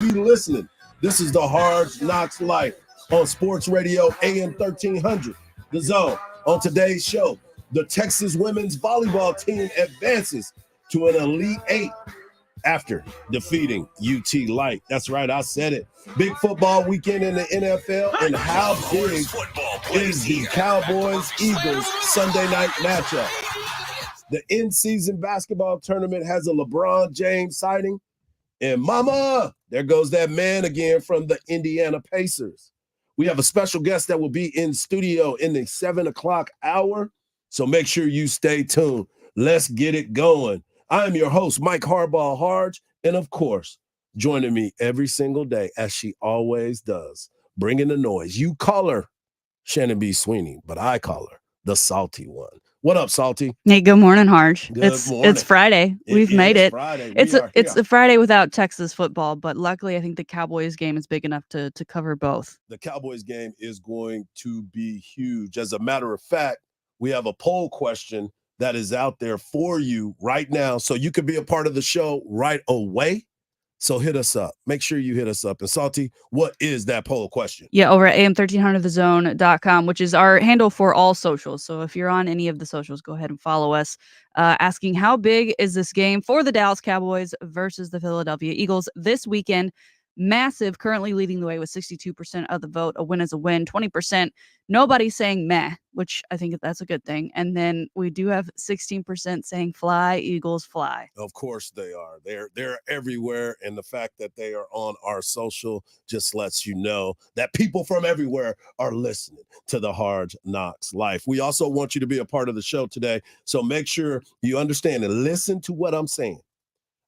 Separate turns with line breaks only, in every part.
Be listening. This is the Hardge Knocks Life on Sports Radio AM 1300. The Zone. On today's show, the Texas women's volleyball team advances to an Elite Eight after defeating UT Light. That's right, I said it. Big football weekend in the NFL, and how big is the Cowboys-Eagles Sunday night matchup? The in-season basketball tournament has a LeBron James sighting. And mama, there goes that man again from the Indiana Pacers. We have a special guest that will be in studio in the 7 o'clock hour. So make sure you stay tuned. Let's get it going. I am your host, Mike Hardball Hardge. And of course, joining me every single day, as she always does, bringing the noise. You call her Shannon B. Sweeney, but I call her the Salty One. What up, Salty?
Hey, good morning, Hardge.
Good morning.
It's Friday. We've made it.
Friday.
It's a Friday without Texas football, but luckily I think the Cowboys game is big enough to cover both.
The Cowboys game is going to be huge. As a matter of fact, we have a poll question that is out there for you right now, so you could be a part of the show right away. So hit us up. Make sure you hit us up. And Salty, what is that poll question?
Yeah, over at am1300thezone.com, which is our handle for all socials. So if you're on any of the socials, go ahead and follow us. Asking how big is this game for the Dallas Cowboys versus the Philadelphia Eagles this weekend? Massive, currently leading the way with 62% of the vote. A win is a win. 20%. Nobody's saying meh, which I think that's a good thing. And then we do have 16% saying fly, Eagles fly.
Of course they are. They're everywhere. And the fact that they are on our social just lets you know that people from everywhere are listening to the Hard Knocks Life. We also want you to be a part of the show today. So make sure you understand and listen to what I'm saying.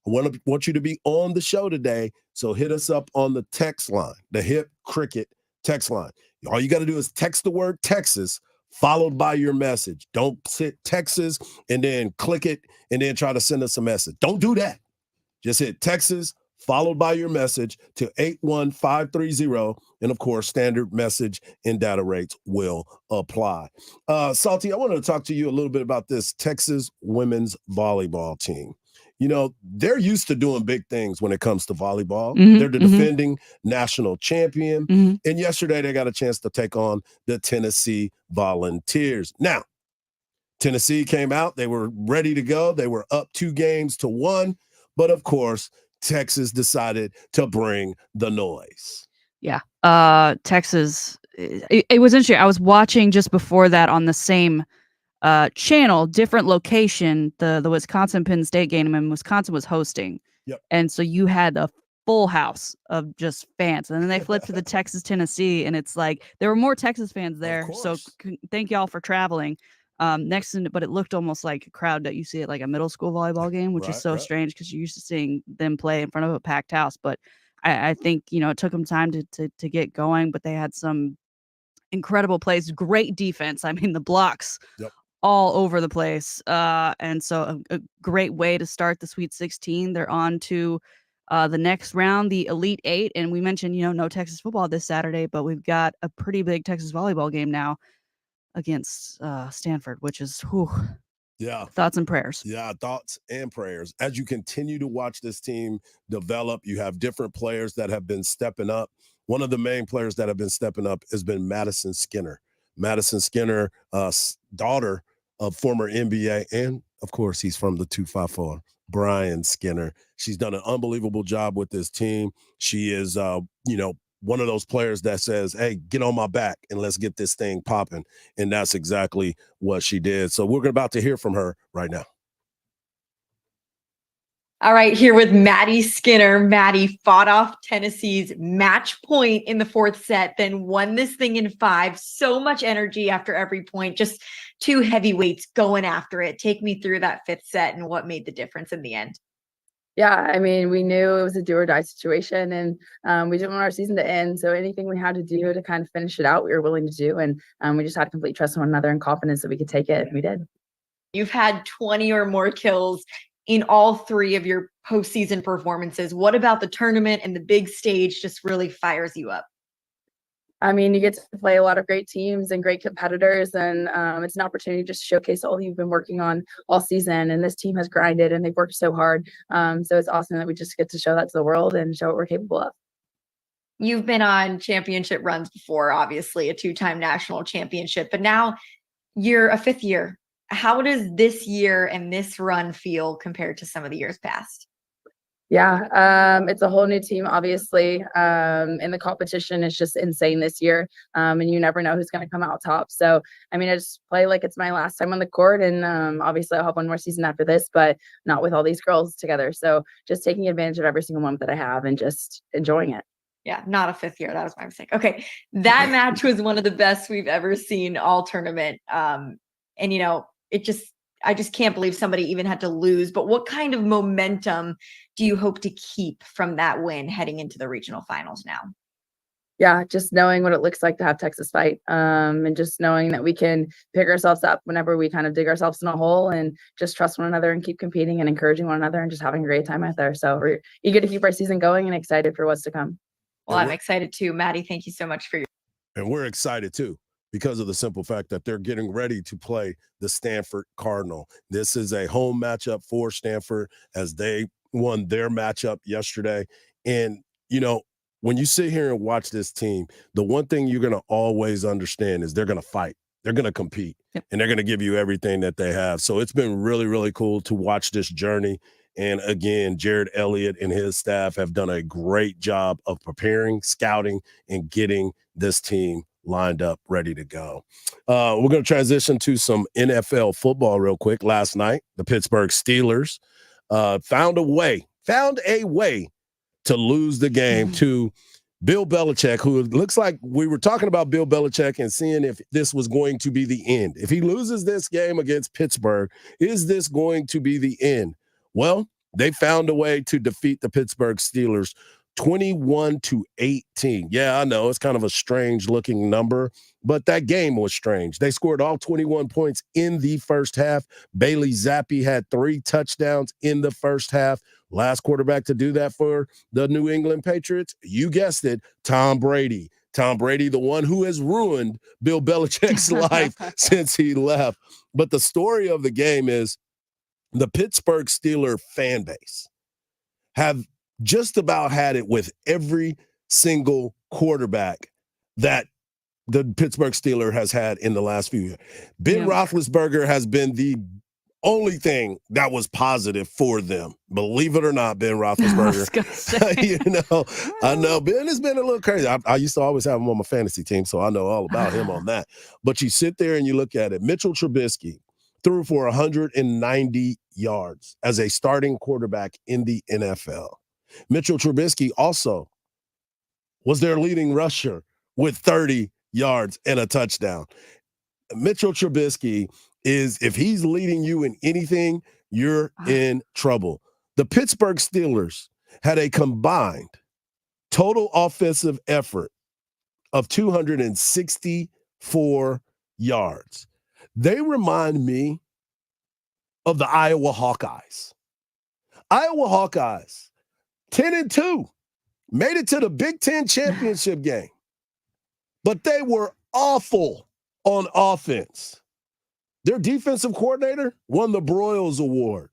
I want you to be on the show today, so hit us up on the text line, the Hip Cricket text line. All you got to do is text the word Texas followed by your message. Don't hit Texas and then click it and then try to send us a message. Don't do that. Just hit Texas followed by your message to 81530, and of course, standard message and data rates will apply. Salty, I want to talk to you a little bit about this Texas women's volleyball team. You know, they're used to doing big things when it comes to volleyball. They're the defending national champion. And yesterday they got a chance to take on the Tennessee Volunteers. Now, Tennessee came out. They were ready to go. They were up 2-1. But, of course, Texas decided to bring the noise.
Yeah. Texas, it was interesting. I was watching just before that on the same channel, different location, the Wisconsin Penn State game, and Wisconsin was hosting.
Yep.
And so you had a full house of just fans. And then they flipped to the Texas Tennessee, and it's like there were more Texas fans there. So thank y'all for traveling. But it looked almost like a crowd that you see at like a middle school volleyball game, which is so strange because you're used to seeing them play in front of a packed house. But I think, it took them time to get going, but they had some incredible plays, great defense. I mean, the blocks.
Yep.
All over the place. And so a great way to start the Sweet 16. They're on to the next round, the Elite Eight. And we mentioned, no Texas football this Saturday, but we've got a pretty big Texas volleyball game now against Stanford, which is, thoughts and prayers.
Yeah, thoughts and prayers. As you continue to watch this team develop, you have different players that have been stepping up. One of the main players that have been stepping up has been Madison Skinner. Madison Skinner, daughter of former NBA, and of course, he's from the 254, Brian Skinner. She's done an unbelievable job with this team. She is, one of those players that says, hey, get on my back and let's get this thing popping. And that's exactly what she did. So we're about to hear from her right now.
All right, here with Maddie Skinner. Maddie fought off Tennessee's match point in the fourth set, then won this thing in 5. So much energy after every point, just two heavyweights going after it. Take me through that 5th set and what made the difference in the end.
Yeah, I mean, we knew it was a do or die situation, and we didn't want our season to end. So anything we had to do to kind of finish it out, we were willing to do. And we just had complete trust in one another and confidence that we could take it. And we did.
You've had 20 or more kills in all 3 of your postseason performances. What about the tournament and the big stage just really fires you up?
I mean, you get to play a lot of great teams and great competitors, and it's an opportunity to just showcase all you've been working on all season. And this team has grinded and they've worked so hard. So it's awesome that we just get to show that to the world and show what we're capable of.
You've been on championship runs before, obviously a 2-time national championship, but now you're a 5th year. How does this year and this run feel compared to some of the years past?
Yeah, it's a whole new team, obviously. And the competition is just insane this year. And you never know who's going to come out top. So, I mean, I just play like it's my last time on the court. And obviously, I'll have one more season after this, but not with all these girls together. So, just taking advantage of every single moment that I have and just enjoying it.
Yeah, not a 5th year. That was my mistake. Okay. That match was one of the best we've ever seen all tournament. And, you know, I just can't believe somebody even had to lose. But what kind of momentum do you hope to keep from that win heading into the regional finals now?
Yeah, just knowing what it looks like to have Texas fight, and just knowing that we can pick ourselves up whenever we kind of dig ourselves in a hole, and just trust one another and keep competing and encouraging one another and just having a great time out there. So we're eager to keep our season going and excited for what's to come.
Well, I'm excited too. Maddie, thank you so much for your.
And we're excited too, because of the simple fact that they're getting ready to play the Stanford Cardinal. This is a home matchup for Stanford as they won their matchup yesterday. And, you know, when you sit here and watch this team, the one thing you're going to always understand is they're going to fight. They're going to compete, and they're going to give you everything that they have. So it's been really, really cool to watch this journey. And again, Jared Elliott and his staff have done a great job of preparing, scouting, and getting this team lined up, ready to go. We're going to transition to some NFL football real quick. Last night, the Pittsburgh Steelers found a way to lose the game to Bill Belichick, who looks like we were talking about Bill Belichick and seeing if this was going to be the end. If he loses this game against Pittsburgh, is this going to be the end? Well, they found a way to defeat the Pittsburgh Steelers 21-18. Yeah, I know it's kind of a strange looking number, but that game was strange. They scored all 21 points in the first half. Bailey Zappi had 3 touchdowns in the first half. Last quarterback to do that for the New England Patriots, you guessed it, Tom Brady. Tom Brady, the one who has ruined Bill Belichick's life since he left. But the story of the game is the Pittsburgh Steelers fan base have just about had it with every single quarterback that the Pittsburgh Steelers has had in the last few years. Ben Roethlisberger has been the only thing that was positive for them. Believe it or not, Ben Roethlisberger. I know Ben has been a little crazy. I used to always have him on my fantasy team, so I know all about him on that. But you sit there and you look at it. Mitchell Trubisky threw for 190 yards as a starting quarterback in the NFL. Mitchell Trubisky also was their leading rusher with 30 yards and a touchdown. Mitchell Trubisky is, if he's leading you in anything, you're in trouble. The Pittsburgh Steelers had a combined total offensive effort of 264 yards. They remind me of the Iowa Hawkeyes. Iowa Hawkeyes, 10-2, made it to the Big Ten championship game, but they were awful on offense. Their defensive coordinator won the Broyles Award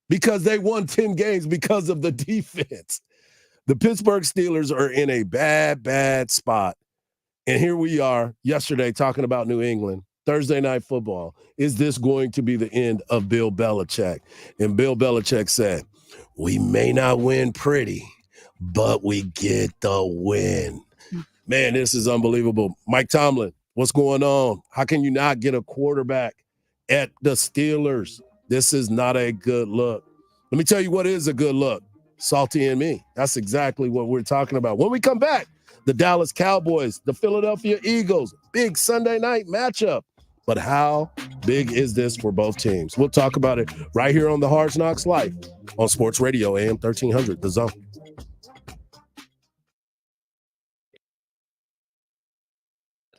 because they won 10 games because of the defense. The Pittsburgh Steelers are in a bad, bad spot. And here we are yesterday talking about New England. Thursday Night Football. Is this going to be the end of Bill Belichick? And Bill Belichick said, we may not win pretty, but we get the win. Man, this is unbelievable. Mike Tomlin, what's going on? How can you not get a quarterback at the Steelers? This is not a good look. Let me tell you what is a good look. Salty and me. That's exactly what we're talking about. When we come back, the Dallas Cowboys, the Philadelphia Eagles, big Sunday night matchup. But how big is this for both teams? We'll talk about it right here on the Hardge Knocks Live on Sports Radio AM 1300, The Zone.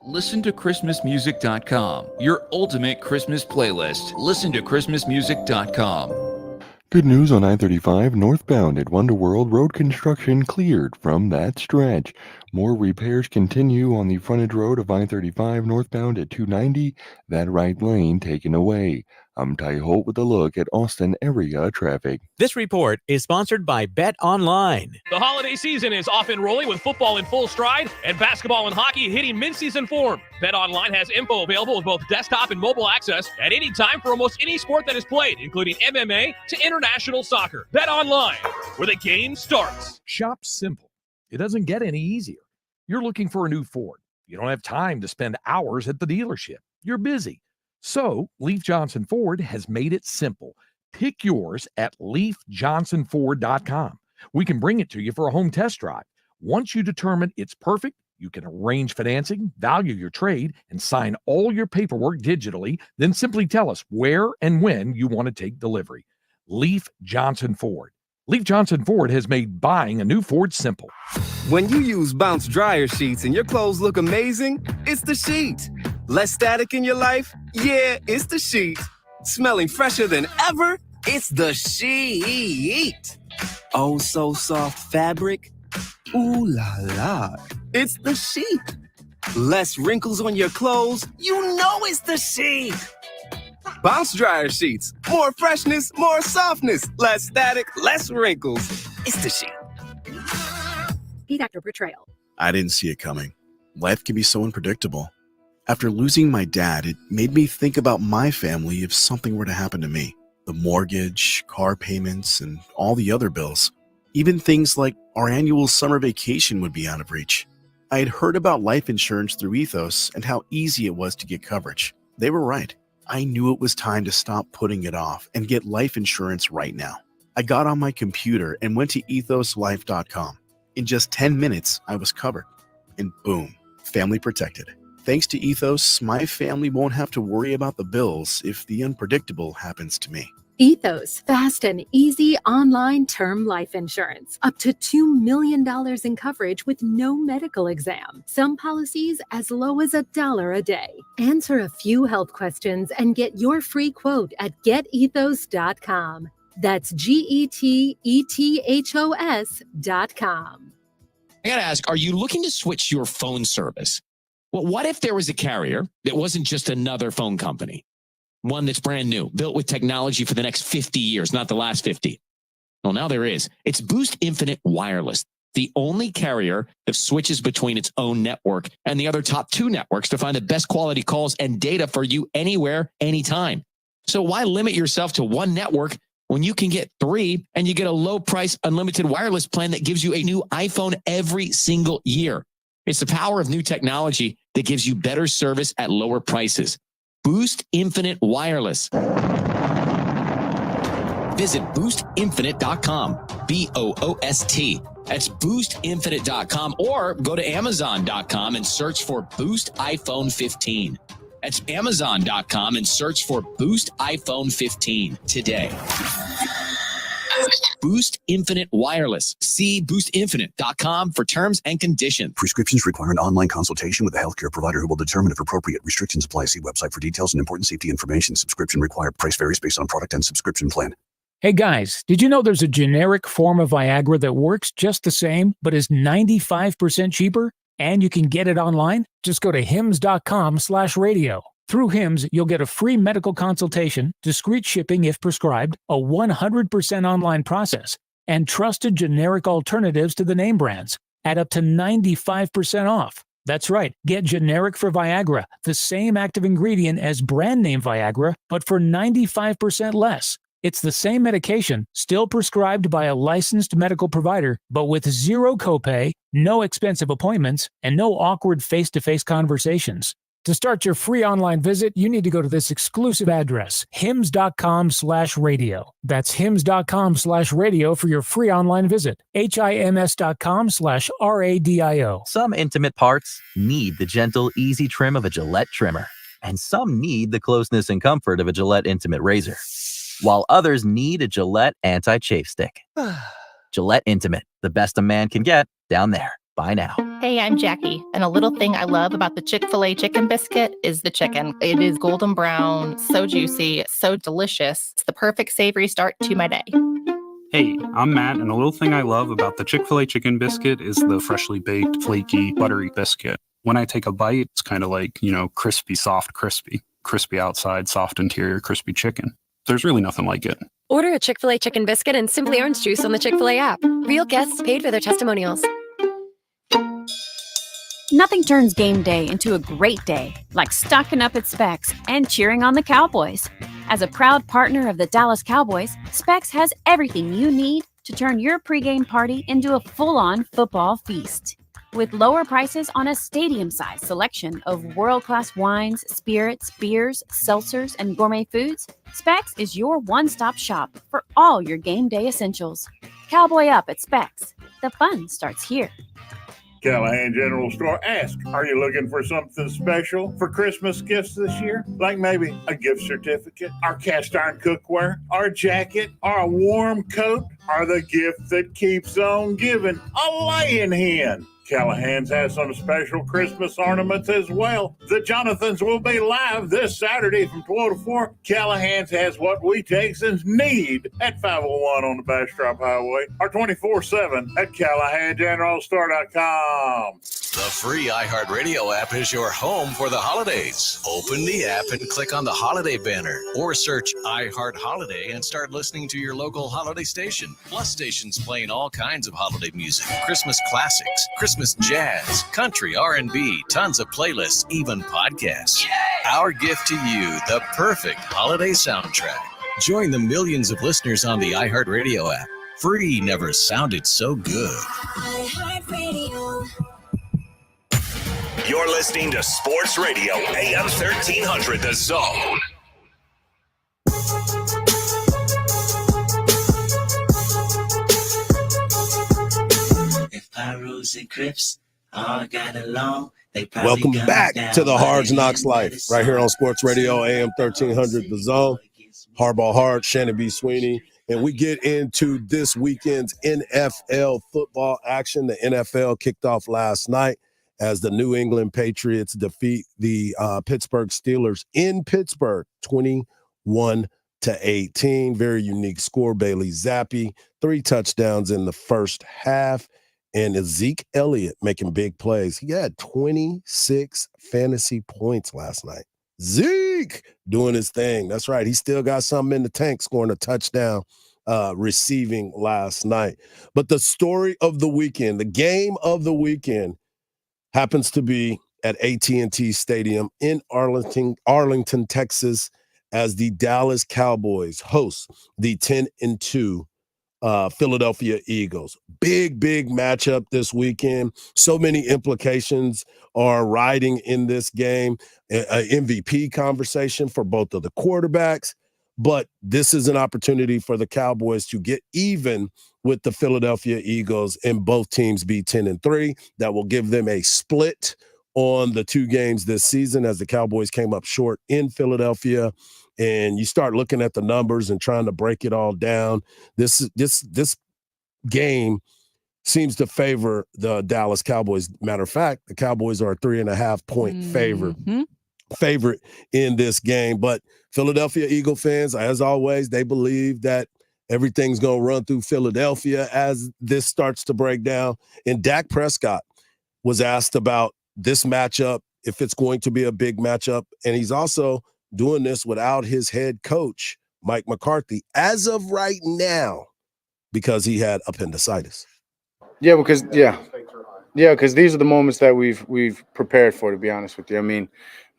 Listen to ChristmasMusic.com, your ultimate Christmas playlist. Listen to ChristmasMusic.com.
Good news on I-35 northbound at Wonderworld. Road construction cleared from that stretch. More repairs continue on the frontage road of I-35 northbound at 290. That right lane taken away. I'm Ty Holt with a look at Austin area traffic.
This report is sponsored by Bet Online.
The holiday season is off and rolling with football in full stride and basketball and hockey hitting mid-season form. Bet Online has info available with both desktop and mobile access at any time for almost any sport that is played, including MMA to international soccer. Bet Online, where the game starts.
Shop simple. It doesn't get any easier. You're looking for a new Ford. You don't have time to spend hours at the dealership. You're busy. So, Leaf Johnson Ford has made it simple. Pick yours at leafjohnsonford.com. We can bring it to you for a home test drive. Once you determine it's perfect, you can arrange financing, value your trade, and sign all your paperwork digitally. Then simply tell us where and when you want to take delivery. Leaf Johnson Ford. Leaf Johnson Ford has made buying a new Ford simple.
When you use Bounce dryer sheets and your clothes look amazing, it's the sheet. Less static in your life? Yeah, it's the sheet. Smelling fresher than ever? It's the sheet. Oh, so soft fabric? Ooh la la. It's the sheet. Less wrinkles on your clothes? You know it's the sheet. Bounce dryer sheets. More freshness, more softness. Less static, less wrinkles. It's the sheet.
P-Factor Portrayal.
I didn't see it coming. Life can be so unpredictable. After losing my dad, it made me think about my family if something were to happen to me. The mortgage, car payments, and all the other bills. Even things like our annual summer vacation would be out of reach. I had heard about life insurance through Ethos and how easy it was to get coverage. They were right. I knew it was time to stop putting it off and get life insurance right now. I got on my computer and went to ethoslife.com. In just 10 minutes, I was covered. And boom, family protected. Thanks to Ethos, my family won't have to worry about the bills if the unpredictable happens to me.
Ethos, fast and easy online term life insurance. Up to $2 million in coverage with no medical exam. Some policies as low as $1 a day. Answer a few health questions and get your free quote at getethos.com. That's GETETHOS.com.
I got to ask, are you looking to switch your phone service? Well, what if there was a carrier that wasn't just another phone company? One that's brand new, built with technology for the next 50 years, not the last 50. Well, now there is. It's Boost Infinite Wireless, the only carrier that switches between its own network and the other top 2 networks to find the best quality calls and data for you anywhere, anytime. So why limit yourself to one network when you can get 3 and you get a low price unlimited wireless plan that gives you a new iPhone every single year? It's the power of new technology that gives you better service at lower prices. Boost Infinite Wireless. Visit boostinfinite.com. BOOST. That's boostinfinite.com, or go to amazon.com and search for Boost iPhone 15. That's amazon.com and search for Boost iPhone 15 today. Boost Infinite Wireless. See boostinfinite.com for terms and conditions.
Prescriptions require an online consultation with a healthcare provider who will determine if appropriate. Restrictions apply. See website for details and important safety information. Subscription required. Price varies based on product and subscription plan.
Hey guys, did you know there's a generic form of Viagra that works just the same, but is 95% cheaper? And you can get it online? Just go to hims.com/radio. Through Hims, you'll get a free medical consultation, discreet shipping if prescribed, a 100% online process, and trusted generic alternatives to the name brands at up to 95% off. That's right, get generic for Viagra, the same active ingredient as brand name Viagra, but for 95% less. It's the same medication, still prescribed by a licensed medical provider, but with zero copay, no expensive appointments, and no awkward face-to-face conversations. To start your free online visit, you need to go to this exclusive address, hims.com/radio. That's hims.com/radio for your free online visit. HIMS.com/RADIO.
Some intimate parts need the gentle, easy trim of a Gillette trimmer, and some need the closeness and comfort of a Gillette Intimate razor, while others need a Gillette anti-chafe stick. Gillette Intimate, the best a man can get down there. Buy now.
Hey, I'm Jackie, and a little thing I love about the Chick-fil-A chicken biscuit is the chicken. It is golden brown, so juicy, so delicious. It's the perfect savory start to my day.
Hey, I'm Matt, and the little thing I love about the Chick-fil-A chicken biscuit is the freshly baked, flaky, buttery biscuit. When I take a bite, it's kind of like, crispy, soft, crispy. Crispy outside, soft interior, crispy chicken. There's really nothing like it.
Order a Chick-fil-A chicken biscuit and Simply Orange Juice on the Chick-fil-A app. Real guests paid for their testimonials.
Nothing turns game day into a great day like stocking up at Specs and cheering on the Cowboys. As a proud partner of the Dallas Cowboys, Specs has everything you need to turn your pregame party into a full-on football feast. With lower prices on a stadium-sized selection of world-class wines, spirits, beers, seltzers, and gourmet foods, Specs is your one-stop shop for all your game day essentials. Cowboy up at Specs. The fun starts here.
Callahan General Store. Ask, are you looking for something special for Christmas gifts this year? Like maybe a gift certificate, our cast iron cookware, our jacket, or a warm coat, or the gift that keeps on giving, a laying hen. Callahan's has some special Christmas ornaments as well. The Jonathans will be live this Saturday from 12 to 4. Callahan's has what we Texans need at 501 on the Bastrop Highway or 24/7 at CallahanGeneralStore.com.
The free iHeartRadio app is your home for the holidays. Open the app and click on the holiday banner or search iHeart Holiday and start listening to your local holiday station. Plus stations playing all kinds of holiday music, Christmas classics, Christmas jazz, country, R&B, tons of playlists, even podcasts. Our gift to you, the perfect holiday soundtrack. Join the millions of listeners on the iHeartRadio app. Free never sounded so good.
iHeartRadio. You're listening to Sports Radio AM 1300, The Zone.
If Pyrus and Crips all got along, they probably
Welcome
gone
back
down
to the
by
Hardge
the
Knocks
end of
Life,
the
right here on
song.
Sports Radio AM 1300, The Zone. Hardball Hard, Shannon B. Sweeney. And we get into this weekend's NFL football action. The NFL kicked off last night as the New England Patriots defeat the Pittsburgh Steelers in Pittsburgh, 21-18. Very unique score. Bailey Zappi, 3 touchdowns in the first half. And Zeke Elliott making big plays. He had 26 fantasy points last night. Zeke doing his thing. That's right. He still got something in the tank, scoring a touchdown receiving last night. But the story of the weekend, the game of the weekend, happens to be at AT&T Stadium in Arlington, Texas, as the Dallas Cowboys host the 10-2 Philadelphia Eagles. Big matchup this weekend. So many implications are riding in this game. An MVP conversation for both of the quarterbacks. But this is an opportunity for the Cowboys to get even with the Philadelphia Eagles and both teams be 10-3. That will give them a split on the 2 games this season as the Cowboys came up short in Philadelphia. And you start looking at the numbers and trying to break it all down. This game seems to favor the Dallas Cowboys. Matter of fact, the Cowboys are a 3.5-point favorite in this game. But Philadelphia Eagle fans, as always, they believe that everything's going to run through Philadelphia as this starts to break down. And Dak Prescott was asked about this matchup, if it's going to be a big matchup. And he's also doing this without his head coach, Mike McCarthy, as of right now, because he had appendicitis.
Yeah, because these are the moments that we've prepared for, to be honest with you. I mean,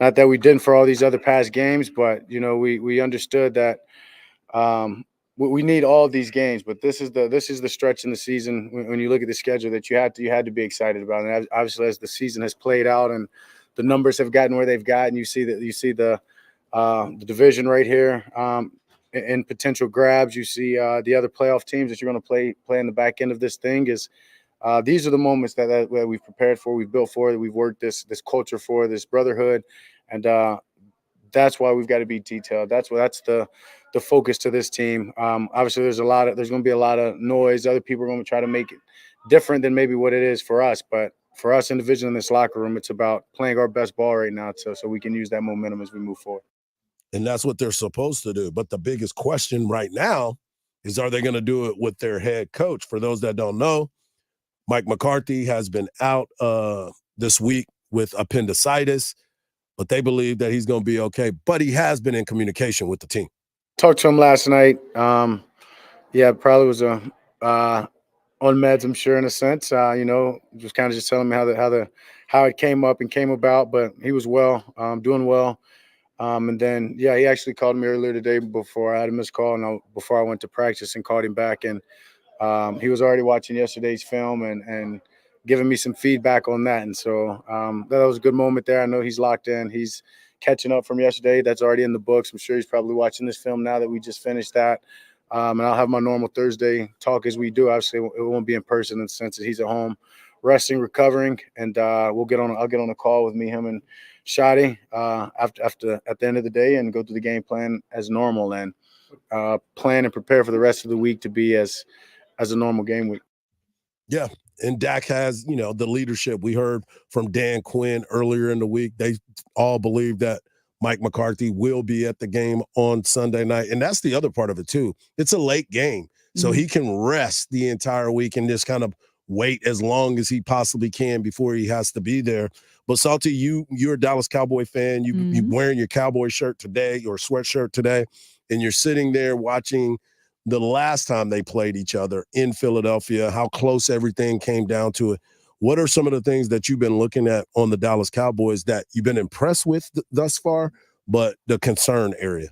not that we didn't for all these other past games, but we understood that we need all of these games. But this is the stretch in the season when you look at the schedule that you had to be excited about. And obviously, as the season has played out and the numbers have gotten where they've gotten, you see the division right here in potential grabs. You see the other playoff teams that you're going to play in the back end of this thing. Is these are the moments that we've prepared for, we've built for, that we've worked this culture for, this brotherhood, and that's why we've got to be detailed. That's the focus to this team. Obviously, there's going to be a lot of noise. Other people are going to try to make it different than maybe what it is for us. But for us individually in this locker room, it's about playing our best ball right now so we can use that momentum as we move forward.
And that's what they're supposed to do. But the biggest question right now is, are they going to do it with their head coach? For those that don't know, Mike McCarthy has been out this week with appendicitis, but they believe that he's going to be okay. But he has been in communication with the team.
Talked to him last night. Yeah, probably was on meds, I'm sure, in a sense. Just kind of just telling me how it came up and came about. But he was well, doing well. And then, he actually called me earlier today before I had a missed call, and before I went to practice, and called him back. And he was already watching yesterday's film and giving me some feedback on that. And so that was a good moment there. I know he's locked in. He's catching up from yesterday. That's already in the books. I'm sure he's probably watching this film now that we just finished that. And I'll have my normal Thursday talk as we do. Obviously, it won't be in person in the sense that he's at home resting, recovering, and I'll get on a call with him and Shadi after at the end of the day, and go through the game plan as normal, and plan and prepare for the rest of the week to be as a normal game week.
Yeah, and Dak has, the leadership. We heard from Dan Quinn earlier in the week. They all believe that Mike McCarthy will be at the game on Sunday night. And that's the other part of it, too. It's a late game, so he can rest the entire week and just kind of wait as long as he possibly can before he has to be there. But Salty, you're a Dallas Cowboy fan. You're wearing your Cowboy shirt today, or sweatshirt today, and you're sitting there watching the last time they played each other in Philadelphia, how close everything came down to it. What are some of the things that you've been looking at on the Dallas Cowboys that you've been impressed with thus far, but the concern area?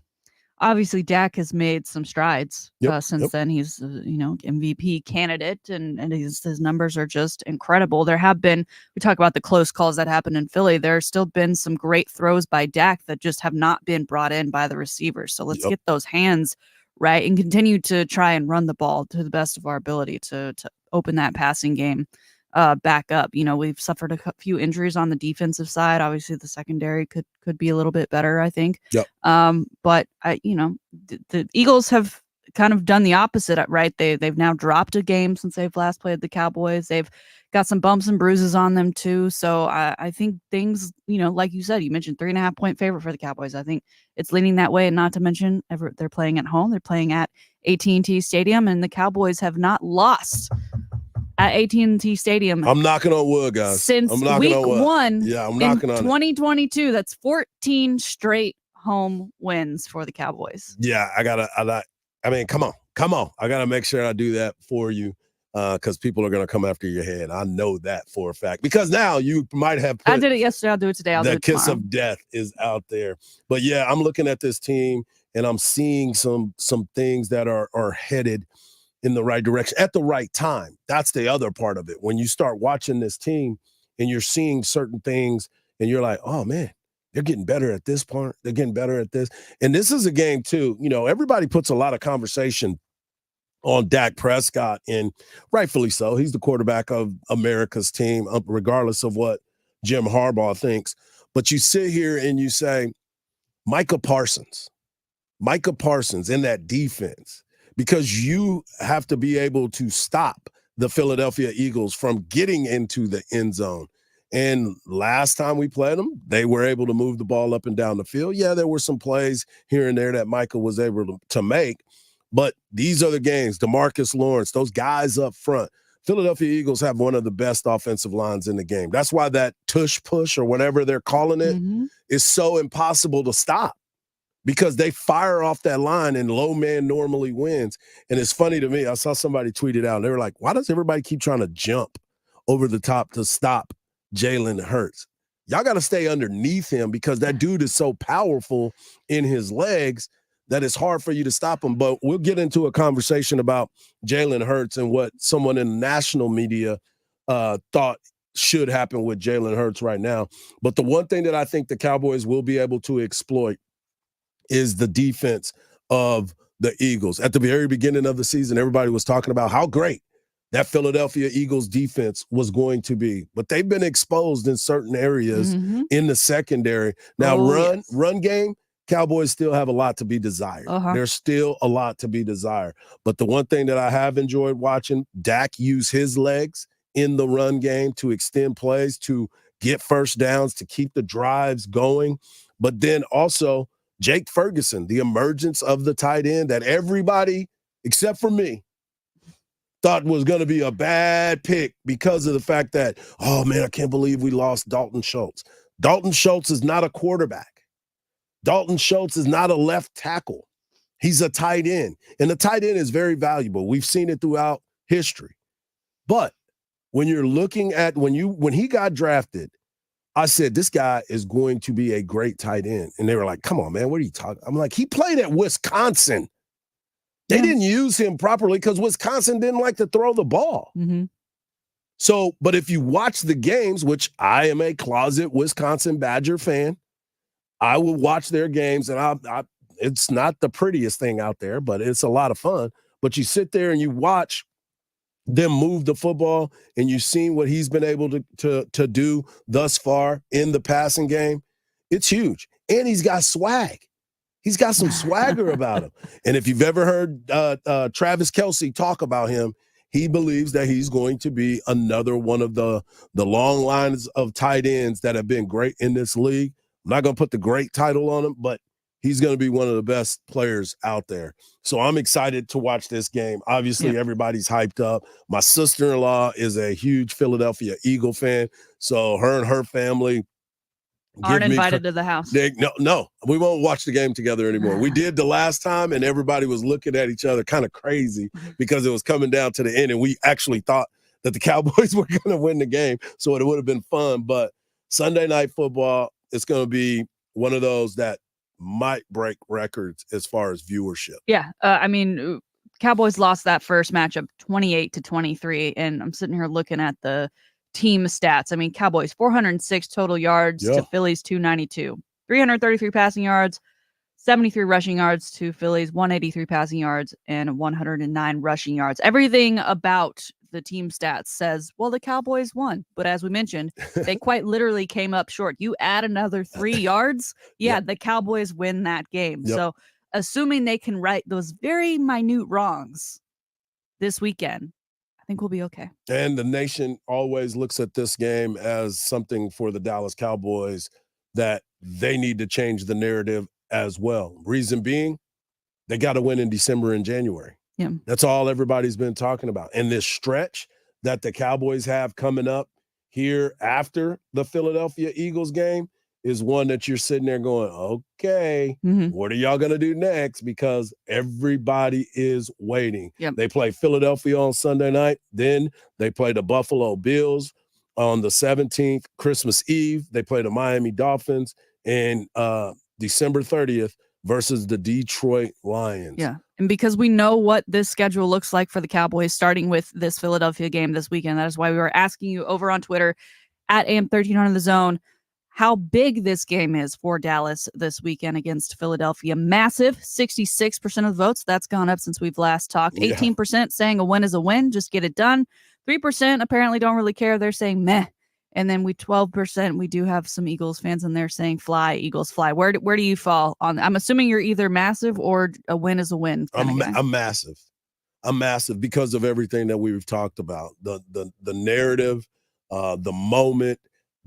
Obviously, Dak has made some strides since then. He's, MVP candidate, and his numbers are just incredible. There have been, we talk about the close calls that happened in Philly. There's still been some great throws by Dak that just have not been brought in by the receivers. So let's get those hands right and continue to try and run the ball to the best of our ability to open that passing game back up. We've suffered a few injuries on the defensive side. Obviously, the secondary could be a little bit better, I think.
Yep.
But the Eagles have kind of done the opposite, right? They've now dropped a game since they've last played the Cowboys. They've got some bumps and bruises on them too. So I think things, like you said, you mentioned 3.5-point favorite for the Cowboys. I think it's leaning that way, and not to mention they're playing at home. They're playing at AT&T Stadium, and the Cowboys have not lost at AT&T Stadium.
I'm knocking on wood, guys.
Since week 1
yeah, I'm knocking on
2022. That's 14 straight home wins for the Cowboys.
Yeah, come on. I got to make sure I do that for you, because people are going to come after your head. I know that for a fact, because now you might have
I did it yesterday. I'll do it today. I'll do it tomorrow.
The kiss of death is out there. But yeah, I'm looking at this team, and I'm seeing some things that are headed in the right direction at the right time. That's the other part of it. When you start watching this team and you're seeing certain things and you're like, oh man, they're getting better at this part. They're getting better at this. And this is a game too. Everybody puts a lot of conversation on Dak Prescott, and rightfully so. He's the quarterback of America's team, regardless of what Jim Harbaugh thinks. But you sit here and you say, Micah Parsons in that defense, because you have to be able to stop the Philadelphia Eagles from getting into the end zone. And last time we played them, they were able to move the ball up and down the field. Yeah, there were some plays here and there that Michael was able to make, but these are the games. DeMarcus Lawrence, those guys up front. Philadelphia Eagles have one of the best offensive lines in the game. That's why that tush push, or whatever they're calling it, is so impossible to stop, because they fire off that line and low man normally wins. And it's funny to me, I saw somebody tweet it out, and they were like, why does everybody keep trying to jump over the top to stop Jalen Hurts? Y'all got to stay underneath him, because that dude is so powerful in his legs that it's hard for you to stop him. But we'll get into a conversation about Jalen Hurts and what someone in the national media thought should happen with Jalen Hurts right now. But the one thing that I think the Cowboys will be able to exploit is the defense of the Eagles. At the very beginning of the season, everybody was talking about how great that Philadelphia Eagles defense was going to be, but they've been exposed in certain areas in the secondary. Now, run game, Cowboys still have a lot to be desired. There's still a lot to be desired. But the one thing that I have enjoyed watching, Dak use his legs in the run game to extend plays, to get first downs, to keep the drives going. But then also Jake Ferguson, the emergence of the tight end that everybody, except for me, thought was going to be a bad pick because of the fact that, oh, man, I can't believe we lost Dalton Schultz. Dalton Schultz is not a quarterback. Dalton Schultz is not a left tackle. He's a tight end. And the tight end is very valuable. We've seen it throughout history. But when you're looking at when he got drafted, I said, this guy is going to be a great tight end. And they were like, come on, man, what are you talking? I'm like, he played at Wisconsin. They didn't use him properly because Wisconsin didn't like to throw the ball. So, but if you watch the games, which I am a closet Wisconsin Badger fan, I will watch their games, and it's not the prettiest thing out there, but it's a lot of fun. But you sit there and you watch them move the football, and you've seen what he's been able to do thus far in the passing game. It's huge. And he's got swag. He's got some swagger about him. And if you've ever heard Travis Kelce talk about him, he believes that he's going to be another one of the long lines of tight ends that have been great in this league. I'm not going to put the great title on him, but he's going to be one of the best players out there. So I'm excited to watch this game. Obviously, everybody's hyped up. My sister-in-law is a huge Philadelphia Eagle fan, so her and her family
aren't invited to the house.
No, we won't watch the game together anymore. We did the last time, and everybody was looking at each other kind of crazy because it was coming down to the end, and we actually thought that the Cowboys were going to win the game, so it would have been fun. But Sunday Night Football, it's going to be one of those that might break records as far as viewership.
Yeah, I mean, Cowboys lost that first matchup 28-23, and I'm sitting here looking at the team stats. I mean, Cowboys 406 total yards to Phillies 292, 333 passing yards, 73 rushing yards to Phillies, 183 passing yards, and 109 rushing yards. Everything about the team stats says, well, the Cowboys won. But as we mentioned, they quite literally came up short. You add another 3 yards, the Cowboys win that game. So assuming they can right those very minute wrongs this weekend, I think we'll be okay.
And the nation always looks at this game as something for the Dallas Cowboys that they need to change the narrative as well. Reason being, they got to win in December and January.
Yeah.
That's all everybody's been talking about. And this stretch that the Cowboys have coming up here after the Philadelphia Eagles game is one that you're sitting there going, okay, what are y'all going to do next? Because everybody is waiting. They play Philadelphia on Sunday night. Then they play the Buffalo Bills on the 17th, Christmas Eve. They play the Miami Dolphins and December 30th versus the Detroit Lions.
Yeah. And because we know what this schedule looks like for the Cowboys, starting with this Philadelphia game this weekend, that is why we were asking you over on Twitter at AM1300 The Zone, how big this game is for Dallas this weekend against Philadelphia. Massive, 66% of the votes. That's gone up since we've last talked. 18% saying a win is a win, just get it done. 3% apparently don't really care. They're saying meh. And then 12%, we do have some Eagles fans in there saying fly, Eagles fly. Where do you fall on? I'm assuming you're either massive or a win is a win.
I'm massive. I'm massive because of everything that we've talked about. The narrative, the moment,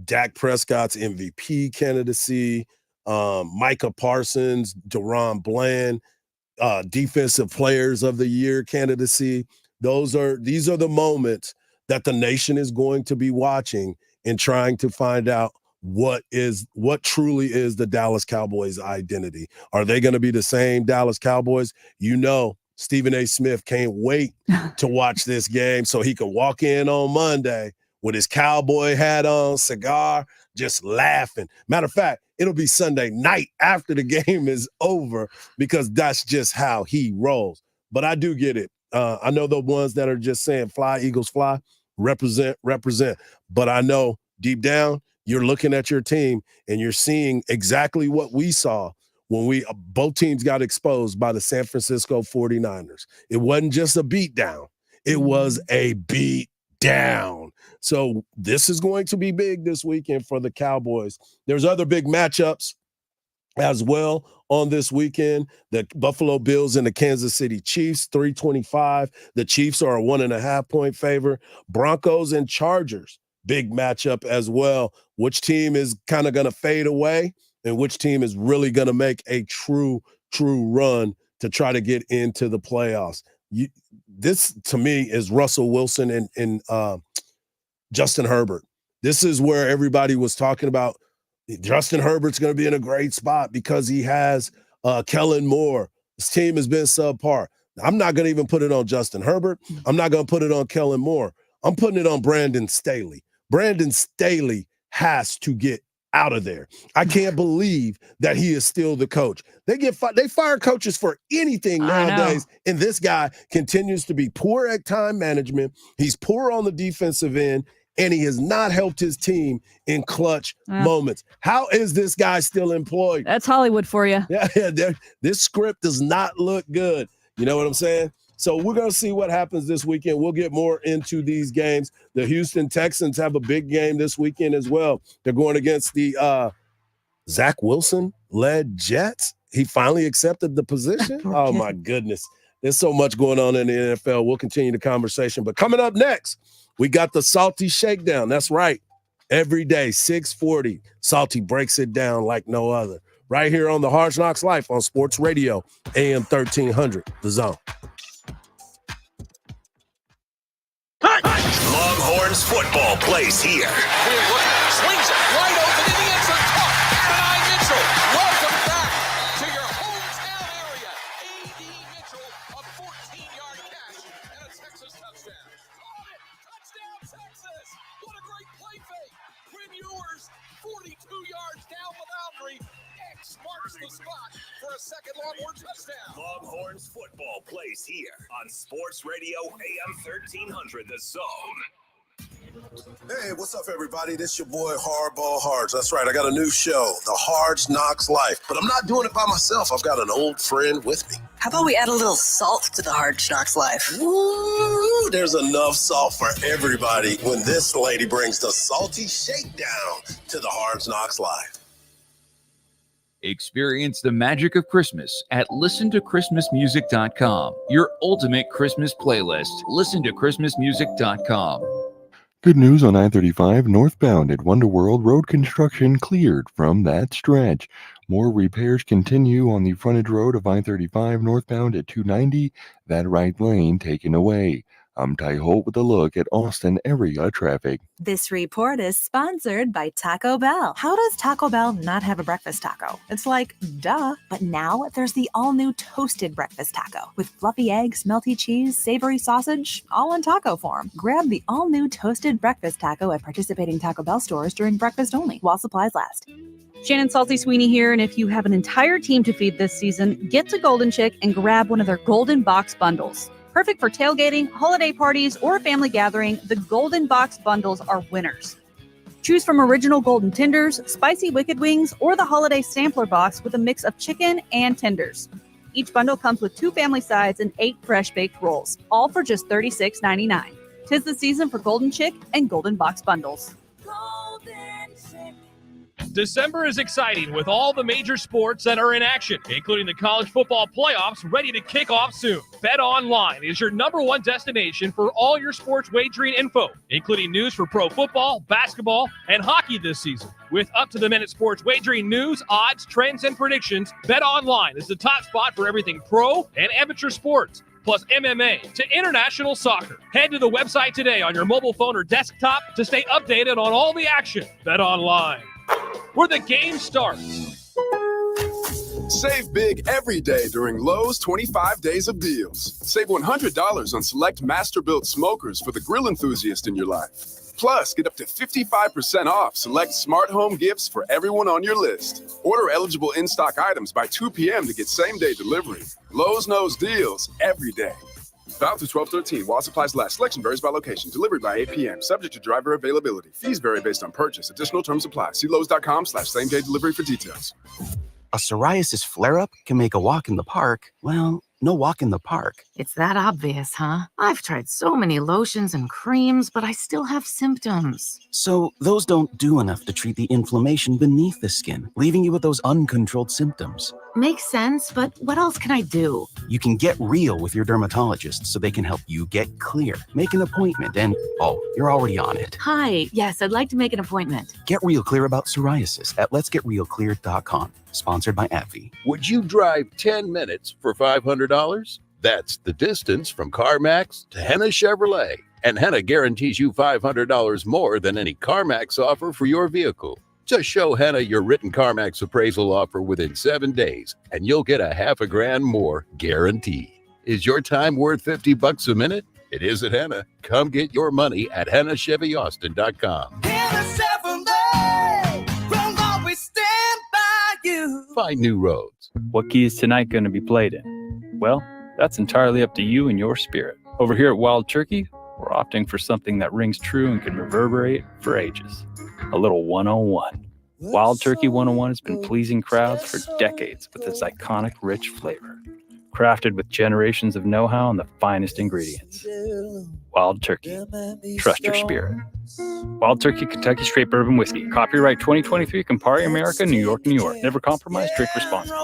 Dak Prescott's MVP candidacy, Micah Parsons, Deron Bland, Defensive Players of the Year candidacy. These are the moments that the nation is going to be watching and trying to find out what truly is the Dallas Cowboys identity. Are they going to be the same Dallas Cowboys? Stephen A. Smith can't wait to watch this game so he can walk in on Monday with his cowboy hat on, cigar, just laughing. Matter of fact, it'll be Sunday night after the game is over because that's just how he rolls. But I do get it. I know the ones that are just saying fly, Eagles fly, represent. But I know deep down, you're looking at your team and you're seeing exactly what we saw when both teams got exposed by the San Francisco 49ers. It wasn't just a beat down. It was a beat down. So this is going to be big this weekend for the Cowboys. There's other big matchups as well on this weekend. The Buffalo Bills and the Kansas City Chiefs, 325. The Chiefs are a 1.5-point favor. Broncos and Chargers, big matchup as well. Which team is kind of going to fade away and which team is really going to make a true run to try to get into the playoffs? This, to me, is Russell Wilson and Justin Herbert. This is where everybody was talking about Justin Herbert's going to be in a great spot because he has Kellen Moore. His team has been subpar. I'm not going to even put it on Justin Herbert. I'm not going to put it on Kellen Moore. I'm putting it on Brandon Staley. Brandon Staley has to get out of there. I can't believe that he is still the coach. They fire coaches for anything nowadays, and this guy continues to be poor at time management. He's poor on the defensive end, and he has not helped his team in clutch moments. How is this guy still employed?
That's Hollywood for you.
Yeah, this script does not look good. You know what I'm saying? So we're going to see what happens this weekend. We'll get more into these games. The Houston Texans have a big game this weekend as well. They're going against the Zach Wilson-led Jets. He finally accepted the position. Oh, my goodness. There's so much going on in the NFL. We'll continue the conversation. But coming up next, we got the Salty Shakedown. That's right. Every day, 6:40, Salty breaks it down like no other. Right here on the Hardge Knocks Life on Sports Radio, AM 1300, The Zone.
Longhorns football plays here.
Swings it right open in the end zone. Adonai Mitchell, welcome back to your hometown area. A.D. Mitchell, a 14-yard catch and a Texas touchdown. Touchdown, Texas! What a great play fake. Quinn Ewers, 42 yards down the boundary. X marks the spot for a second Longhorn touchdown.
Longhorns football plays here on Sports Radio AM 1300, The Zone.
Hey, what's up, everybody? This your boy, Hardball Hardge. That's right, I got a new show, The Hardge Knocks Life. But I'm not doing it by myself. I've got an old friend with me.
How about we add a little salt to the Hardge Knocks Life?
Woo! There's enough salt for everybody when this lady brings the Salty Shakedown to the Hardge Knocks Life.
Experience the magic of Christmas at ListenToChristmasMusic.com, your ultimate Christmas playlist. ListenToChristmasMusic.com.
Good news on I-35 northbound at Wonderworld. Road construction cleared from that stretch. More repairs continue on the frontage road of I-35 northbound at 290. That right lane taken away. I'm Ty Holt with a look at Austin area traffic.
This report is sponsored by Taco Bell. How does Taco Bell not have a breakfast taco? It's like, duh. But now there's the all-new toasted breakfast taco with fluffy eggs, melty cheese, savory sausage, all in taco form. Grab the all-new toasted breakfast taco at participating Taco Bell stores during breakfast only, while supplies last.
Shannon Salty Sweeney here, and if you have an entire team to feed this season, get to Golden Chick and grab one of their Golden Box bundles. Perfect for tailgating, holiday parties, or a family gathering, the Golden Box bundles are winners. Choose from original golden tenders, spicy wicked wings, or the holiday sampler box with a mix of chicken and tenders. Each bundle comes with 2 family sides and 8 fresh baked rolls, all for just $36.99. 'Tis the season for Golden Chick and Golden Box bundles.
December is exciting with all the major sports that are in action, including the college football playoffs ready to kick off soon. BetOnline is your #1 destination for all your sports wagering info, including news for pro football, basketball, and hockey this season. With up-to-the-minute sports wagering news, odds, trends, and predictions, BetOnline is the top spot for everything pro and amateur sports, plus MMA to international soccer. Head to the website today on your mobile phone or desktop to stay updated on all the action. BetOnline, where the game starts.
Save big every day during Lowe's 25 Days of Deals. Save $100 on select master-built smokers for the grill enthusiast in your life. Plus, get up to 55% off select smart home gifts for everyone on your list. Order eligible in-stock items by 2 p.m. to get same-day delivery. Lowe's knows deals every day. Valid through 12/13 while supplies last. Selection varies by location. Delivered by 8 p.m. Subject to driver availability. Fees vary based on purchase. Additional terms apply. See Lowe's.com/same-day delivery for details.
A psoriasis flare-up can make a walk in the park, well,
no walk in the park.
It's that obvious, huh? I've tried so many lotions and creams, but I still have symptoms.
So those don't do enough to treat the inflammation beneath the skin, leaving you with those uncontrolled symptoms.
Makes sense, but what else can I do?
You can get real with your dermatologist so they can help you get clear. Make an appointment and, you're already on it.
Hi, yes, I'd like to make an appointment.
Get real clear about psoriasis at letsgetrealclear.com. Sponsored by AbbVie.
Would you drive 10 minutes for $500? That's the distance from CarMax to Henna Chevrolet. And Henna guarantees you $500 more than any CarMax offer for your vehicle. Just show Henna your written CarMax appraisal offer within 7 days, and you'll get $1,000 more guaranteed. Is your time worth $50 a minute? It is at Henna. Come get your money at HennaChevyAustin.com. Find new roads.
What key is tonight going to be played in? Well, that's entirely up to you and your spirit. Over here at Wild Turkey, we're opting for something that rings true and can reverberate for ages. A little 101. Wild Turkey 101 has been pleasing crowds for decades with its iconic rich flavor. Crafted with generations of know-how and the finest ingredients. Wild Turkey. Trust your spirit. Wild Turkey Kentucky Straight Bourbon Whiskey. Copyright 2023, Campari America, New York, New York. Never compromise, drink responsibly.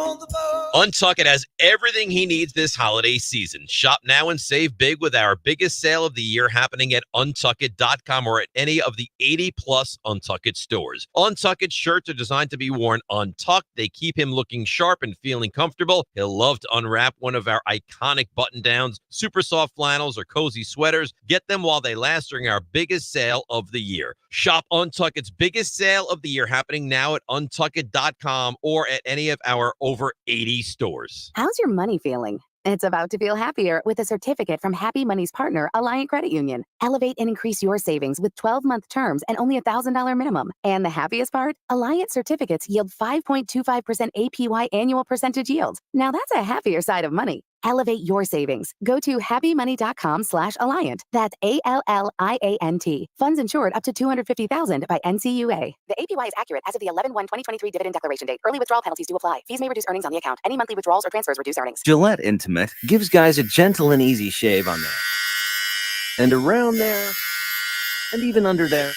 Untuckit has everything he needs this holiday season. Shop now and save big with our biggest sale of the year happening at untuckit.com or at any of the 80-plus Untuckit stores. Untuckit shirts are designed to be worn untucked. They keep him looking sharp and feeling comfortable. He'll love to unwrap one of our iconic button-downs, super soft flannels, or cozy sweaters. Get them while they last during our biggest sale of the year. Shop Untuckit's biggest sale of the year happening now at untuckit.com or at any of our over 80 stores.
How's your money feeling? It's about to feel happier with a certificate from Happy Money's partner, Alliant Credit Union. Elevate and increase your savings with 12-month terms and only $1,000 minimum. And the happiest part? Alliant certificates yield 5.25% APY annual percentage yield. Now that's a happier side of money. Elevate your savings. Go to happymoney.com/Alliant. That's ALLIANT. Funds insured up to $250,000 by NCUA. The APY is accurate as of the 11/1/2023 dividend declaration date. Early withdrawal penalties do apply. Fees may reduce earnings on the account. Any monthly withdrawals or transfers reduce earnings.
Gillette Intimate gives guys a gentle and easy shave on there. And around there. And even under there.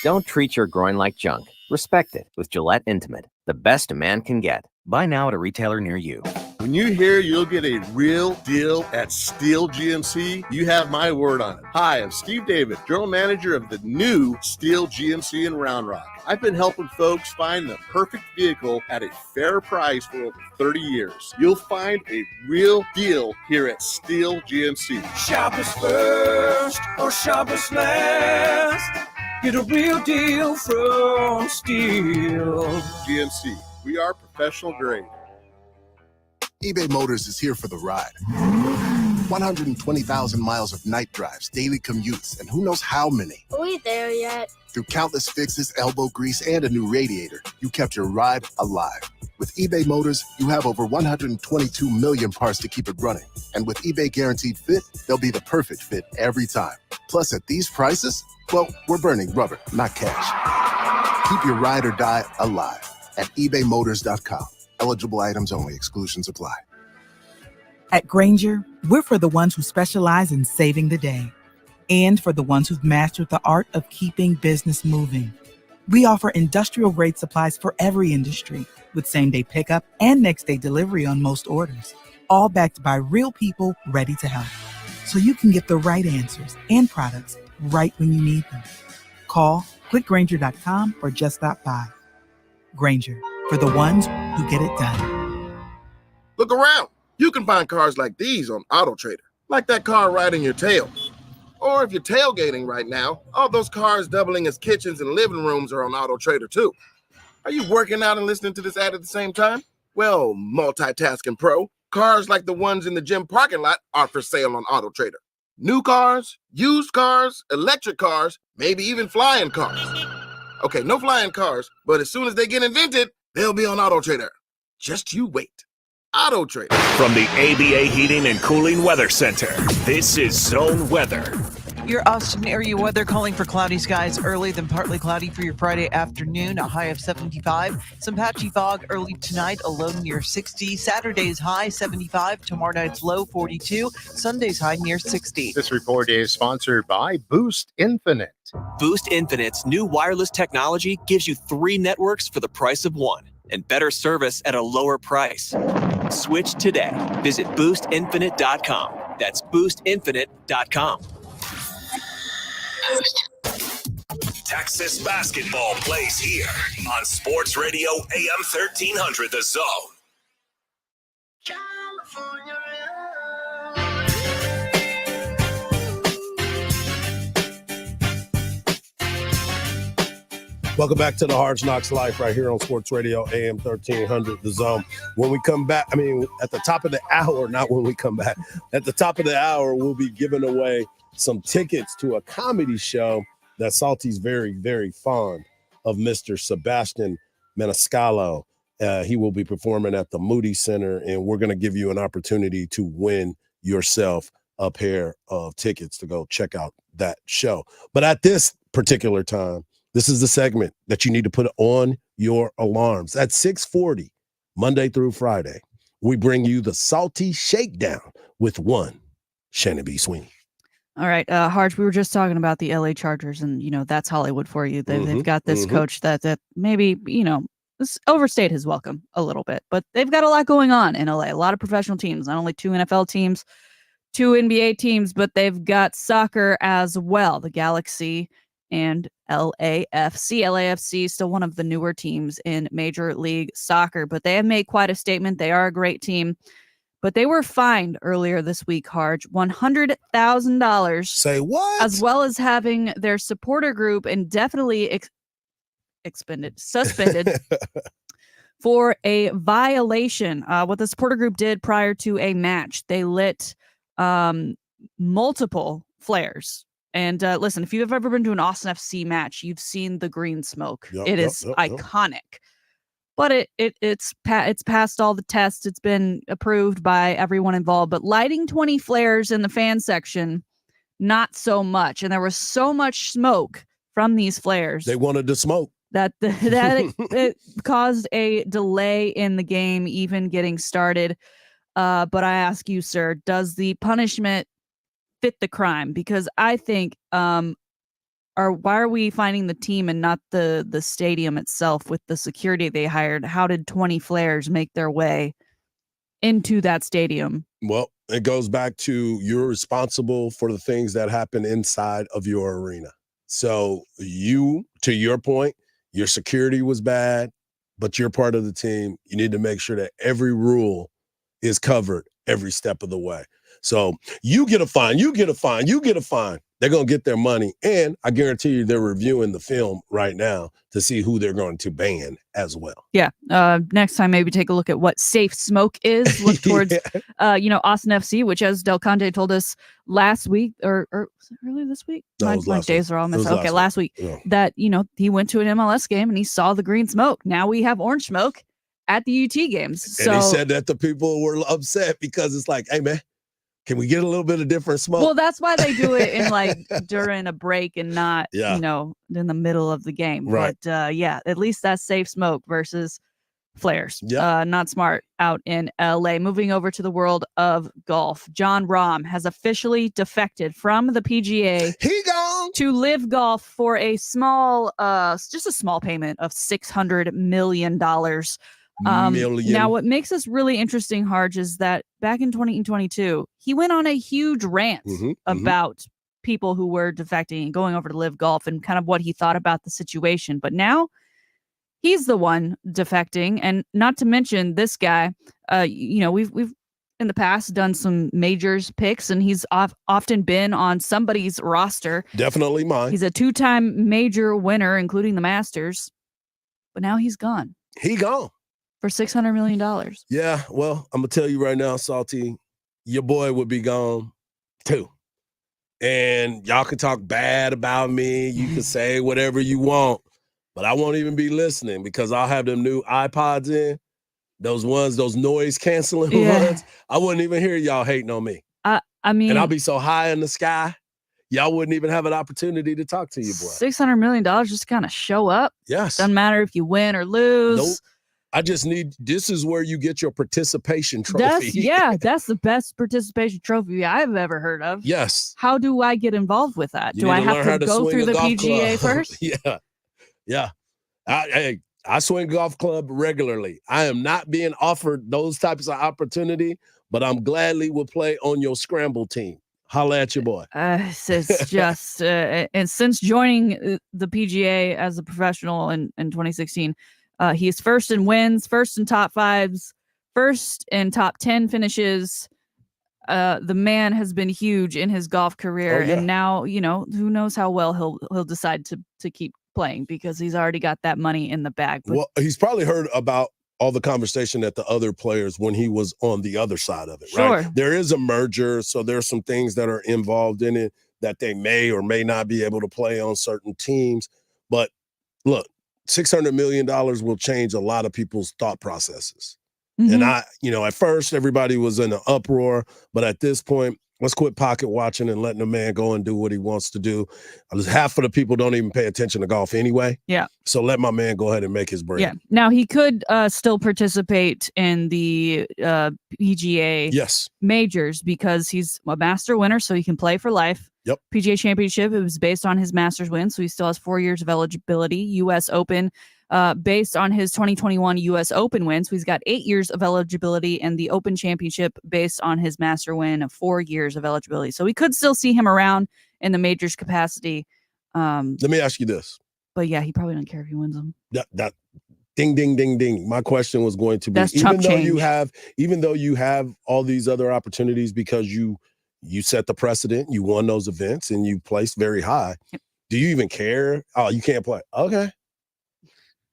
Don't treat your groin like junk. Respect it with Gillette Intimate, the best a man can get. Buy now at a retailer near you.
When you hear you'll get a real deal at Steel GMC, you have my word on it. Hi, I'm Steve David, General Manager of the new Steel GMC in Round Rock. I've been helping folks find the perfect vehicle at a fair price for over 30 years. You'll find a real deal here at Steel GMC.
Shoppers first or shoppers last. Get a real deal from Steel
GMC. We are professional grade.
eBay Motors is here for the ride. 120,000 miles of night drives, daily commutes, and who knows how many.
Are we there yet?
Through countless fixes, elbow grease, and a new radiator, you kept your ride alive. With eBay Motors, you have over 122 million parts to keep it running. And with eBay Guaranteed Fit, they'll be the perfect fit every time. Plus, at these prices, well, we're burning rubber, not cash. Keep your ride or die alive at ebaymotors.com. Eligible items only. Exclusions apply.
At Grainger, we're for the ones who specialize in saving the day and for the ones who've mastered the art of keeping business moving. We offer industrial-grade supplies for every industry with same-day pickup and next-day delivery on most orders, all backed by real people ready to help. So you can get the right answers and products right when you need them. Call, clickgrainger.com, or just stop by. Grainger, for the ones who get it done.
Look around. You can find cars like these on AutoTrader, like that car right in your tail. Or if you're tailgating right now, all those cars doubling as kitchens and living rooms are on AutoTrader too. Are you working out and listening to this ad at the same time? Well, multitasking pro, cars like the ones in the gym parking lot are for sale on AutoTrader. New cars, used cars, electric cars, maybe even flying cars. Okay, no flying cars, but as soon as they get invented, they'll be on AutoTrader. Just you wait. AutoTrader.
From the ABA Heating and Cooling Weather Center, this is Zone Weather.
Your Austin area weather calling for cloudy skies early, then partly cloudy for your Friday afternoon, a high of 75. Some patchy fog early tonight, a low near 60. Saturday's high 75, tomorrow night's low 42, Sunday's high near 60.
This report is sponsored by Boost Infinite.
Boost Infinite's new wireless technology gives you 3 networks for the price of 1 and better service at a lower price. Switch today. Visit boostinfinite.com. That's boostinfinite.com.
Texas basketball plays here on Sports Radio AM 1300 The Zone.
Welcome back to the Hardge Knocks Life right here on Sports Radio AM 1300 The Zone. When we come back, at the top of the hour, not when we come back, at the top of the hour, we'll be giving away some tickets to a comedy show that Salty's very, very fond of, Mr. Sebastian Maniscalco. He will be performing at the Moody Center, and we're going to give you an opportunity to win yourself a pair of tickets to go check out that show. But at this particular time, this is the segment that you need to put on your alarms. At 6:40, Monday through Friday, we bring you the Salty Shakedown with one Shannon B. Sweeney.
All right, Hardge, we were just talking about the LA Chargers, and, that's Hollywood for you. They've got this coach that maybe, overstayed his welcome a little bit, but they've got a lot going on in LA, a lot of professional teams, not only 2 NFL teams, 2 NBA teams, but they've got soccer as well, the Galaxy and LAFC. LAFC still one of the newer teams in Major League Soccer, but they have made quite a statement. They are a great team, but they were fined earlier this week, Hardge, $100,000.
Say what?
As well as having their supporter group indefinitely suspended for a violation. What the supporter group did prior to a match, they lit multiple flares. And listen, if you've ever been to an Austin FC match, you've seen the green smoke. It is iconic. But it's passed all the tests. It's been approved by everyone involved. But lighting 20 flares in the fan section, not so much. And there was so much smoke from these flares.
They wanted to smoke.
That it caused a delay in the game even getting started. But I ask you, sir, does the punishment fit the crime? Because I think why are we finding the team and not the stadium itself with the security they hired? How did 20 flares make their way into that stadium?
Well, it goes back to you're responsible for the things that happen inside of your arena. So to your point, your security was bad, but you're part of the team. You need to make sure that every rule is covered every step of the way. So you get a fine, you get a fine, you get a fine. They're going to get their money. And I guarantee you they're reviewing the film right now to see who they're going to ban as well.
Yeah. Next time, maybe take a look at what safe smoke is. Look towards, Austin FC, which, as Del Conte told us last week, or was it earlier this week?
No,
my days are all messed up. Okay, last week. Yeah. That, he went to an MLS game and he saw the green smoke. Now we have orange smoke at the UT games. So,
and he said that the people were upset because it's like, hey, man, can we get a little bit of different smoke?
Well, that's why they do it in during a break and not, in the middle of the game.
Right.
But at least that's safe smoke versus flares.
Yeah.
Not smart out in LA. Moving over to the world of golf. Jon Rahm has officially defected from the PGA.
He gone
to Live Golf for a small, just a small payment of $600 million. Now, what makes this really interesting, Hardge, is that back in 2022, he went on a huge rant about people who were defecting and going over to Live Golf and kind of what he thought about the situation. But now he's the one defecting, and not to mention this guy. We've in the past done some majors picks, and he's often been on somebody's roster.
Definitely mine.
He's a 2-time major winner, including the Masters. But now he's gone.
He gone.
For $600 million.
Yeah, well, I'm going to tell you right now, Salty, your boy would be gone too. And y'all can talk bad about me. You can say whatever you want, but I won't even be listening because I'll have them new iPods in, those noise canceling ones. I wouldn't even hear y'all hating on me.
I mean,
and I'll be so high in the sky. y'all wouldn't even have an opportunity to talk to you, boy.
$600 million just kind of show up.
Yes.
Doesn't matter if you win or lose.
Nope. I just need, this is where you get your participation trophy.
That's the best participation trophy I've ever heard of.
Yes.
How do I get involved with that?
You
Do
need
I
to
have
learn
to
how to
go
swing
through
a
the
golf
PGA
club.
first?
Yeah. I swing golf club regularly. I am not being offered those types of opportunity, but I'm gladly will play on your scramble team. Holla at your boy.
It's just, and since joining the PGA as a professional in 2016, he's first in wins, first in top fives, first in top 10 finishes. The man has been huge in his golf career, and now, who knows how well he'll decide to keep playing, because he's already got that money in the bag. But,
well, he's probably heard about all the conversation that the other players when he was on the other side of it,
sure.
right? There is a merger, so there's some things that are involved in it that they may or may not be able to play on certain teams. But look, $600 million will change a lot of people's thought processes.
Mm-hmm.
And at first everybody was in an uproar, but at this point, let's quit pocket watching and letting the man go and do what he wants to do. Half of the people don't even pay attention to golf anyway.
Yeah.
So let my man go ahead and make his break.
Yeah. Now he could still participate in the PGA majors because he's a master winner, so he can play for life.
Yep.
PGA Championship, it was based on his Masters win, so he still has 4 years of eligibility. U.S. Open, based on his 2021 U.S. Open win, so he's got 8 years of eligibility, and the Open Championship based on his Master win of 4 years of eligibility. So we could still see him around in the majors capacity.
Let me ask you this.
But yeah, he probably doesn't care if he wins them.
That ding, ding, ding, ding. My question was going to be,
That's chump change.
even though you have all these other opportunities because you set the precedent, you won those events, and you placed very high.
Yep.
Do you even care? Oh, you can't play. Okay.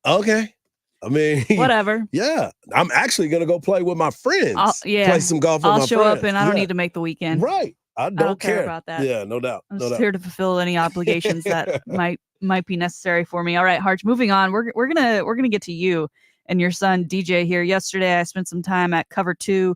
I mean,
whatever.
Yeah. I'm actually going to go play with my friends. Play some golf with my friends.
I'll show up and I don't need to make the weekend.
Right. I don't care
about that.
Yeah, no doubt.
I'm just here to fulfill any obligations that might be necessary for me. All right, Hardge, moving on. We're gonna get to you and your son DJ here. Yesterday, I spent some time at Cover 2.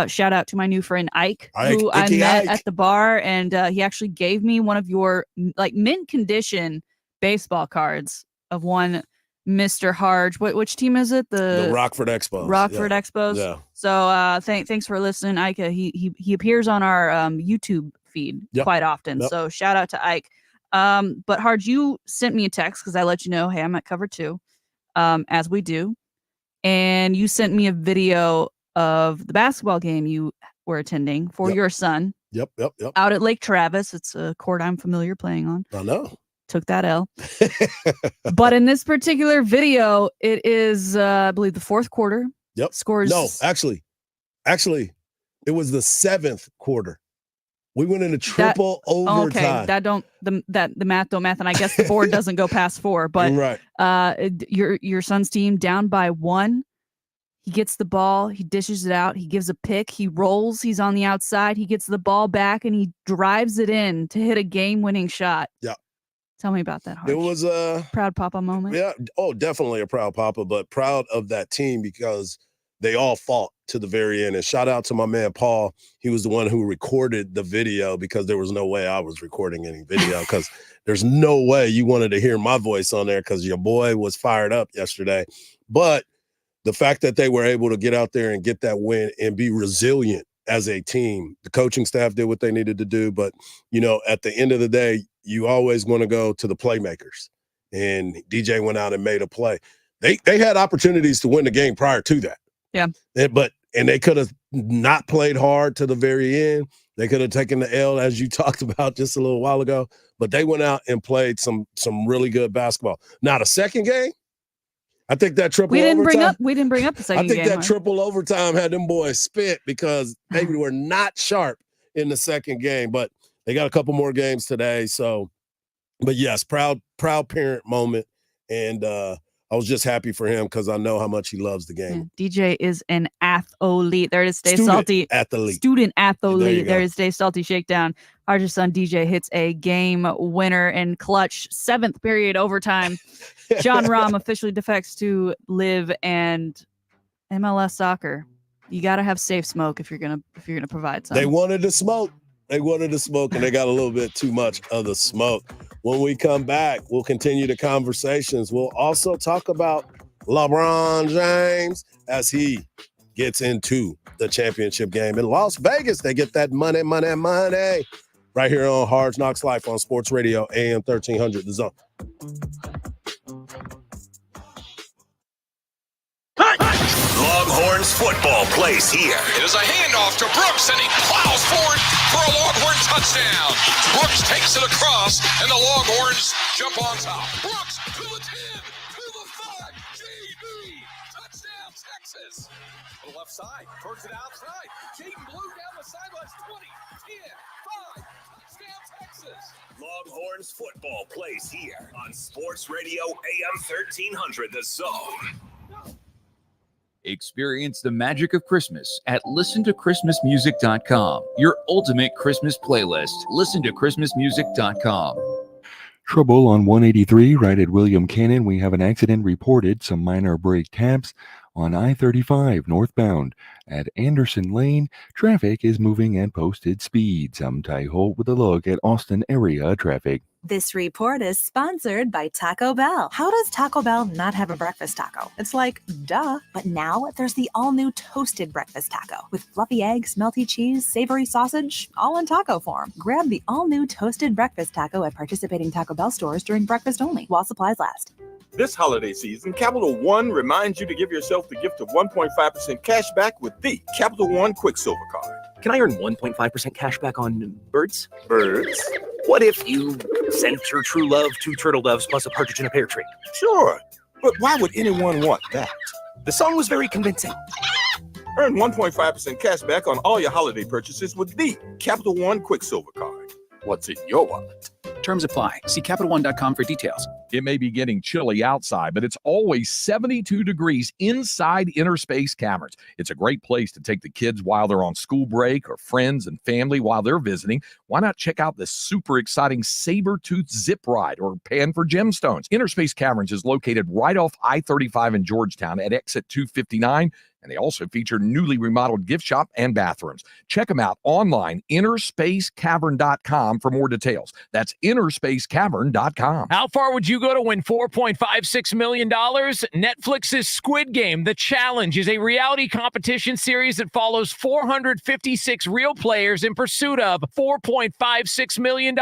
Shout out to my new friend Ike, who I met at the bar, and he actually gave me one of your mint condition baseball cards of one Mr. Hardge. Which team is it? The
Rockford Expos.
Expos. Yeah. So thanks for listening, Ike. He appears on our YouTube feed quite often. Yep. So shout out to Ike. But Hardge, you sent me a text because I let you know, hey, I'm at Cover 2, as we do, and you sent me a video of the basketball game you were attending for your son.
Yep.
Out at Lake Travis. It's a court I'm familiar playing on.
I know.
Took that L. But in this particular video, it is, I believe, the fourth quarter.
Yep.
Scores.
No, actually, it was the seventh quarter. We went into triple overtime.
Okay, the math don't math, and I guess the board doesn't go past 4. But
right.
Your son's team down by 1. He gets the ball, he dishes it out, he gives a pick, he rolls, he's on the outside, he gets the ball back, and he drives it in to hit a game-winning shot.
Yeah.
Tell me about that, Hardge.
It was a
proud papa moment.
Yeah. Oh, definitely a proud papa, but proud of that team because they all fought to the very end. And shout out to my man, Paul. He was the one who recorded the video because there was no way I was recording any video because there's no way you wanted to hear my voice on there because your boy was fired up yesterday. But the fact that they were able to get out there and get that win and be resilient as a team, the coaching staff did what they needed to do. But, at the end of the day, you always want to go to the playmakers. And DJ went out and made a play. They had opportunities to win the game prior to that.
Yeah.
And they could have not played hard to the very end. They could have taken the L, as you talked about just a little while ago. But they went out and played some really good basketball. Now, the second game, I think that triple overtime.
We didn't bring up the second game.
I think that triple overtime had them boys spent because they were not sharp in the second game. But they got a couple more games today. So, but yes, proud parent moment. And I was just happy for him because I know how much he loves the game.
Yeah, DJ is an athlete. There it is, Stay Salty. Student athlete. There is Stay Salty Shakedown. Hardge's son DJ hits a game winner in clutch 7th period overtime. John Rahm officially defects to Live and MLS Soccer. You got to have safe smoke if you're gonna provide something.
They wanted to smoke. They wanted the smoke, and they got a little bit too much of the smoke. When we come back, we'll continue the conversations. We'll also talk about LeBron James as he gets into the championship game in Las Vegas. They get that money. Right here on Hardge Knocks Life on Sports Radio, AM 1300, The Zone.
Longhorns football plays here.
It is a handoff to Brooks, and he plows forward for a Longhorn touchdown. Brooks takes it across, and the Longhorns jump on top. Brooks to the 10, to the 5, JB, touchdown, Texas. To the left side, towards it outside. Jaden Blue down the sidelines, 20, 10, 5, touchdown, Texas.
Longhorns football plays here on Sports Radio AM 1300, The Zone.
Experience the magic of Christmas at listentochristmasmusic.com. Your ultimate Christmas playlist. Listentochristmasmusic.com.
Trouble on 183 right at William Cannon. We have an accident reported. Some minor brake taps on I-35 northbound at Anderson Lane. Traffic is moving at posted speeds. I'm Ty Holt with a look at Austin area traffic.
This report is sponsored by Taco Bell. How does Taco Bell not have a breakfast taco? It's like, duh. But now there's the all-new toasted breakfast taco with fluffy eggs, melty cheese, savory sausage, all in taco form. Grab the all-new toasted breakfast taco at participating Taco Bell stores during breakfast only, while supplies last.
This holiday season, Capital One reminds you to give yourself the gift of 1.5% cash back with the Capital One Quicksilver Card.
Can I earn 1.5% cash back on birds?
Birds?
What if you sent your true love 2 turtle doves plus a partridge in a pear tree?
Sure, but why would anyone want that?
The song was very convincing.
Earn 1.5% cash back on all your holiday purchases with the Capital One Quicksilver Card. What's in your wallet?
Terms apply. See CapitalOne.com for details.
It may be getting chilly outside, but it's always 72 degrees inside Interspace Caverns. It's a great place to take the kids while they're on school break or friends and family while they're visiting. Why not check out this super exciting saber-tooth zip ride or pan for gemstones? Interspace Caverns is located right off I-35 in Georgetown at exit 259. And they also feature newly remodeled gift shop and bathrooms. Check them out online, innerspacecavern.com for more details. That's innerspacecavern.com.
How far would you go to win $4.56 million? Netflix's Squid Game, The Challenge, is a reality competition series that follows 456 real players in pursuit of $4.56 million,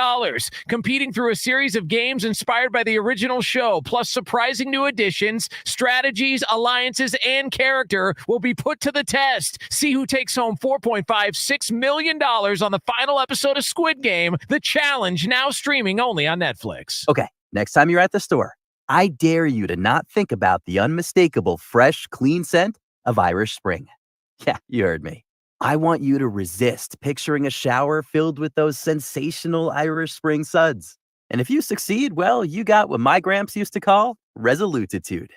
competing through a series of games inspired by the original show, plus surprising new additions, strategies, alliances, and character will be put to the test. See who takes home $4.56 million on the final episode of Squid Game, The Challenge, now streaming only on Netflix.
Okay, next time you're at the store, I dare you to not think about the unmistakable, fresh, clean scent of Irish Spring. Yeah, you heard me. I want you to resist picturing a shower filled with those sensational Irish Spring suds. And if you succeed, well, you got what my gramps used to call resolutitude.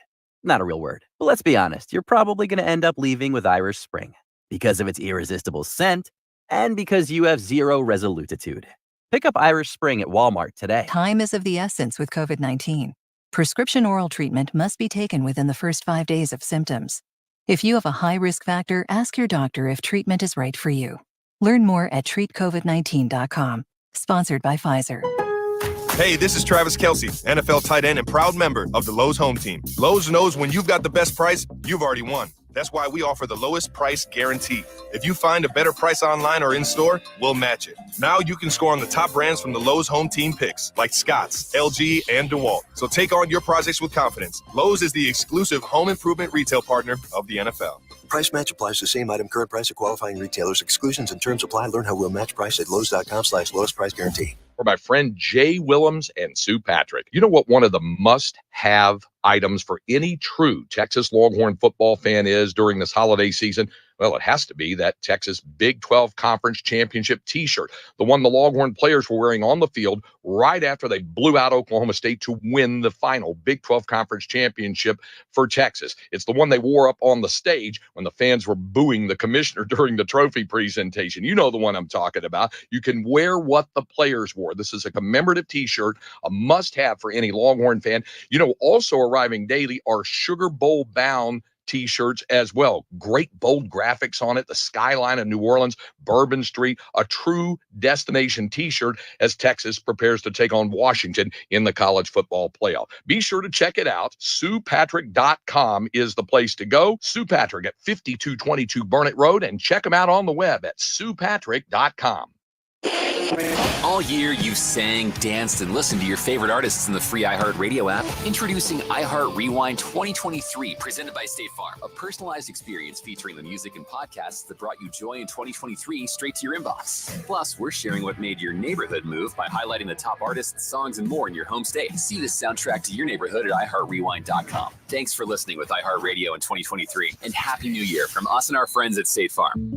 Not a real word, but let's be honest, you're probably going to end up leaving with Irish Spring because of its irresistible scent and because you have zero resolutitude. Pick up Irish Spring at Walmart today.
Time is of the essence with COVID-19. Prescription oral treatment must be taken within the first 5 days of symptoms. If you have a high risk factor, ask your doctor if treatment is right for you. Learn more at treatcovid19.com. Sponsored by Pfizer.
Hey, this is Travis Kelce, NFL tight end and proud member of the Lowe's home team. Lowe's knows when you've got the best price, you've already won. That's why we offer the lowest price guarantee. If you find a better price online or in store, we'll match it. Now you can score on the top brands from the Lowe's home team picks, like Scotts, LG, and DeWalt. So take on your projects with confidence. Lowe's is the exclusive home improvement retail partner of the NFL.
Price match applies to same item, current price of qualifying retailers. Exclusions and terms apply. Learn how we'll match price at Lowe's.com/lowest price guarantee.
For my friend Jay Willems and Sue Patrick. You know what one of the must-have items for any true Texas Longhorn football fan is during this holiday season? Well, it has to be that Texas Big 12 Conference Championship t-shirt, the one the Longhorn players were wearing on the field right after they blew out Oklahoma State to win the final Big 12 Conference Championship for Texas. It's the one they wore up on the stage when the fans were booing the commissioner during the trophy presentation. You know the one I'm talking about. You can wear what the players wore. This is a commemorative t-shirt, a must-have for any Longhorn fan. You know, also arriving daily are Sugar Bowl bound t-shirts as well. Great bold graphics on it. The skyline of New Orleans, Bourbon Street, a true destination t-shirt as Texas prepares to take on Washington in the college football playoff. Be sure to check it out. SuePatrick.com is the place to go. Sue Patrick at 5222 Burnett Road, and check them out on the web at SuePatrick.com.
All year, you've sang, danced, and listened to your favorite artists in the free iHeartRadio app. Introducing iHeart Rewind 2023, presented by State Farm. A personalized experience featuring the music and podcasts that brought you joy in 2023 straight to your inbox. Plus, we're sharing what made your neighborhood move by highlighting the top artists, songs, and more in your home state. See the soundtrack to your neighborhood at iHeartRewind.com. Thanks for listening with iHeartRadio in 2023, and Happy New Year from us and our friends at State Farm.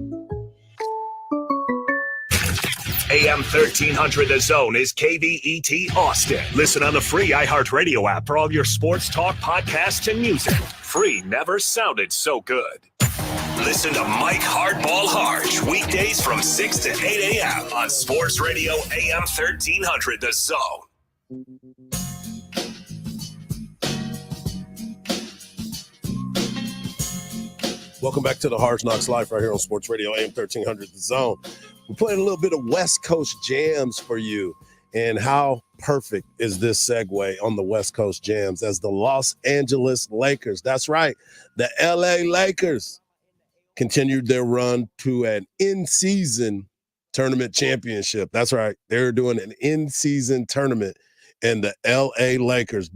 AM 1300 The Zone is KVET Austin. Listen on the free iHeartRadio app for all your sports talk, podcasts, and music. Free never sounded so good. Listen to Mike Hardball Hardge weekdays from 6 to 8 a.m. on Sports Radio AM 1300 The Zone.
Welcome back to the Hardge Knocks Live right here on Sports Radio AM 1300 The Zone. We're playing a little bit of West Coast jams for you. And how perfect is this segue on the West Coast jams as the Los Angeles Lakers, that's right, the LA Lakers, continued their run to an in-season tournament championship. That's right. They're doing an in-season tournament, and the LA Lakers,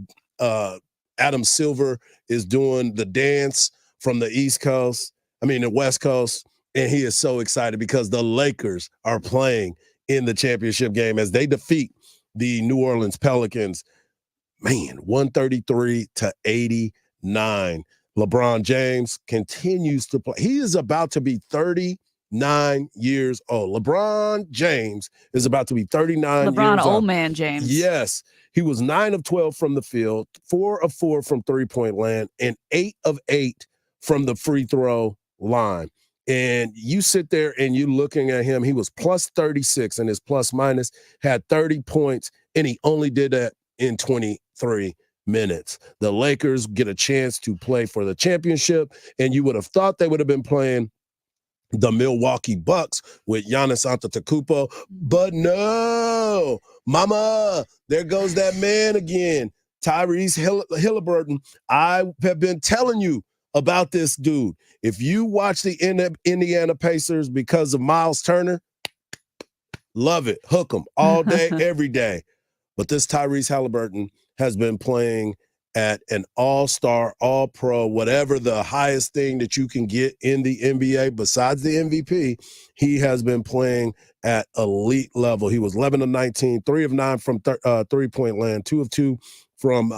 Adam Silver is doing the dance from the West Coast. And he is so excited because the Lakers are playing in the championship game as they defeat the New Orleans Pelicans. Man, 133-89. LeBron James continues to play. He is about to be 39 years old. LeBron James is about to be 39 years old.
LeBron, old man James.
Yes. He was 9 of 12 from the field, 4 of 4 from three-point land, and 8 of 8 from the free throw line. And you sit there and you're looking at him. He was plus 36 and his plus minus had 30 points, and he only did that in 23 minutes. The Lakers get a chance to play for the championship, and you would have thought they would have been playing the Milwaukee Bucks with Giannis Antetokounmpo, but no, mama, there goes that man again, Tyrese Halliburton. I have been telling you about this dude. If you watch the Indiana Pacers because of Miles Turner, love it. Hook them all day, every day. But this Tyrese Halliburton has been playing at an all-star, all-pro, whatever the highest thing that you can get in the NBA besides the MVP. He has been playing at elite level. He was 11 of 19, 3 of 9 from three-point land, 2 of 2 from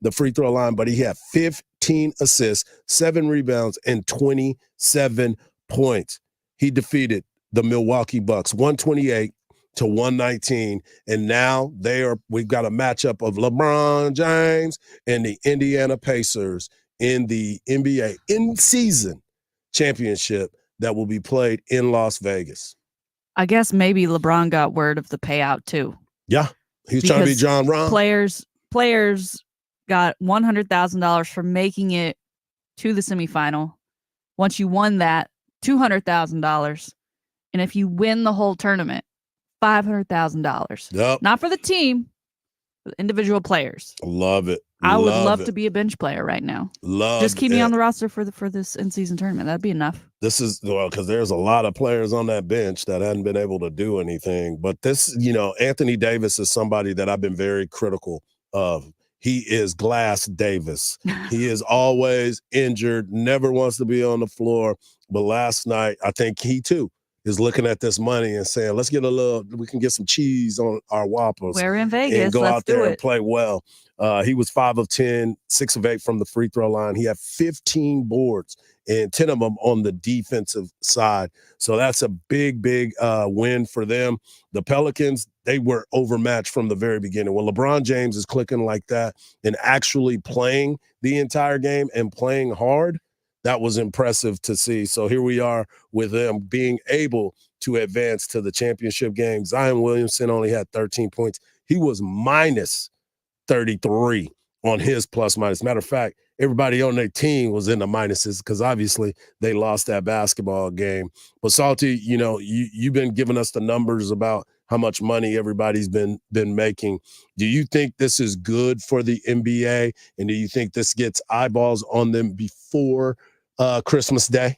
the free throw line, but he had 15 assists, 7 rebounds, and 27 points. He defeated the Milwaukee Bucks 128-119, and now we've got a matchup of LeBron James and the Indiana Pacers in the NBA in-season championship that will be played in Las Vegas.
I guess maybe LeBron got word of the payout too.
Yeah, he's trying to be John Ron.
Players got $100,000 for making it to the semifinal. Once you won that, $200,000. And if you win the whole tournament, $500,000.
Yep.
Not for the team, for the individual players.
Love it.
I would love to be a bench player right now. Just keep me on the roster for this in-season tournament. That'd be enough.
This is, because there's a lot of players on that bench that hadn't been able to do anything. But this, Anthony Davis is somebody that I've been very critical of. He is Glass Davis. He is always injured, never wants to be on the floor. But last night, I think he too is looking at this money and saying, we can get some cheese on our Whoppers.
We're in Vegas.
And go
Let's
out there
do
and
it.
play well. He was 5 of 10, 6 of 8 from the free throw line. He had 15 boards and 10 of them on the defensive side. So that's a big win for them. The Pelicans, they were overmatched from the very beginning. When LeBron James is clicking like that and actually playing the entire game and playing hard, that was impressive to see. So here we are with them being able to advance to the championship game. Zion Williamson only had 13 points. He was minus 33 on his plus minus. Matter of fact, everybody on their team was in the minuses because obviously they lost that basketball game. But Salty, you've been giving us the numbers about how much money everybody's been making. Do you think this is good for the NBA? And do you think this gets eyeballs on them before Christmas Day?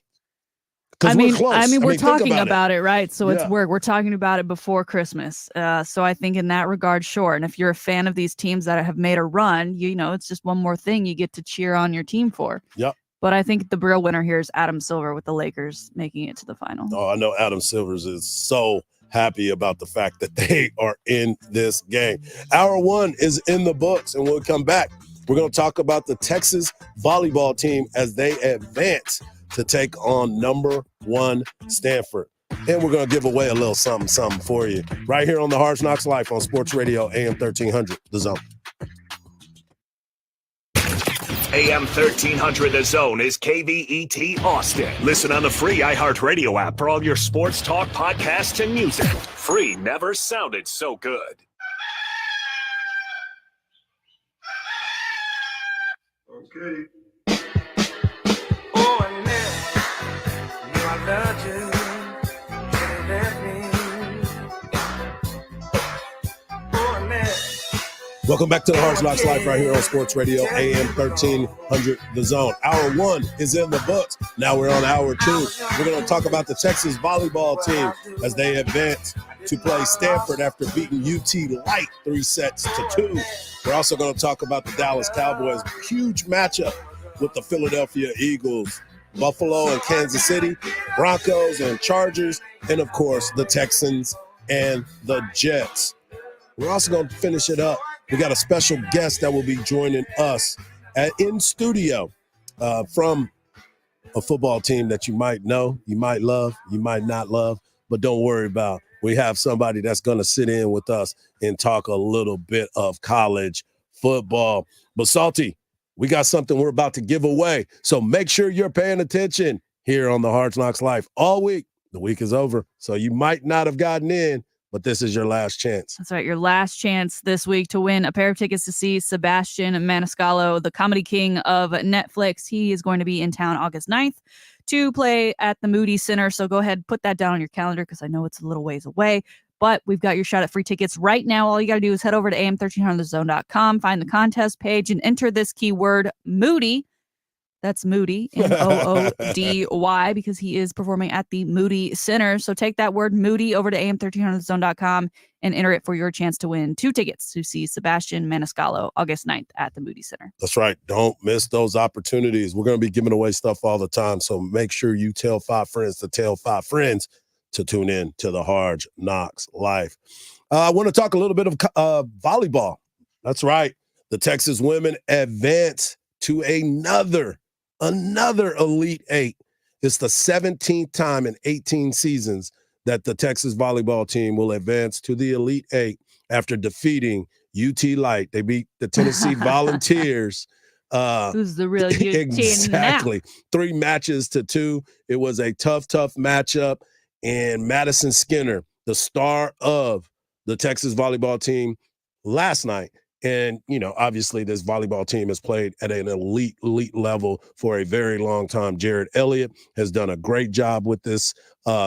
We're talking about it, right? So
Yeah.
we're talking about it before Christmas. So I think in that regard, sure. And if you're a fan of these teams that have made a run, it's just one more thing you get to cheer on your team for.
Yep.
But I think the real winner here is Adam Silver with the Lakers making it to the final.
Oh, I know Adam Silvers is so happy about the fact that they are in this game. Hour 1 is in the books, and we'll come back. We're going to talk about the Texas volleyball team as they advance to take on number 1 Stanford. And we're going to give away a little something for you right here on the Hardge Knocks Life on Sports Radio AM 1300, The Zone.
AM 1300 The Zone is KVET Austin. Listen on the free iHeartRadio app for all your sports talk, podcasts, and music. Free never sounded so good.
Okay. Oh, Annette, you know I loved you. You left me. Oh, Annette.
Welcome back to the Hardge Knocks Life right here on Sports Radio AM 1300 The Zone. Hour 1 is in the books. Now we're on hour 2. We're going to talk about the Texas volleyball team as they advance to play Stanford after beating UT Light 3-2. We're also going to talk about the Dallas Cowboys' huge matchup with the Philadelphia Eagles, Buffalo and Kansas City, Broncos and Chargers, and of course the Texans and the Jets. We're also going to finish it up. We got a special guest that will be joining us in studio from a football team that you might know, you might love, you might not love, but don't worry about. We have somebody that's going to sit in with us and talk a little bit of college football. But Salty, we got something we're about to give away. So make sure you're paying attention here on the Hardge Knocks Life all week. The week is over, so you might not have gotten in, but this is your last chance.
That's right. Your last chance this week to win a pair of tickets to see Sebastian Maniscalco, the comedy king of Netflix. He is going to be in town August 9th to play at the Moody Center. So go ahead, put that down on your calendar because I know it's a little ways away. But we've got your shot at free tickets right now. All you got to do is head over to am1300thezone.com, find the contest page, and enter this keyword Moody. That's Moody, Moody, because he is performing at the Moody Center. So take that word Moody over to am1300thezone.com and enter it for your chance to win 2 tickets to see Sebastian Maniscalco August 9th at the Moody Center.
That's right. Don't miss those opportunities. We're going to be giving away stuff all the time. So make sure you tell 5 friends to tell 5 friends to tune in to the Hardge Knocks Life. I want to talk a little bit of volleyball. That's right. The Texas women advance to another Elite Eight. It's the 17th time in 18 seasons that the Texas volleyball team will advance to the Elite Eight after defeating UT Light. They beat the Tennessee Volunteers.
Who's the real UT
exactly.
now?
3 matches to 2. It was a tough matchup. And Madison Skinner, the star of the Texas volleyball team last night. And, obviously this volleyball team has played at an elite level for a very long time. Jared Elliott has done a great job with this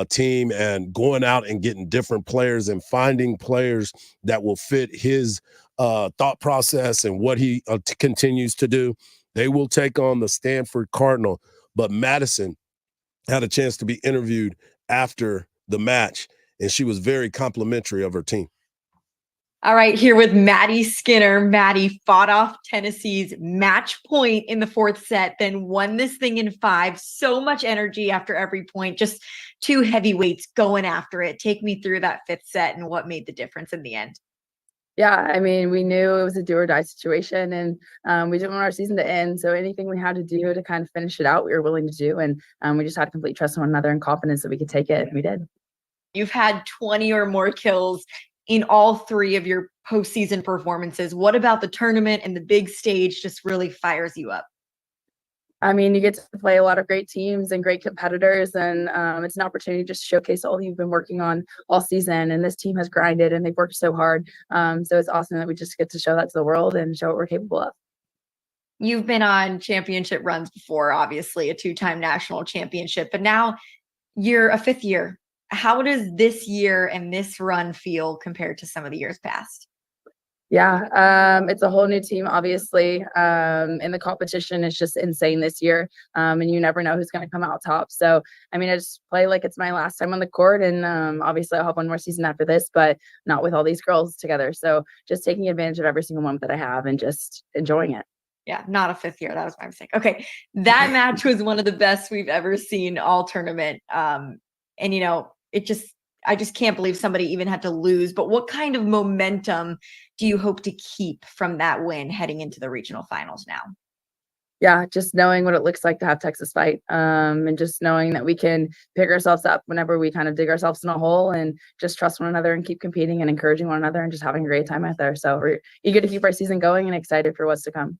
team and going out and getting different players and finding players that will fit his thought process and what he continues to do. They will take on the Stanford Cardinal. But Madison had a chance to be interviewed after the match, and she was very complimentary of her team.
All right, here with Maddie Skinner. Maddie fought off Tennessee's match point in the 4th set, then won this thing in 5. So much energy after every point, just 2 heavyweights going after it. Take me through that 5th set and what made the difference in the end.
Yeah, I mean, we knew it was a do or die situation, and we didn't want our season to end. So anything we had to do to kind of finish it out, we were willing to do. And we just had complete trust in one another and confidence that we could take it. And we did.
You've had 20 or more kills in all 3 of your postseason performances. What about the tournament and the big stage just really fires you up?
I mean, you get to play a lot of great teams and great competitors, and it's an opportunity to just showcase all you've been working on all season. And this team has grinded and they've worked so hard. So it's awesome that we just get to show that to the world and show what we're capable of.
You've been on championship runs before, obviously a 2-time national championship, but now you're a 5th year. How does this year and this run feel compared to some of the years past?
Yeah, it's a whole new team, obviously. And the competition is just insane this year. And you never know who's going to come out top. So, I mean, I just play like it's my last time on the court. And obviously, I'll have one more season after this, but not with all these girls together. So, just taking advantage of every single moment that I have and just enjoying it.
Yeah, not a 5th year. That was my mistake. Okay, that match was one of the best we've ever seen all tournament. And I just can't believe somebody even had to lose. But what kind of momentum do you hope to keep from that win heading into the regional finals now?
Yeah, just knowing what it looks like to have Texas fight, and just knowing that we can pick ourselves up whenever we kind of dig ourselves in a hole, and just trust one another and keep competing and encouraging one another and just having a great time out there. So we're eager to keep our season going and excited for what's to come.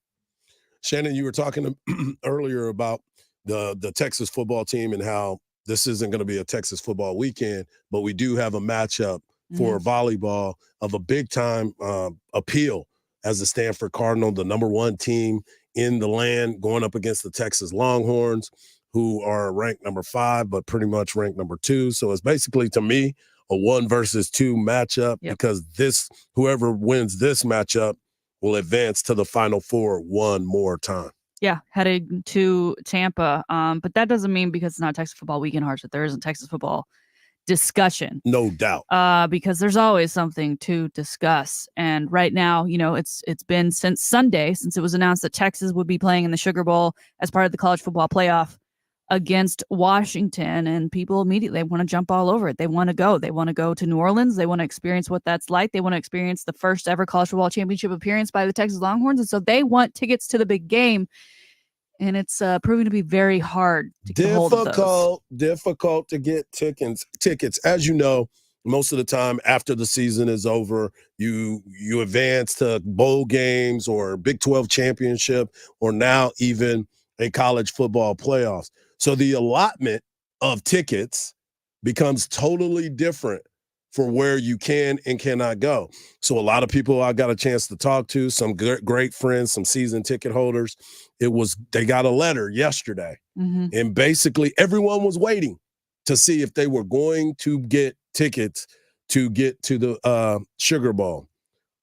Shannon, you were talking earlier about the Texas football team and how this isn't going to be a Texas football weekend, but we do have a matchup for volleyball of a big-time appeal as the Stanford Cardinal, the number 1 team in the land, going up against the Texas Longhorns, who are ranked number 5, but pretty much ranked number 2. So it's basically, to me, a 1 versus 2 matchup because whoever wins this matchup will advance to the Final Four one more time.
Yeah, heading to Tampa. But that doesn't mean because it's not Texas football weekend, Hardge, that there isn't Texas football discussion.
No doubt.
Because there's always something to discuss. And right now, it's been since Sunday, since it was announced that Texas would be playing in the Sugar Bowl as part of the college football playoff against Washington, and people immediately want to jump all over it. They want to go. They want to go to New Orleans. They want to experience what that's like. They want to experience the first ever college football championship appearance by the Texas Longhorns. And so they want tickets to the big game. And it's proving to be very hard to get hold of those.
Difficult to get tickets. As you know, most of the time after the season is over, you advance to bowl games or Big 12 championship, or now even a college football playoffs. So the allotment of tickets becomes totally different for where you can and cannot go. So a lot of people I got a chance to talk to, some great friends, some season ticket holders, they got a letter yesterday. And basically everyone was waiting to see if they were going to get tickets to get to the Sugar Bowl.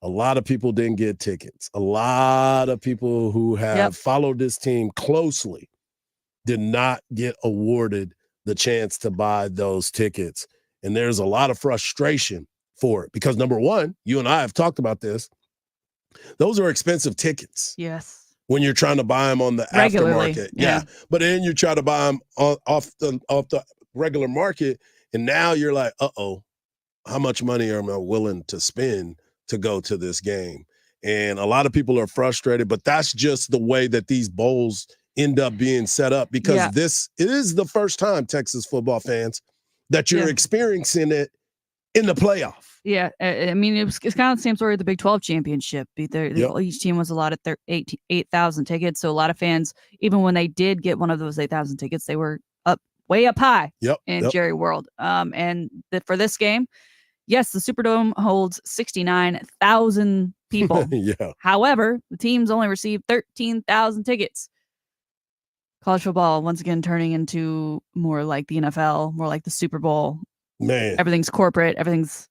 A lot of people didn't get tickets. A lot of people who have followed this team closely did not get awarded the chance to buy those tickets. And there's a lot of frustration for it because, number one, you and I have talked about this. Those are expensive tickets.
Yes.
When you're trying to buy them on the
regularly,
aftermarket. Yeah. But then you try to buy them off the regular market. And now you're like, uh-oh, how much money am I willing to spend to go to this game? And a lot of people are frustrated, but that's just the way that these bowls end up being set up because it is the first time, Texas football fans, that you're experiencing it in the playoff.
Yeah, I mean, it's kind of the same story with the Big 12 championship. Each team was allotted 8,000 tickets. So a lot of fans, even when they did get one of those 8,000 tickets, they were way up high in Jerry World. And for this game, yes, the Superdome holds 69,000 people. However, the teams only received 13,000 tickets. College football, once again, turning into more like the NFL, more like the Super Bowl.
Man,
everything's corporate. Everything's,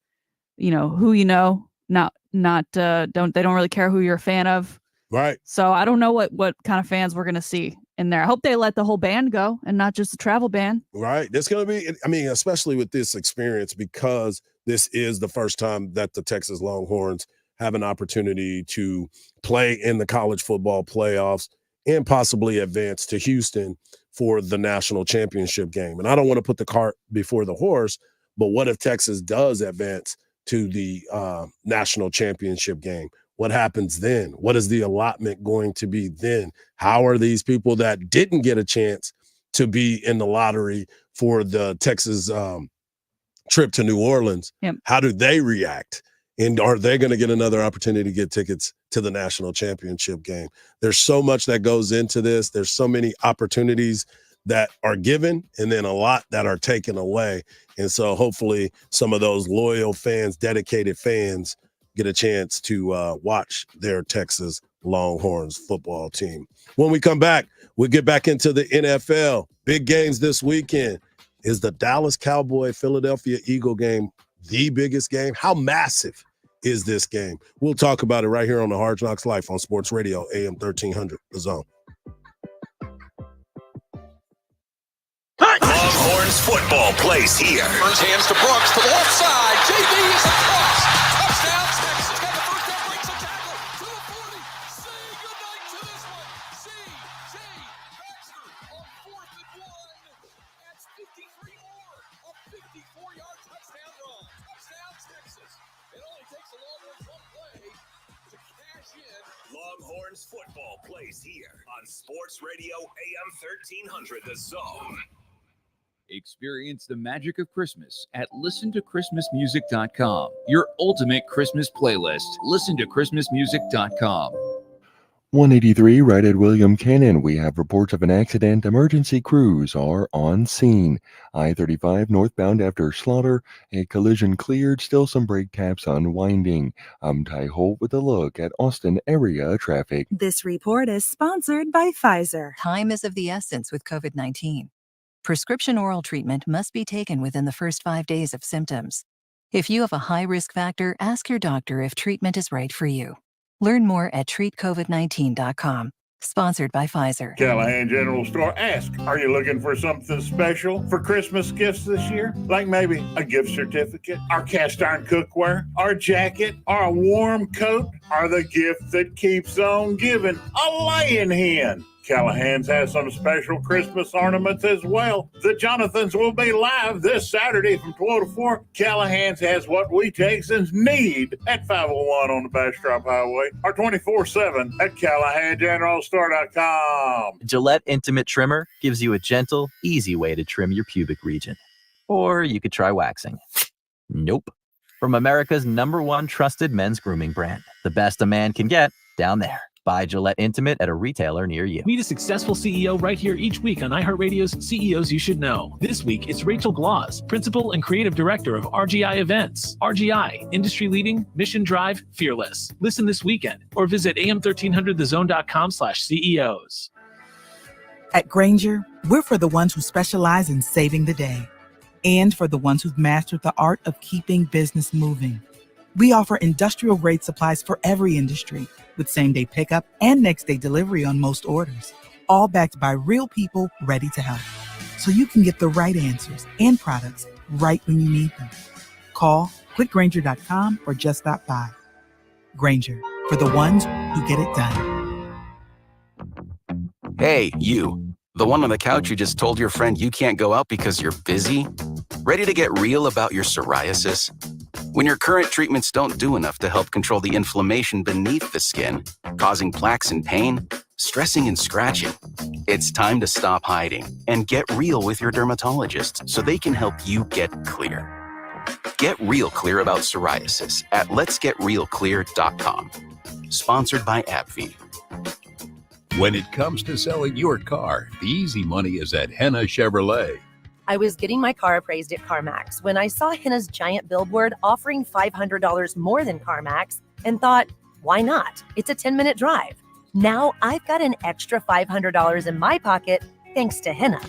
who not they don't really care who you're a fan of.
Right.
So I don't know what kind of fans we're going to see in there. I hope they let the whole band go and not just the travel ban.
Right. There's going to be, I mean, especially with this experience, because this is the first time that the Texas Longhorns have an opportunity to play in the college football playoffs and possibly advance to Houston for the national championship game. And I don't want to put the cart before the horse, but what if Texas does advance to the national championship game? What happens then? What is the allotment going to be then? How are these people that didn't get a chance to be in the lottery for the Texas trip to New Orleans? How do they react? And are they going to get another opportunity to get tickets to the national championship game? There's so much that goes into this. There's so many opportunities that are given and then a lot that are taken away. And so hopefully some of those loyal fans, dedicated fans, get a chance to watch their Texas Longhorns football team. When we come back, we'll get back into the NFL. Big games this weekend. Is the Dallas Cowboy-Philadelphia Eagle game the biggest game? How massive is this game? We'll talk about it right here on the Hard Knocks Life on Sports Radio, AM 1300, The Zone.
Longhorns football plays here.
Turns hands to Brooks to the left side. JB is across. Touchdown, Texas. Got the first down, breaks a tackle to the 40. Say goodnight to this one. C.J. Baxter on 4th and 1. That's 53 more. A 54-yard touchdown run. Touchdown, Texas. It only takes a Longhorns one play to cash in.
Longhorns football plays here on Sports Radio AM 1300, The Zone.
Experience the magic of Christmas at ListenToChristmasMusic.com. Your ultimate Christmas playlist. ListenToChristmasMusic.com.
183 right at William Cannon. We have reports of an accident. Emergency crews are on scene. I-35 northbound after Slaughter. A collision cleared. Still some brake taps unwinding. I'm Ty Holt with a look at Austin area traffic.
This report is sponsored by Pfizer.
Time is of the essence with COVID-19. Prescription oral treatment must be taken within the first 5 days of symptoms. If you have a high risk factor, ask your doctor if treatment is right for you. Learn more at treatcovid19.com. Sponsored by Pfizer.
Callahan General Store. Ask, are you looking for something special for Christmas gifts this year? Like maybe a gift certificate, our cast iron cookware, our jacket, or a warm coat, or the gift that keeps on giving, a laying hen. Callahan's has some special Christmas ornaments as well. The Jonathans will be live this Saturday from 12 to 4. Callahan's has what we Texans need at 501 on the Bastrop Highway or 24/7 at CallahanGeneralStore.com.
Gillette Intimate Trimmer gives you a gentle, easy way to trim your pubic region. Or you could try waxing. Nope. From America's #1 trusted men's grooming brand, the best a man can get down there. Buy Gillette Intimate at a retailer near you.
Meet a successful CEO right here each week on iHeartRadio's CEOs You Should Know. This week, it's Rachel Gloss, Principal and Creative Director of RGI Events. RGI, industry leading, mission drive, fearless. Listen this weekend or visit am1300thezone.com/CEOs.
At Grainger, we're for the ones who specialize in saving the day and for the ones who've mastered the art of keeping business moving. We offer industrial-grade supplies for every industry, with same-day pickup and next-day delivery on most orders, all backed by real people ready to help. So you can get the right answers and products right when you need them. Call quickgrainger.com or just stop by. Grainger, for the ones who get it done.
Hey, you. The one on the couch who just told your friend you can't go out because you're busy? Ready to get real about your psoriasis? When your current treatments don't do enough to help control the inflammation beneath the skin, causing plaques and pain, stressing and scratching, it's time to stop hiding and get real with your dermatologist so they can help you get clear. Get real clear about psoriasis at letsgetrealclear.com. Sponsored by AbbVie.
When it comes to selling your car, the easy money is at Henna Chevrolet.
I was getting my car appraised at CarMax when I saw Henna's giant billboard offering $500 more than CarMax and thought, why not? It's a 10-minute drive. Now I've got an extra $500 in my pocket thanks to Henna.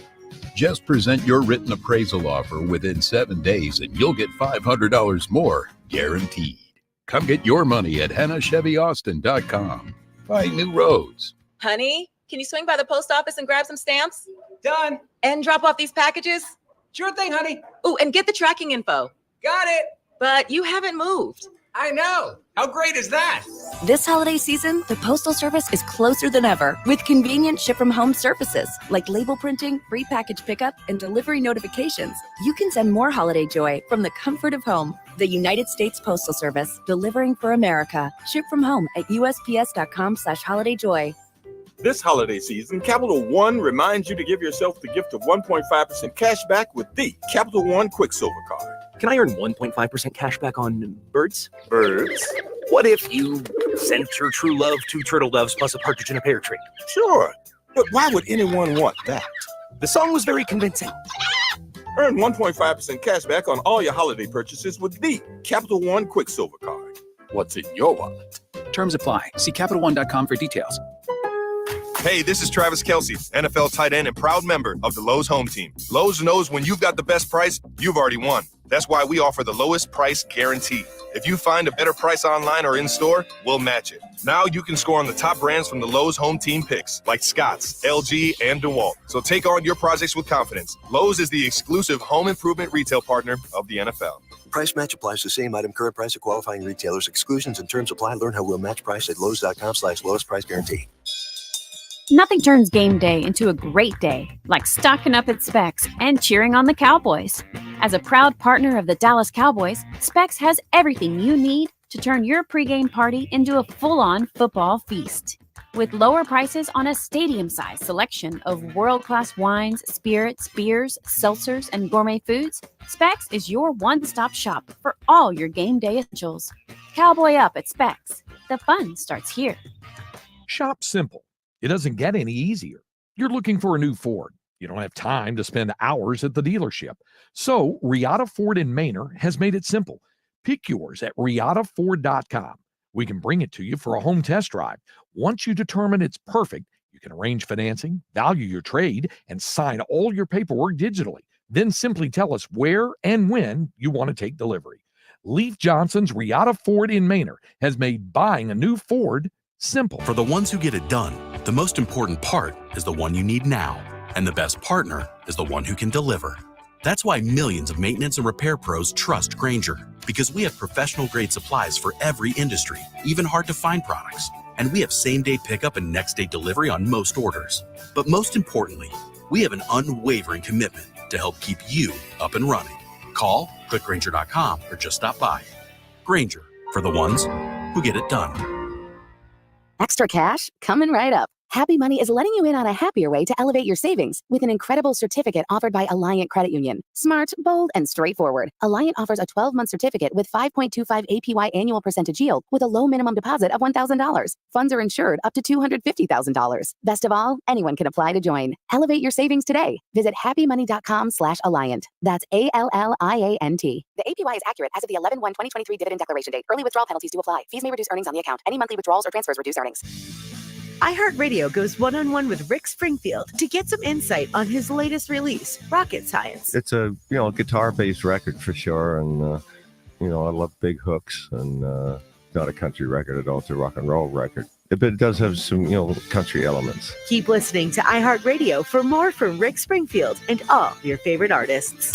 Just present your written appraisal offer within 7 days and you'll get $500 more, guaranteed. Come get your money at HennaChevyAustin.com. Find new roads.
Honey, can you swing by the post office and grab some stamps?
Done.
And drop off these packages?
Sure thing, honey.
Oh, and get the tracking info.
Got it.
But you haven't moved.
I know. How great is that?
This holiday season, the Postal Service is closer than ever with convenient ship-from-home services like label printing, free package pickup, and delivery notifications. You can send more holiday joy from the comfort of home. The United States Postal Service, delivering for America. Ship from home at USPS.com/holidayjoy.
This holiday season, Capital One reminds you to give yourself the gift of 1.5% cash back with the Capital One Quicksilver Card.
Can I earn 1.5% cash back on birds?
Birds?
What if you sent your true love 2 turtle doves plus a partridge in a pear tree?
Sure, but why would anyone want that?
The song was very convincing.
Earn 1.5% cash back on all your holiday purchases with the Capital One Quicksilver Card. What's in your wallet?
Terms apply. See CapitalOne.com for details.
Hey, this is Travis Kelce, NFL tight end and proud member of the Lowe's home team. Lowe's knows when you've got the best price, you've already won. That's why we offer the lowest price guarantee. If you find a better price online or in store, we'll match it. Now you can score on the top brands from the Lowe's home team picks, like Scotts, LG, and DeWalt. So take on your projects with confidence. Lowe's is the exclusive home improvement retail partner of the NFL.
Price match applies to same item, current price of qualifying retailers. Exclusions and terms apply. Learn how we'll match price at Lowes.com/lowest price guarantee.
Nothing turns game day into a great day like stocking up at Specs and cheering on the Cowboys. As a proud partner of the Dallas Cowboys, Specs has everything you need to turn your pregame party into a full-on football feast. With lower prices on a stadium-sized selection of world-class wines, spirits, beers, seltzers, and gourmet foods, Specs is your one-stop shop for all your game day essentials. Cowboy up at Specs. The fun starts here.
Shop simple. It doesn't get any easier. You're looking for a new Ford. You don't have time to spend hours at the dealership. So Riata Ford in Manor has made it simple. Pick yours at riataford.com. We can bring it to you for a home test drive. Once you determine it's perfect, you can arrange financing, value your trade, and sign all your paperwork digitally. Then simply tell us where and when you want to take delivery. Leif Johnson's Riata Ford in Manor has made buying a new Ford simple.
For the ones who get it done, the most important part is the one you need now. And the best partner is the one who can deliver. That's why millions of maintenance and repair pros trust Grainger, because we have professional-grade supplies for every industry, even hard-to-find products. And we have same-day pickup and next-day delivery on most orders. But most importantly, we have an unwavering commitment to help keep you up and running. Call, click Grainger.com, or just stop by. Grainger, for the ones who get it done.
Extra cash? Coming right up. Happy Money is letting you in on a happier way to elevate your savings with an incredible certificate offered by Alliant Credit Union. Smart, bold, and straightforward. Alliant offers a 12-month certificate with 5.25 APY annual percentage yield with a low minimum deposit of $1,000. Funds are insured up to $250,000. Best of all, anyone can apply to join. Elevate your savings today. Visit happymoney.com/Alliant. That's ALLIANT. The APY is accurate as of the 11/1/2023 dividend declaration date. Early withdrawal penalties do apply. Fees may reduce earnings on the account. Any monthly withdrawals or transfers reduce earnings.
iHeartRadio goes one-on-one with Rick Springfield to get some insight on his latest release, Rocket Science.
It's a guitar-based record for sure, and I love big hooks, and not a country record at all. It's a rock and roll record, but it does have some country elements.
Keep listening to iHeartRadio for more from Rick Springfield and all your favorite artists.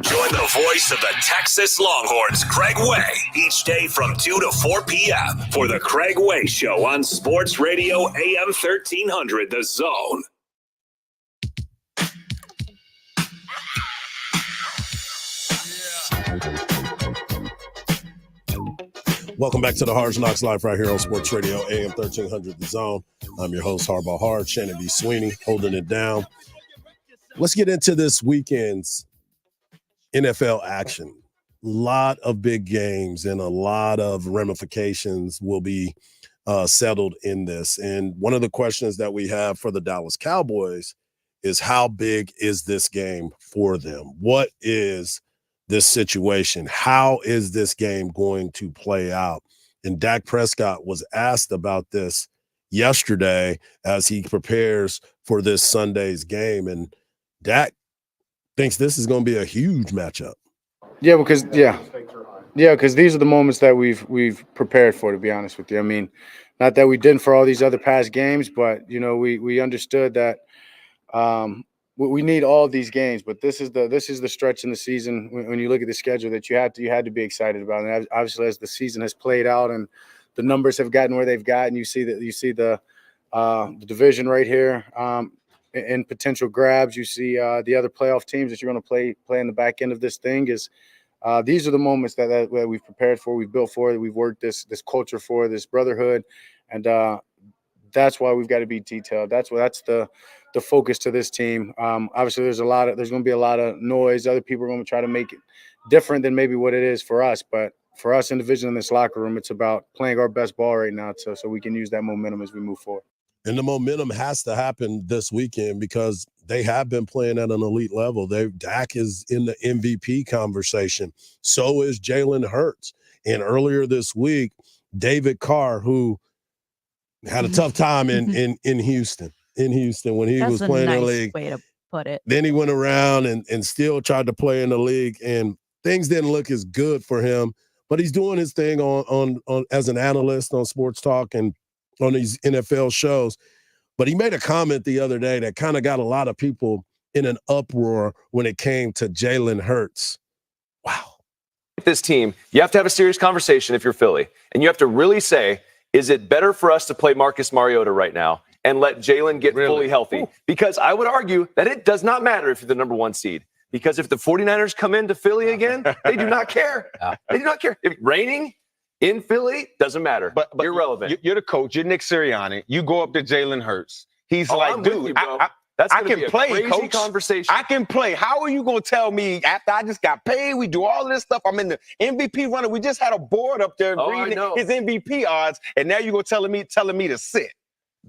Join the voice of the Texas Longhorns, Craig Way, each day from 2 to 4 p.m. for the Craig Way Show on Sports Radio AM 1300, The Zone.
Welcome back to the Hardge Knocks Live right here on Sports Radio AM 1300 The Zone. I'm your host, Hardball Hard, Shannon D. Sweeney, holding it down. Let's get into this weekend's NFL action. A lot of big games and a lot of ramifications will be settled in this. And one of the questions that we have for the Dallas Cowboys is, how big is this game for them? What is this situation? How is this game going to play out? And Dak Prescott was asked about this yesterday as he prepares for this Sunday's game. And Dak thinks this is going to be a huge matchup.
Yeah, because these are the moments that we've prepared for, to be honest with you. I mean, not that we didn't for all these other past games, but we understood that we need all these games. But this is the stretch in the season when you look at the schedule that you had to be excited about. And obviously, as the season has played out and the numbers have gotten where they've gotten, you see the division right here. In potential grabs, you see the other playoff teams that you're going to play in the back end of this thing. These are the moments that we've prepared for, we've built for, that we've worked this culture for, this brotherhood, and that's why we've got to be detailed. That's the focus to this team. Obviously, there's going to be a lot of noise. Other people are going to try to make it different than maybe what it is for us, but for us individually in this locker room, it's about playing our best ball right now, so we can use that momentum as we move forward.
And the momentum has to happen this weekend because they have been playing at an elite level. Dak is in the MVP conversation. So is Jalen Hurts. And earlier this week, David Carr, who had a tough time in Houston. In Houston when he
That's
was
a
playing in the
nice
league.
way to put it.
Then he went around and still tried to play in the league, and things didn't look as good for him. But he's doing his thing on as an analyst on Sports Talk and on these NFL shows. But he made a comment the other day that kind of got a lot of people in an uproar when it came to Jalen Hurts.
This team, you have to have a serious conversation if you're Philly, and you have to really say, is it better for us to play Marcus Mariota right now and let Jalen get fully healthy? Because I would argue that it does not matter if you're the number 1 seed. Because if the 49ers come into Philly again, they do not care. They do not care. If raining in Philly doesn't matter. But irrelevant.
You're the coach. You're Nick Sirianni. You go up to Jalen Hurts. He's like,
I'm with
dude,
you, bro.
I
gonna
can
be a
play,
crazy
coach.
Conversation.
I can play. How are you going to tell me after I just got paid? We do all of this stuff. I'm in the MVP runner. We just had a board up there reading his MVP odds, and now you're going to telling me to sit.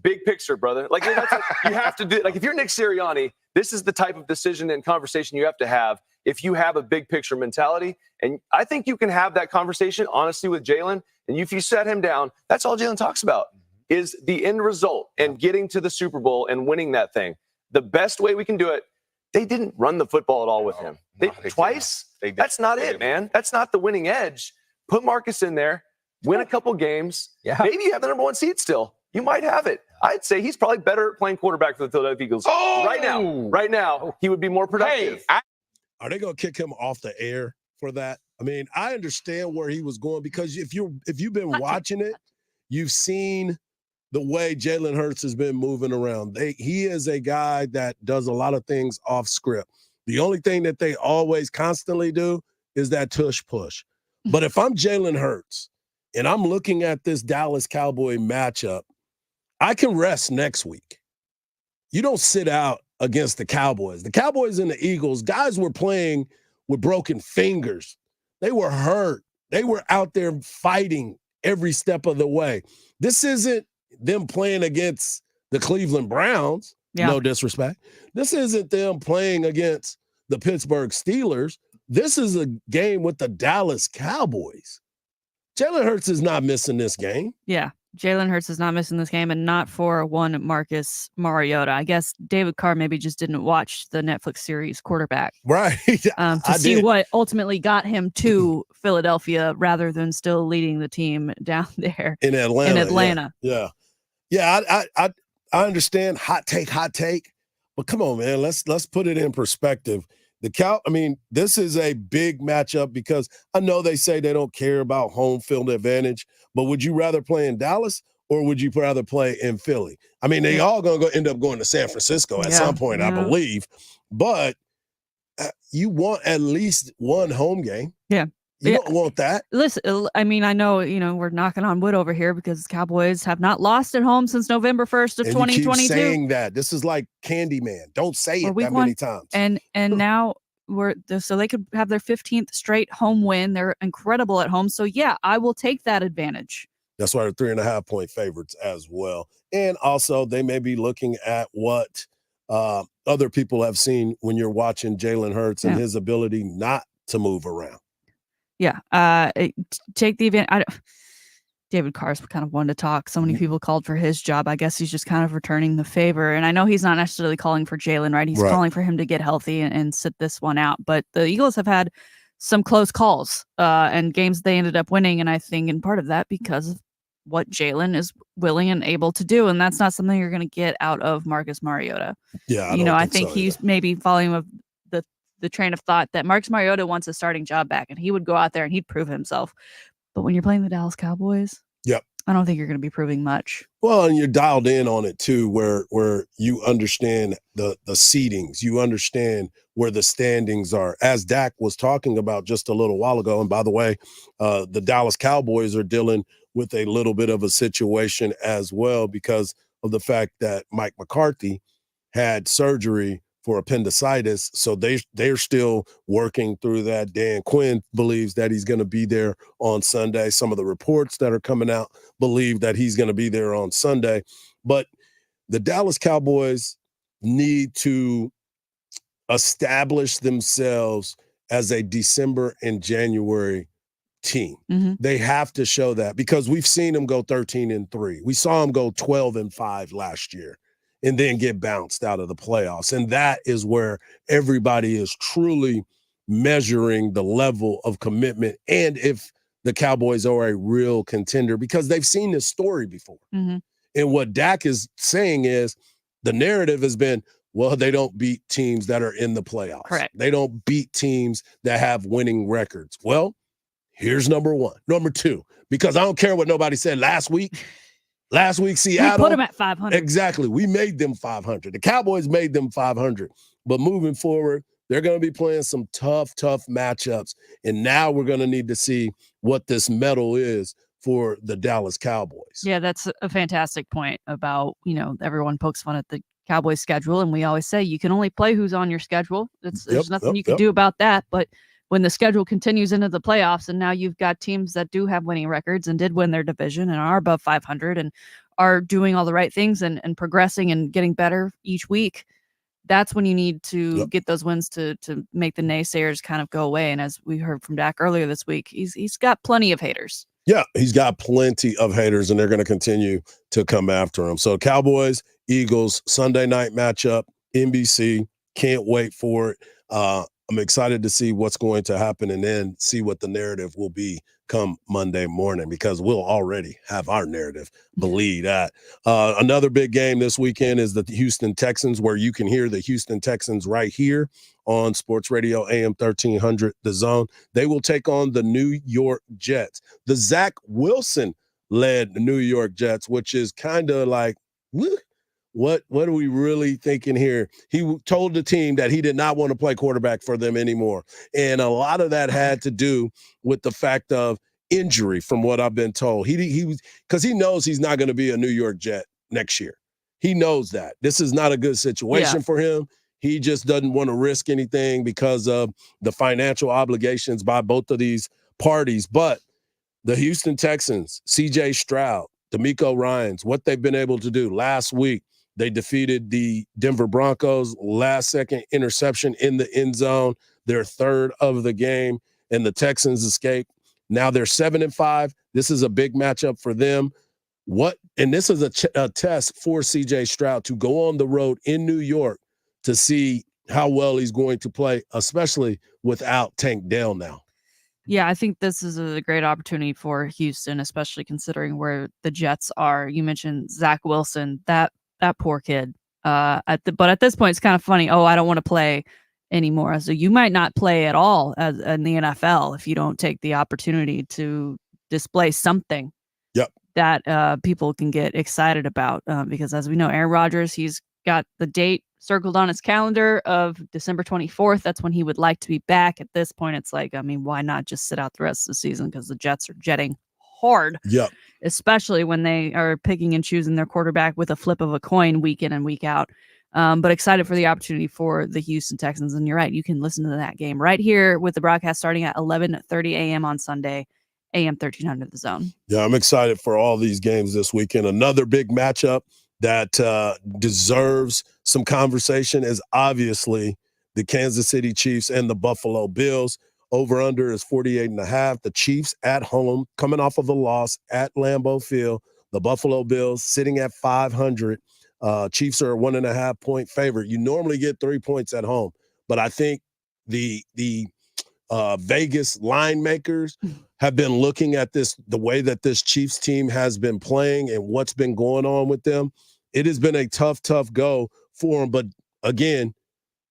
Big picture, brother. Like that's what you have to do. Like if you're Nick Sirianni, this is the type of decision and conversation you have to have if you have a big picture mentality. And I think you can have that conversation honestly with Jalen. And if you set him down, that's all Jalen talks about is the end result and getting to the Super Bowl and winning that thing. The best way we can do it, they didn't run the football at all with him. Twice? That's not it, man. That's not the winning edge. Put Marcus in there, win a couple games. Yeah. Maybe you have the number 1 seed still. You might have it. I'd say he's probably better at playing quarterback for the Philadelphia Eagles. Right now, he would be more productive.
Are they going to kick him off the air for that? I mean, I understand where he was going because if you've been watching it, you've seen the way Jalen Hurts has been moving around. He is a guy that does a lot of things off script. The only thing that they always constantly do is that tush push. But if I'm Jalen Hurts and I'm looking at this Dallas Cowboy matchup, I can rest next week. You don't sit out against the Cowboys. The Cowboys and the Eagles, guys were playing with broken fingers. They were hurt. They were out there fighting every step of the way. This isn't them playing against the Cleveland Browns. Yeah. No disrespect. This isn't them playing against the Pittsburgh Steelers. This is a game with the Dallas Cowboys. Jalen Hurts is not missing this game.
Yeah. Jalen Hurts is not missing this game, and not for one Marcus Mariota. I guess David Carr maybe just didn't watch the Netflix series Quarterback.
Right.
To see what ultimately got him to Philadelphia rather than still leading the team down there
in Atlanta.
Yeah.
I understand hot take, but come on, man, let's put it in perspective. This is a big matchup because I know they say they don't care about home field advantage, but would you rather play in Dallas or would you rather play in Philly? I mean, they all going to end up going to San Francisco at some point, I believe, but you want at least one home game.
Yeah.
You don't want that.
Listen, I mean, I know, we're knocking on wood over here because Cowboys have not lost at home since November 1st of 2022.
You keep saying that. This is like Candyman. Don't say it that many times.
And now so they could have their 15th straight home win. They're incredible at home. So yeah, I will take that advantage.
That's why they're 3.5-point favorites as well. And also they may be looking at what other people have seen when you're watching Jalen Hurts and his ability not to move around.
Yeah. Take the event. David Carr's kind of one to talk. So many people called for his job. I guess he's just kind of returning the favor. And I know he's not necessarily calling for Jalen, right? He's calling for him to get healthy and sit this one out. But the Eagles have had some close calls and games they ended up winning. And I think in part of that because of what Jalen is willing and able to do. And that's not something you're going to get out of Marcus Mariota.
Yeah.
I think he's maybe following of the train of thought that Marcus Mariota wants a starting job back and he would go out there and he'd prove himself. But when you're playing the Dallas Cowboys, I don't think you're going to be proving much.
Well, and you're dialed in on it too, where you understand the seedings, you understand where the standings are. As Dak was talking about just a little while ago, and by the way, the Dallas Cowboys are dealing with a little bit of a situation as well because of the fact that Mike McCarthy had surgery for appendicitis. So they're still working through that. Dan Quinn believes that he's going to be there on Sunday. Some of the reports that are coming out believe that he's going to be there on Sunday. But the Dallas Cowboys need to establish themselves as a December and January team.
Mhm.
They have to show that because we've seen them go 13-3. We saw them go 12-5 last year and then get bounced out of the playoffs. And that is where everybody is truly measuring the level of commitment and if the Cowboys are a real contender because they've seen this story before.
Mhm.
And what Dak is saying is the narrative has been, well, they don't beat teams that are in the playoffs.
Correct.
They don't beat teams that have winning records. Well, here's number one. Number two, because I don't care what nobody said last week. Last week, Seattle.
We put them at 500.
Exactly. We made them 500. The Cowboys made them 500. But moving forward, they're going to be playing some tough matchups. And now we're going to need to see what this medal is for the Dallas Cowboys.
Yeah, that's a fantastic point about, everyone pokes fun at the Cowboys schedule. And we always say you can only play who's on your schedule. There's nothing you can do about that. But when the schedule continues into the playoffs and now you've got teams that do have winning records and did win their division and are above 500 and are doing all the right things and progressing and getting better each week, that's when you need to get those wins to make the naysayers kind of go away. And as we heard from Dak earlier this week, he's got plenty of haters.
Yeah, he's got plenty of haters, and they're going to continue to come after him. So Cowboys, Eagles, Sunday night matchup, NBC. Can't wait for it. I'm excited to see what's going to happen and then see what the narrative will be come Monday morning because we'll already have our narrative. Believe that. Another big game this weekend is the Houston Texans, where you can hear the Houston Texans right here on Sports Radio AM 1300, The Zone. They will take on the New York Jets. The Zach Wilson-led New York Jets, which is kind of like, what are we really thinking here? He told the team that he did not want to play quarterback for them anymore. And a lot of that had to do with the fact of injury, from what I've been told. He was, because he knows he's not going to be a New York Jet next year. He knows that. This is not a good situation for him. He just doesn't want to risk anything because of the financial obligations by both of these parties. But the Houston Texans, C.J. Stroud, DeMeco Ryans, what they've been able to do last week, they defeated the Denver Broncos, last-second interception in the end zone, their third of the game, and the Texans escaped. Now they're 7-5. This is a big matchup for them. And this is a test for C.J. Stroud to go on the road in New York to see how well he's going to play, especially without Tank Dell now.
Yeah, I think this is a great opportunity for Houston, especially considering where the Jets are. You mentioned Zach Wilson, that poor kid. But at this point, it's kind of funny. Oh, I don't want to play anymore. So you might not play at all in the NFL if you don't take the opportunity to display something that people can get excited about. Because as we know, Aaron Rodgers, he's got the date circled on his calendar of December 24th. That's when he would like to be back. At this point, it's like, I mean, why not just sit out the rest of the season? Because the Jets are jetting hard.
Yep.
Especially when they are picking and choosing their quarterback with a flip of a coin week in and week out. But excited for the opportunity for the Houston Texans. And you're right, you can listen to that game right here with the broadcast starting at 11:30 a.m. on Sunday, AM 1300 The Zone.
Yeah, I'm excited for all these games this weekend. Another big matchup that deserves some conversation is obviously the Kansas City Chiefs and the Buffalo Bills. Over-under is 48.5. The Chiefs at home, coming off of a loss at Lambeau Field. The Buffalo Bills sitting at 500. Chiefs are a 1.5-point favorite. You normally get 3 points at home, but I think the Vegas line makers have been looking at this, the way that this Chiefs team has been playing and what's been going on with them. It has been a tough go for them. But again,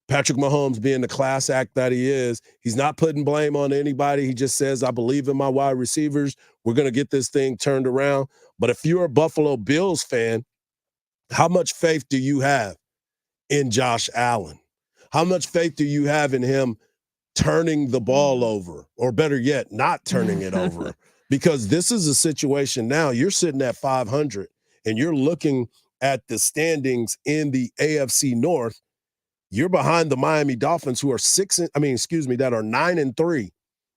Patrick Mahomes being the class act that he is, he's not putting blame on anybody. He just says, I believe in my wide receivers. We're going to get this thing turned around. But if you're a Buffalo Bills fan, how much faith do you have in Josh Allen? How much faith do you have in him turning the ball over, or better yet, not turning it over? Because this is a situation now, you're sitting at 500 and you're looking at the standings in the AFC North. You're behind the Miami Dolphins, who are that are 9-3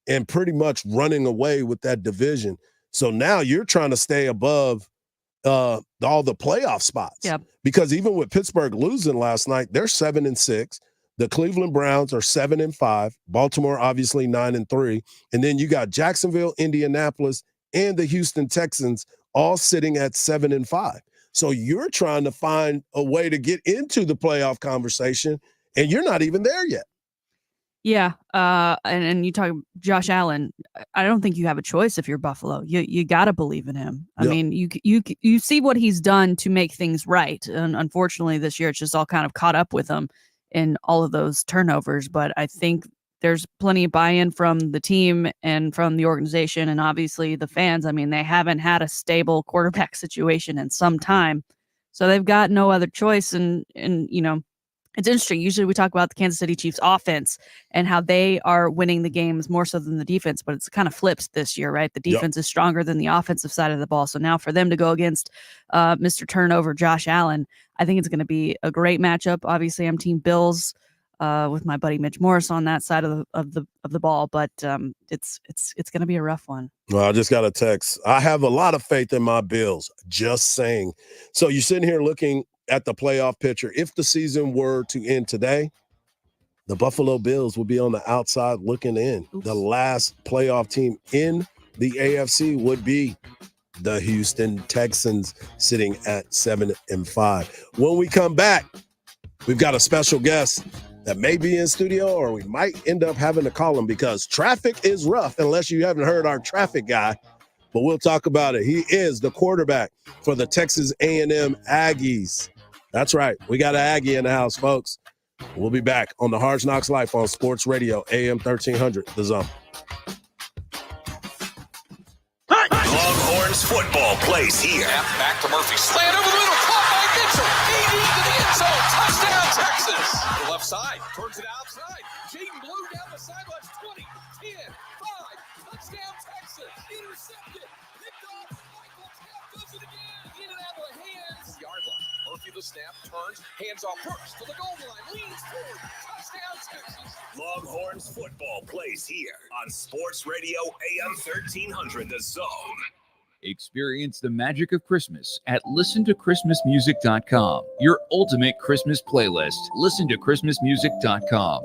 and pretty much running away with that division. So now you're trying to stay above all the playoff spots.
Yep.
Because even with Pittsburgh losing last night, they're 7-6. The Cleveland Browns are 7-5. Baltimore, obviously, 9-3. And then you got Jacksonville, Indianapolis, and the Houston Texans all sitting at 7-5. So you're trying to find a way to get into the playoff conversation, and you're not even there yet.
Yeah, and you talk Josh Allen. I don't think you have a choice if you're Buffalo. You got to believe in him. I mean, you see what he's done to make things right, and unfortunately this year it's just all kind of caught up with him in all of those turnovers. But I think there's plenty of buy-in from the team and from the organization, and obviously the fans. I mean, they haven't had a stable quarterback situation in some time, so they've got no other choice. And you know. It's interesting. Usually we talk about the Kansas City Chiefs offense and how they are winning the games more so than the defense, but it's kind of flipped this year, right? The defense is stronger than the offensive side of the ball. So now for them to go against Mr. Turnover, Josh Allen, I think it's going to be a great matchup. Obviously, I'm Team Bills with my buddy Mitch Morris on that side of the ball, but it's going to be a rough one.
Well, I just got a text. I have a lot of faith in my Bills. Just saying. So you're sitting here looking at the playoff picture. If the season were to end today, the Buffalo Bills would be on the outside looking in. Oops. The last playoff team in the AFC would be the Houston Texans, sitting at 7-5. When we come back, we've got a special guest that may be in studio, or we might end up having to call him because traffic is rough, unless you haven't heard our traffic guy. But we'll talk about it. He is the quarterback for the Texas A&M Aggies. That's right. We got an Aggie in the house, folks. We'll be back on the Hardge Knocks Life on Sports Radio, AM 1300, The Zone.
Longhorns football plays here.
Back to Murphy. Slant over the middle. Caught by Mitchell. 80 into the end zone. Touchdown, Texas. To the left side. Turns it outside. Jaden Blue down the sidelines. 20, 10, 5. Touchdown, Texas. Intercepted. Picked off. Michael Tapp does it again. In and out of the hands. Yard line. Murphy the snap. Turns. Hands off first to the goal line. Leans forward. Touchdown, Texas.
Longhorns football plays here on Sports Radio AM 1300, The Zone.
Experience the magic of Christmas at ListenToChristmasMusic.com. Your ultimate Christmas playlist. ListenToChristmasMusic.com.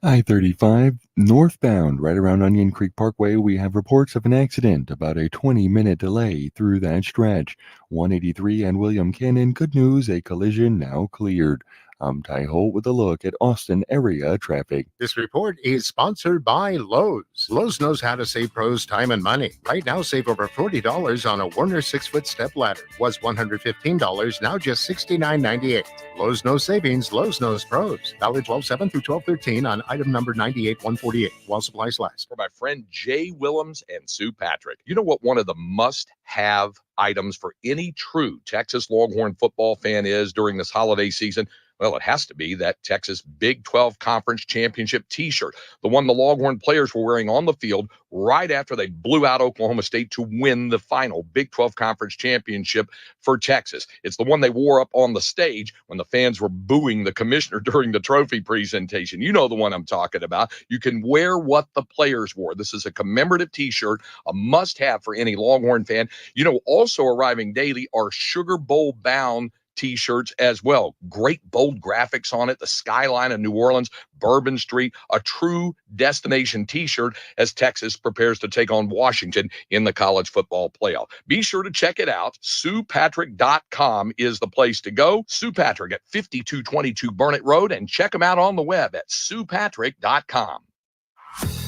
I-35 northbound, right around Onion Creek Parkway, we have reports of an accident, about a 20-minute delay through that stretch. 183 and William Cannon, good news, a collision now cleared. I'm Ty Holt with a look at Austin area traffic.
This report is sponsored by Lowe's. Lowe's knows how to save pros time and money. Right now, save over $40 on a Werner 6-foot step ladder. Was $115, now just $69.98. Lowe's knows savings. Lowe's knows pros. Valid 12/7 through 12/13 on item number 98-148 while supplies last.
For my friend Jay Willems and Sue Patrick. You know what one of the must-have items for any true Texas Longhorn football fan is during this holiday season? Well, it has to be that Texas Big 12 Conference Championship t-shirt, the one the Longhorn players were wearing on the field right after they blew out Oklahoma State to win the final Big 12 Conference Championship for Texas. It's the one they wore up on the stage when the fans were booing the commissioner during the trophy presentation. You know the one I'm talking about. You can wear what the players wore. This is a commemorative t-shirt, a must-have for any Longhorn fan. You know, also arriving daily are Sugar Bowl bound t-shirts as well. Great bold graphics on it. The skyline of New Orleans, Bourbon Street, a true destination t-shirt as Texas prepares to take on Washington in the college football playoff. Be sure to check it out. SuePatrick.com is the place to go. Sue Patrick at 5222 Burnett Road, and check him out on the web at SuePatrick.com.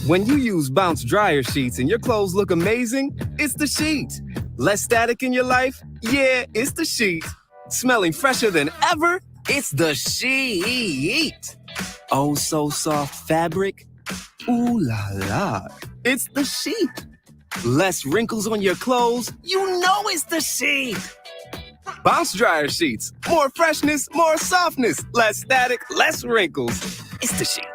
When you use Bounce dryer sheets and your clothes look amazing, it's the sheet. Less static in your life? Yeah, it's the sheet. Smelling fresher than ever? It's the sheet. Oh, so soft fabric? Ooh la la. It's the sheet. Less wrinkles on your clothes? You know it's the sheet. Bounce dryer sheets. More freshness, more softness. Less static, less wrinkles. It's the sheet.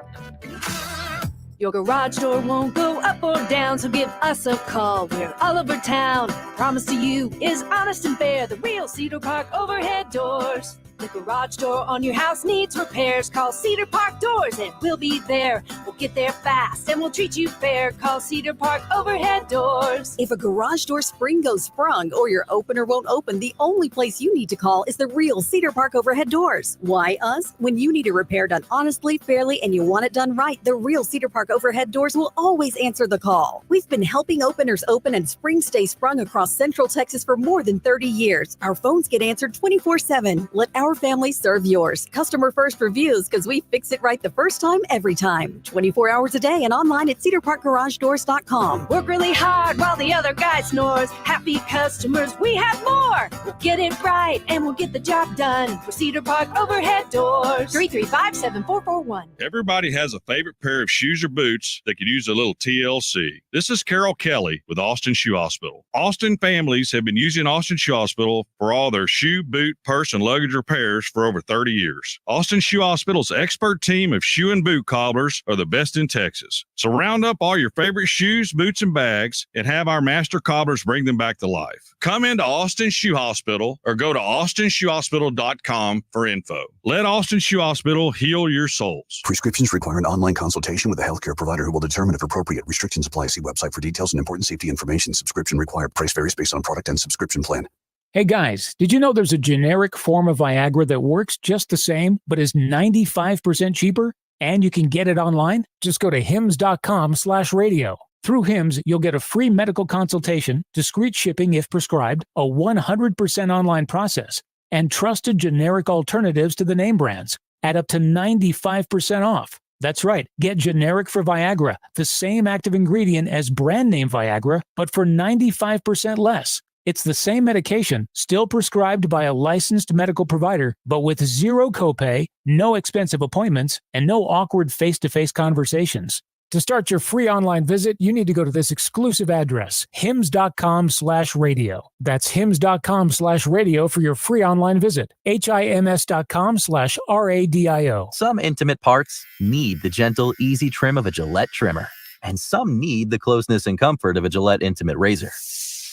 Your garage door won't go up or down, so give us a call. We're all over town. Promise to you is honest and fair. The real Cedar Park overhead doors. The garage door on your house needs repairs. Call Cedar Park Doors and we'll be there. We'll get there fast and we'll treat you fair. Call Cedar Park Overhead Doors.
If a garage door spring goes sprung or your opener won't open, the only place you need to call is the real Cedar Park Overhead Doors. Why us? When you need a repair done honestly, fairly, and you want it done right, the real Cedar Park Overhead Doors will always answer the call. We've been helping openers open and springs stay sprung across Central Texas for more than 30 years. Our phones get answered 24/7. Let our family serve yours. Customer first reviews, because we fix it right the first time, every time. 24 hours a day and online at cedarparkgaragedoors.com.
Work really hard while the other guy snores. Happy customers, we have more. We'll get it right and we'll get the job done. For Cedar Park Overhead Doors. 335-7441.
Everybody has a favorite pair of shoes or boots that could use a little TLC. This is Carol Kelly with Austin Shoe Hospital. Austin families have been using Austin Shoe Hospital for all their shoe, boot, purse, and luggage repairs for over 30 years. Austin Shoe Hospital's expert team of shoe and boot cobblers are the best in Texas. So round up all your favorite shoes, boots, and bags and have our master cobblers bring them back to life. Come into Austin Shoe Hospital or go to austinshoehospital.com for info. Let Austin Shoe Hospital heal your souls.
Prescriptions require an online consultation with a healthcare provider who will determine if appropriate. Restrictions apply. See website for details and important safety information. Subscription required. Price varies based on product and subscription plan.
Hey guys, did you know there's a generic form of Viagra that works just the same, but is 95% cheaper? And you can get it online? Just go to hims.com/radio. Through Hims, you'll get a free medical consultation, discreet shipping if prescribed, a 100% online process, and trusted generic alternatives to the name brands at up to 95% off. That's right, get generic for Viagra, the same active ingredient as brand name Viagra, but for 95% less. It's the same medication, still prescribed by a licensed medical provider, but with zero copay, no expensive appointments, and no awkward face-to-face conversations. To start your free online visit, you need to go to this exclusive address, hims.com/radio. That's hims.com/radio for your free online visit. HIMS.com/RADIO.
Some intimate parts need the gentle, easy trim of a Gillette trimmer, and some need the closeness and comfort of a Gillette Intimate razor,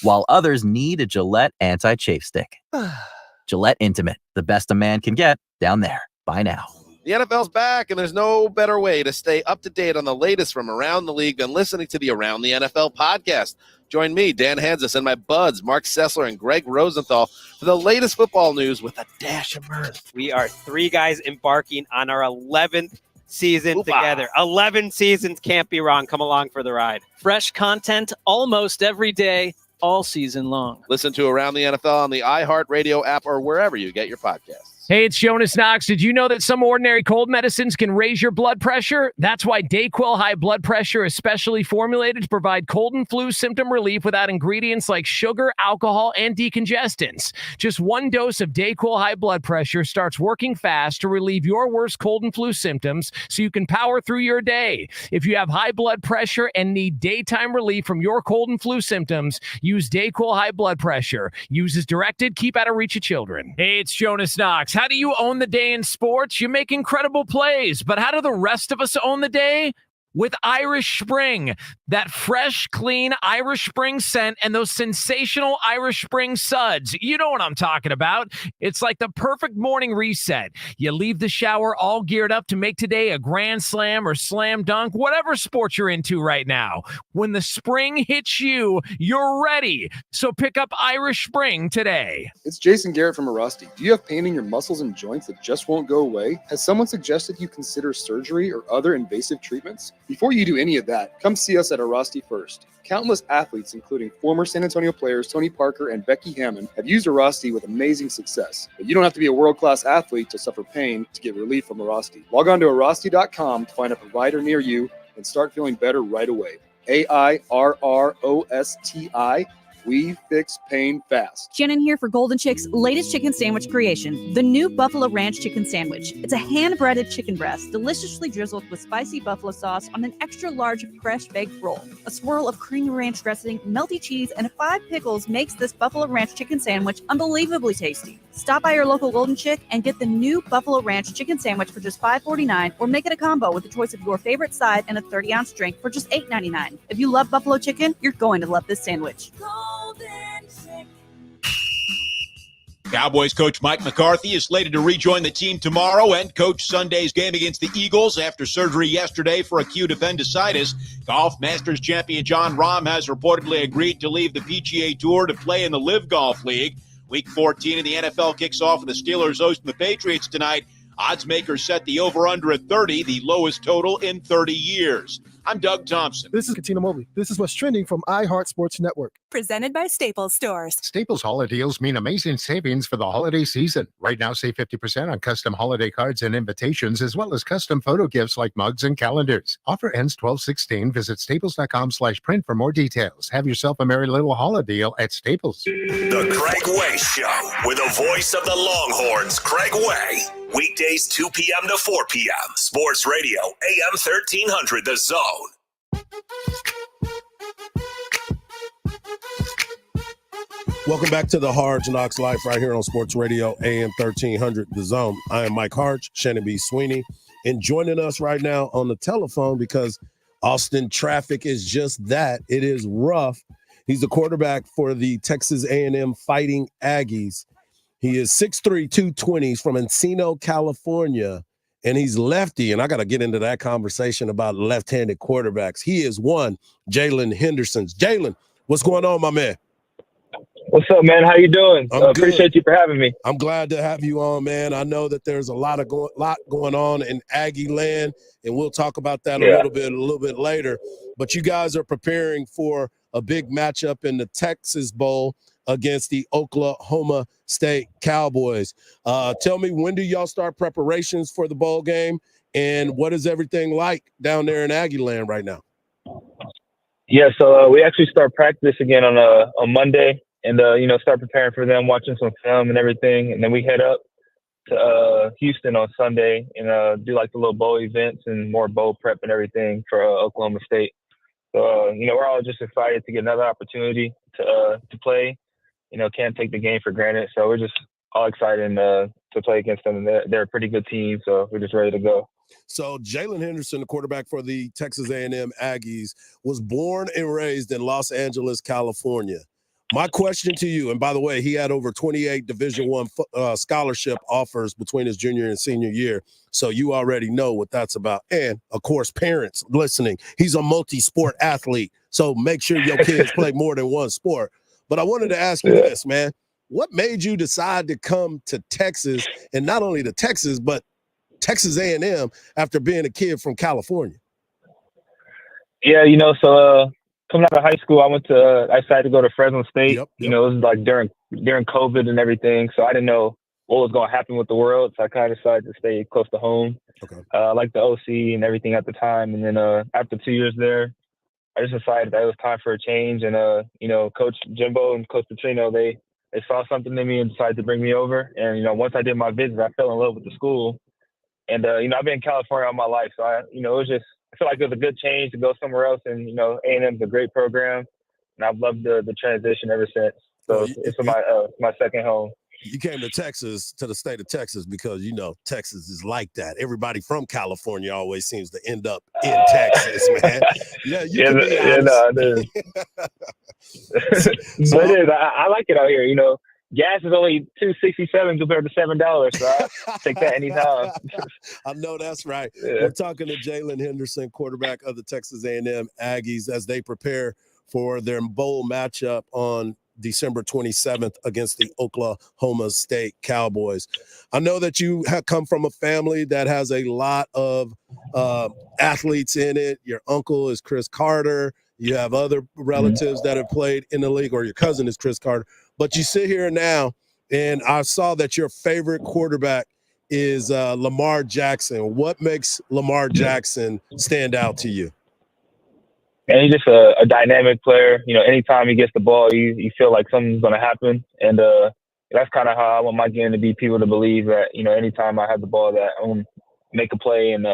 while others need a Gillette anti-chafe stick. Gillette Intimate, the best a man can get down there. Buy now.
The NFL's back, and there's no better way to stay up to date on the latest from around the league than listening to the Around the NFL podcast. Join me, Dan Hansis, and my buds, Mark Sessler and Greg Rosenthal, for the latest football news with a dash of mirth.
We are three guys embarking on our 11th season together. 11 seasons, can't be wrong. Come along for the ride.
Fresh content almost every day, all season long.
Listen to Around the NFL on the iHeartRadio app or wherever you get your podcasts.
Hey, it's Jonas Knox. Did you know that some ordinary cold medicines can raise your blood pressure? That's why DayQuil High Blood Pressure is specially formulated to provide cold and flu symptom relief without ingredients like sugar, alcohol, and decongestants. Just one dose of DayQuil High Blood Pressure starts working fast to relieve your worst cold and flu symptoms so you can power through your day. If you have high blood pressure and need daytime relief from your cold and flu symptoms, use DayQuil High Blood Pressure. Use as directed. Keep out of reach of children. Hey, it's Jonas Knox. How do you own the day in sports? You make incredible plays, but how do the rest of us own the day? With Irish Spring, that fresh, clean Irish Spring scent and those sensational Irish Spring suds. You know what I'm talking about. It's like the perfect morning reset. You leave the shower all geared up to make today a grand slam or slam dunk, whatever sport you're into right now. When the spring hits you, you're ready. So pick up Irish Spring today.
It's Jason Garrett from Arasti. Do you have pain in your muscles and joints that just won't go away? Has someone suggested you consider surgery or other invasive treatments? Before you do any of that, come see us at Arasti first. Countless athletes, including former San Antonio players Tony Parker and Becky Hammond, have used Arasti with amazing success. But you don't have to be a world-class athlete to suffer pain to get relief from Arasti. Log on to Arasti.com to find a provider near you and start feeling better right away. AIRROSTI. We fix pain fast.
Shannon here for Golden Chick's latest chicken sandwich creation, the new Buffalo Ranch Chicken Sandwich. It's a hand-breaded chicken breast, deliciously drizzled with spicy buffalo sauce on an extra-large fresh baked roll. A swirl of creamy ranch dressing, melty cheese, and 5 pickles makes this Buffalo Ranch Chicken Sandwich unbelievably tasty. Stop by your local Golden Chick and get the new Buffalo Ranch Chicken Sandwich for just $5.49, or make it a combo with a choice of your favorite side and a 30-ounce drink for just $8.99. If you love buffalo chicken, you're going to love this sandwich.
Cowboys coach Mike McCarthy is slated to rejoin the team tomorrow and coach Sunday's game against the Eagles after surgery yesterday for acute appendicitis. Golf Masters champion John Rahm has reportedly agreed to leave the PGA Tour to play in the Live Golf League. Week 14 in the NFL kicks off with the Steelers hosting the Patriots tonight. Odds makers set the over-under at 30, the lowest total in 30 years. I'm Doug Thompson.
This is Katina Mobley. This is what's trending from iHeart Sports Network.
Presented by Staples Stores.
Staples holiday deals mean amazing savings for the holiday season. Right now, save 50% on custom holiday cards and invitations, as well as custom photo gifts like mugs and calendars. Offer ends 12/16. Visit staples.com/print for more details. Have yourself a merry little holiday deal at Staples.
The Craig Way Show with the voice of the Longhorns, Craig Way. Weekdays 2 p.m. to 4 p.m. Sports Radio, AM 1300, The Zone.
Welcome back to the Hardge Knocks Life right here on Sports Radio, AM 1300, The Zone. I am Mike Hardge, Shannon B. Sweeney, and joining us right now on the telephone because Austin traffic is just that. It is rough. He's the quarterback for the Texas A&M Fighting Aggies. He is 6'3", 220. He's from Encino, California, and he's lefty. And I got to get into that conversation about left-handed quarterbacks. He is one, Jalen Henderson. Jalen, what's going on, my man?
What's up, man? How you doing? Appreciate you for having me.
I'm glad to have you on, man. I know that there's a lot going on in Aggie land, and we'll talk about that a little bit later. But you guys are preparing for a big matchup in the Texas Bowl against the Oklahoma State Cowboys. Tell me, when do y'all start preparations for the bowl game, and what is everything like down there in Aggie land right now?
Yeah, so we actually start practice again on Monday, and start preparing for them, watching some film and everything, and then we head up to Houston on Sunday and do like the little bowl events and more bowl prep and everything for Oklahoma State. So we're all just excited to get another opportunity to play. Can't take the game for granted, so we're just all excited to play against them. They're a pretty good team, so we're just ready to go.
So Jalen Henderson, the quarterback for the Texas A&M Aggies, was born and raised in Los Angeles, California. My question to you, and by the way, he had over 28 Division I scholarship offers between his junior and senior year, so you already know what that's about. And, of course, parents listening, he's a multi-sport athlete, so make sure your kids play more than one sport. But I wanted to ask you this, man. What made you decide to come to Texas, and not only to Texas, but Texas A&M after being a kid from California?
Yeah, so coming out of high school, I decided to go to Fresno State. Yep. It was like during COVID and everything, so I didn't know what was going to happen with the world, so I kind of decided to stay close to home.
Okay.
I liked the OC and everything at the time, and then after 2 years there, I just decided that it was time for a change, and Coach Jimbo and Coach Petrino, they saw something in me and decided to bring me over. And once I did my visit, I fell in love with the school. And I've been in California all my life, so I feel like it was a good change to go somewhere else. And A&M's a great program, and I've loved the transition ever since. So it's my second home.
You came to Texas, to the state of Texas, because Texas is like that. Everybody from California always seems to end up in Texas, man. Yeah, you can be honest.
So it is. I like it out here. Gas is only $2.67 compared to $7, so I take that anytime.
I know that's right.
Yeah.
We're talking to Jalen Henderson, quarterback of the Texas A&M Aggies, as they prepare for their bowl matchup on December 27th against the Oklahoma State Cowboys. I know that you have come from a family that has a lot of athletes in it. Your uncle is Chris Carter. You have other relatives that have played in the league, or your cousin is Chris Carter. But you sit here now, and I saw that your favorite quarterback is Lamar Jackson. What makes Lamar Jackson stand out to you?
And he's just a dynamic player. Anytime he gets the ball, you feel like something's going to happen. And that's kind of how I want my game to be, people to believe that, anytime I have the ball, that I'm going to make a play. And,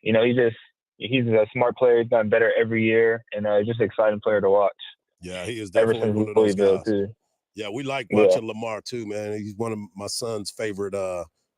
he's a smart player. He's gotten better every year, and just an exciting player to watch.
Yeah, he is definitely one of those guys. Too. Yeah, we like watching Lamar too, man. He's one of my son's favorite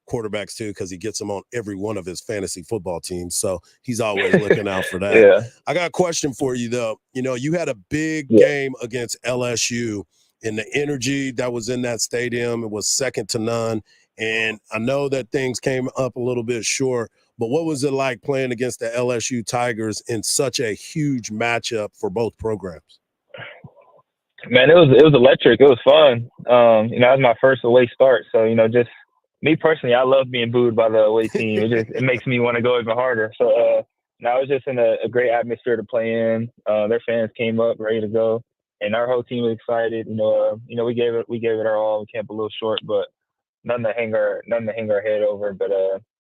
quarterbacks too, because he gets him on every one of his fantasy football teams. So he's always looking out for that. I got a question for you though. You had a big game against LSU and the energy that was in that stadium, it was second to none. And I know that things came up a little bit short, but what was it like playing against the LSU Tigers in such a huge matchup for both programs?
Man, it was electric. It was fun. That was my first away start. So, just me personally, I love being booed by the away team. It makes me want to go even harder. So now it's just in a great atmosphere to play in. Their fans came up ready to go, and our whole team was excited. We gave it our all. We came up a little short, but nothing to hang our head over. But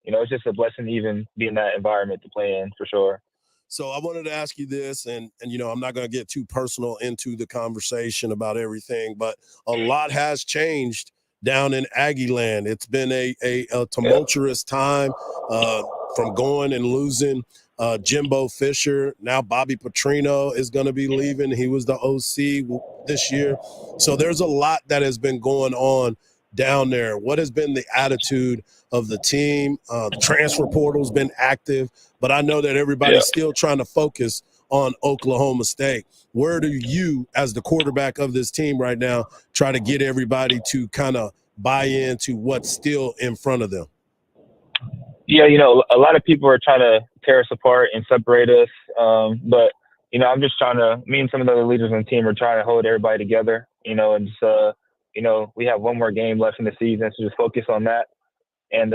it's just a blessing to even be in that environment to play in for sure.
So I wanted to ask you this, and I'm not going to get too personal into the conversation about everything, but a lot has changed down in Aggie land. It's been a tumultuous time from going and losing Jimbo Fisher. Now Bobby Petrino is going to be leaving. He was the OC this year. So there's a lot that has been going on down there. What has been the attitude of the team? The transfer portal's been active, but I know that everybody's still trying to focus on Oklahoma State. Where do you, as the quarterback of this team right now, try to get everybody to kind of buy into what's still in front of them?
Yeah, a lot of people are trying to tear us apart and separate us. But, I'm just me and some of the other leaders on the team are trying to hold everybody together, and just, we have one more game left in the season, so just focus on that. And,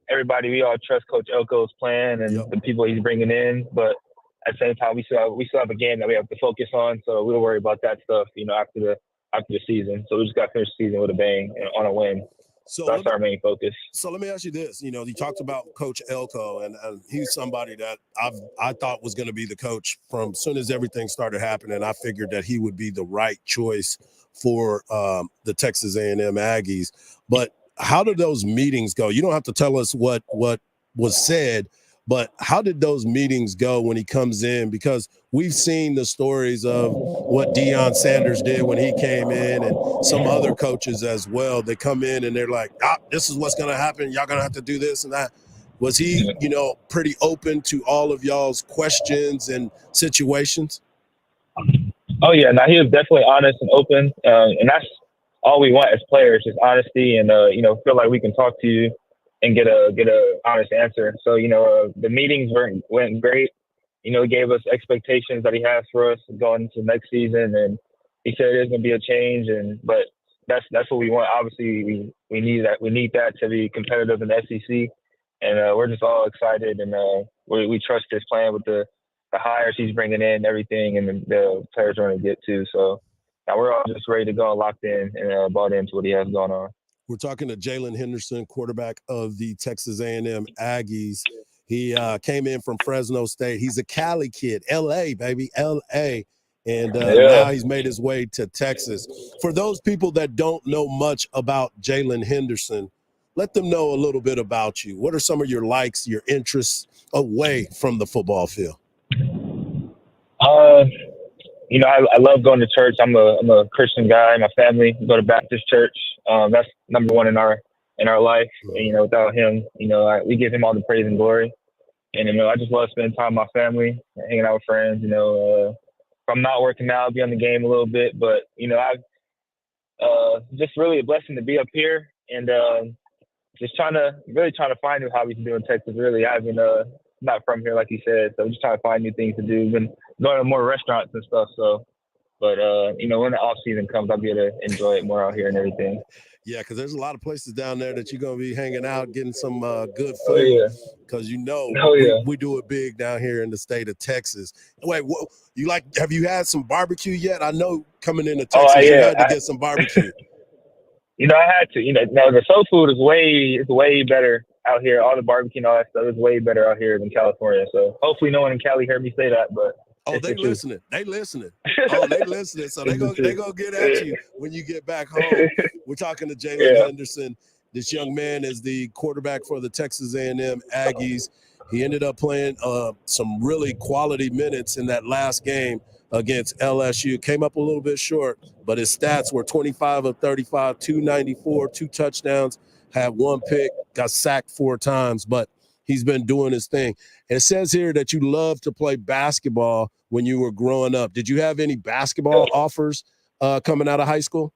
everybody, we all trust Coach Elko's plan and the people he's bringing in. But at the same time, we still have a game that we have to focus on. So we'll worry about that stuff, after the season. So we just got to finish the season with a bang and on a win. So that's our main focus.
So let me ask you this. You talked about Coach Elko, and he's somebody that I thought was going to be the coach from as soon as everything started happening. I figured that he would be the right choice for the Texas A&M Aggies. But how did those meetings go? You don't have to tell us what was said, but how did those meetings go when he comes in? Because we've seen the stories of what Deion Sanders did when he came in, and some other coaches as well. They come in and they're like, this is what's going to happen. Y'all going to have to do this and that. Was he, pretty open to all of y'all's questions and situations?
Oh, yeah. Now, he was definitely honest and open, and that's all we want as players, just honesty and, feel like we can talk to you and get a honest answer. So, the meetings went great. He gave us expectations that he has for us going into next season, and he said there's going to be a change, but that's what we want. Obviously, we need that. We need that to be competitive in the SEC, and we're just all excited, and we trust his plan with the hires he's bringing in, everything, and the players are going to get to. So now we're all just ready to go, locked in, and bought into what he has going on.
We're talking to Jalen Henderson, quarterback of the Texas A&M Aggies. He came in from Fresno State. He's a Cali kid, L.A., baby, L.A., and now he's made his way to Texas. For those people that don't know much about Jalen Henderson, let them know a little bit about you. What are some of your likes, your interests away from the football field?
I love going to church. I'm a Christian guy. My family go to Baptist church. That's number one in our life. And, without him, we give him all the praise and glory. And I just love spending time with my family, hanging out with friends. If I'm not working out, I'll be on the game a little bit. But I've just really a blessing to be up here and just trying to find new hobbies to do in Texas. Really, I've been not from here, like you said, so just trying to find new things to do. Been going to more restaurants and stuff. So, but when the off season comes, I'll be able to enjoy it more out here and everything.
Yeah, because there's a lot of places down there that you're going to be hanging out, getting some good food. Because we do it big down here in the state of Texas. Wait, have you had some barbecue yet? I know coming into Texas, you had to get some barbecue.
I had to. The soul food is way better out here. All the barbecue and all that stuff is way better out here than California. So hopefully no one in Cali heard me say that, but.
They listening. They listening. So they gonna get at you when you get back home. We're talking to Jalen Henderson. This young man is the quarterback for the Texas A&M Aggies. He ended up playing some really quality minutes in that last game against LSU. Came up a little bit short, but his stats were 25 of 35, 294, 2 touchdowns, had 1 pick, got sacked 4 times, but he's been doing his thing. And it says here that you loved to play basketball when you were growing up. Did you have any basketball offers coming out of high school?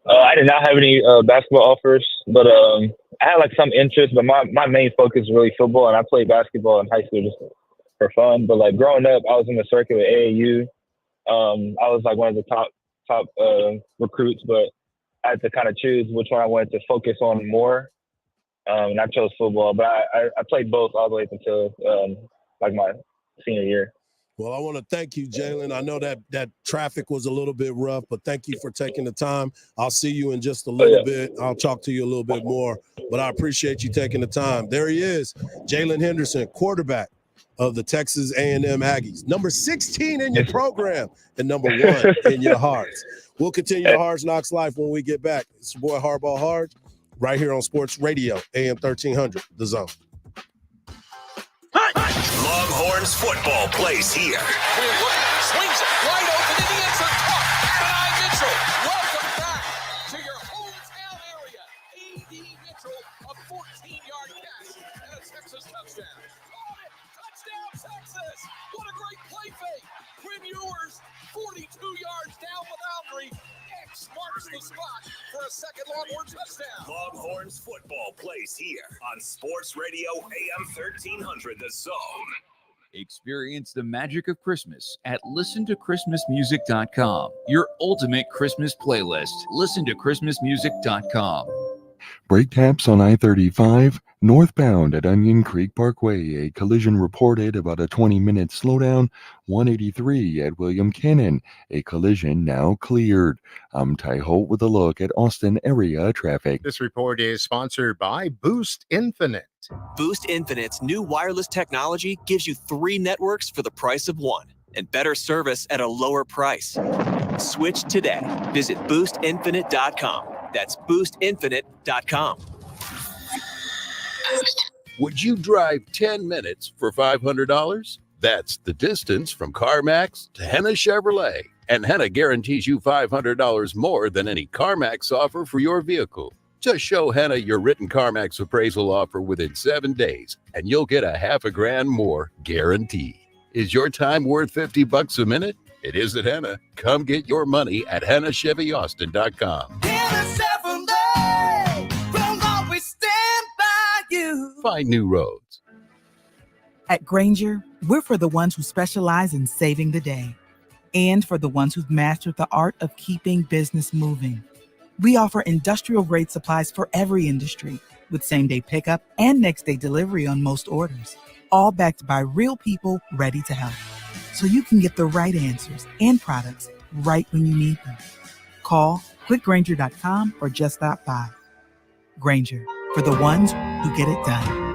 I did not have any basketball offers, but I had like some interest. But my main focus is really football, and I played basketball in high school just for fun. But like growing up, I was in the circuit with AAU. I was like one of the top recruits, but I had to kind of choose which one I wanted to focus on more. And I chose football, but I played both all the way up until like my senior year.
Well, I want to thank you, Jalen. I know that traffic was a little bit rough, but thank you for taking the time. I'll see you in just a little bit. I'll talk to you a little bit more, but I appreciate you taking the time. There he is, Jalen Henderson, quarterback of the Texas A&M Aggies. Number 16 in your program and number 1 in your hearts. We'll continue Hardge Knocks Life when we get back. It's your boy Hardball Hardge right here on Sports Radio, AM 1300, The Zone.
Longhorns football plays here.
Swings it wide open in the end zone. Benai Mitchell, welcome back to your hometown area. A.D. Mitchell, a 14-yard catch and a Texas touchdown. Touchdown, Texas! What a great play fake. Quinn Ewers, 42 yards down the boundary. X marks the spot for a second Longhorn touchdown.
Longhorns football plays here on Sports Radio AM 1300, The Zone.
Experience the magic of Christmas at ListenToChristmasMusic.com. Your ultimate Christmas playlist. ListenToChristmasMusic.com.
Brake taps on I-35 northbound at Onion Creek Parkway. A collision reported, about a 20-minute slowdown. 183 at William Cannon. A collision now cleared. I'm Ty Holt with a look at Austin area traffic.
This report is sponsored by Boost Infinite.
Boost Infinite's new wireless technology gives you 3 networks for the price of 1 and better service at a lower price. Switch today. Visit boostinfinite.com. That's boostinfinite.com.
Would you drive 10 minutes for $500? That's the distance from CarMax to Henna Chevrolet. And Henna guarantees you $500 more than any CarMax offer for your vehicle. Just show Henna your written CarMax appraisal offer within 7 days, and you'll get $500,000 more guaranteed. Is your time worth $50 a minute? It is at Henna. Come get your money at HennaChevyAustin.com. Find new roads.
At Grainger, we're for the ones who specialize in saving the day and for the ones who've mastered the art of keeping business moving. We offer industrial-grade supplies for every industry with same-day pickup and next-day delivery on most orders, all backed by real people ready to help. So you can get the right answers and products right when you need them. Call quickgrainger.com or just stop by. Grainger, for the ones who get it done.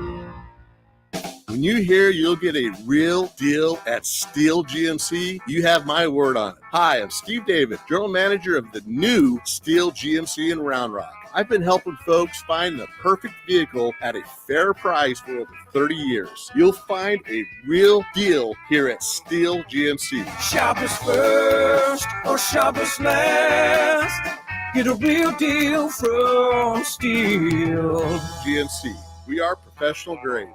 When you hear you'll get a real deal at Steel GMC, you have my word on it. Hi, I'm Steve David, General Manager of the new Steel GMC in Round Rock. I've been helping folks find the perfect vehicle at a fair price for over 30 years. You'll find a real deal here at Steel GMC.
Shoppers first or shoppers last. Get a real deal from Steel
GMC. We are professional grade.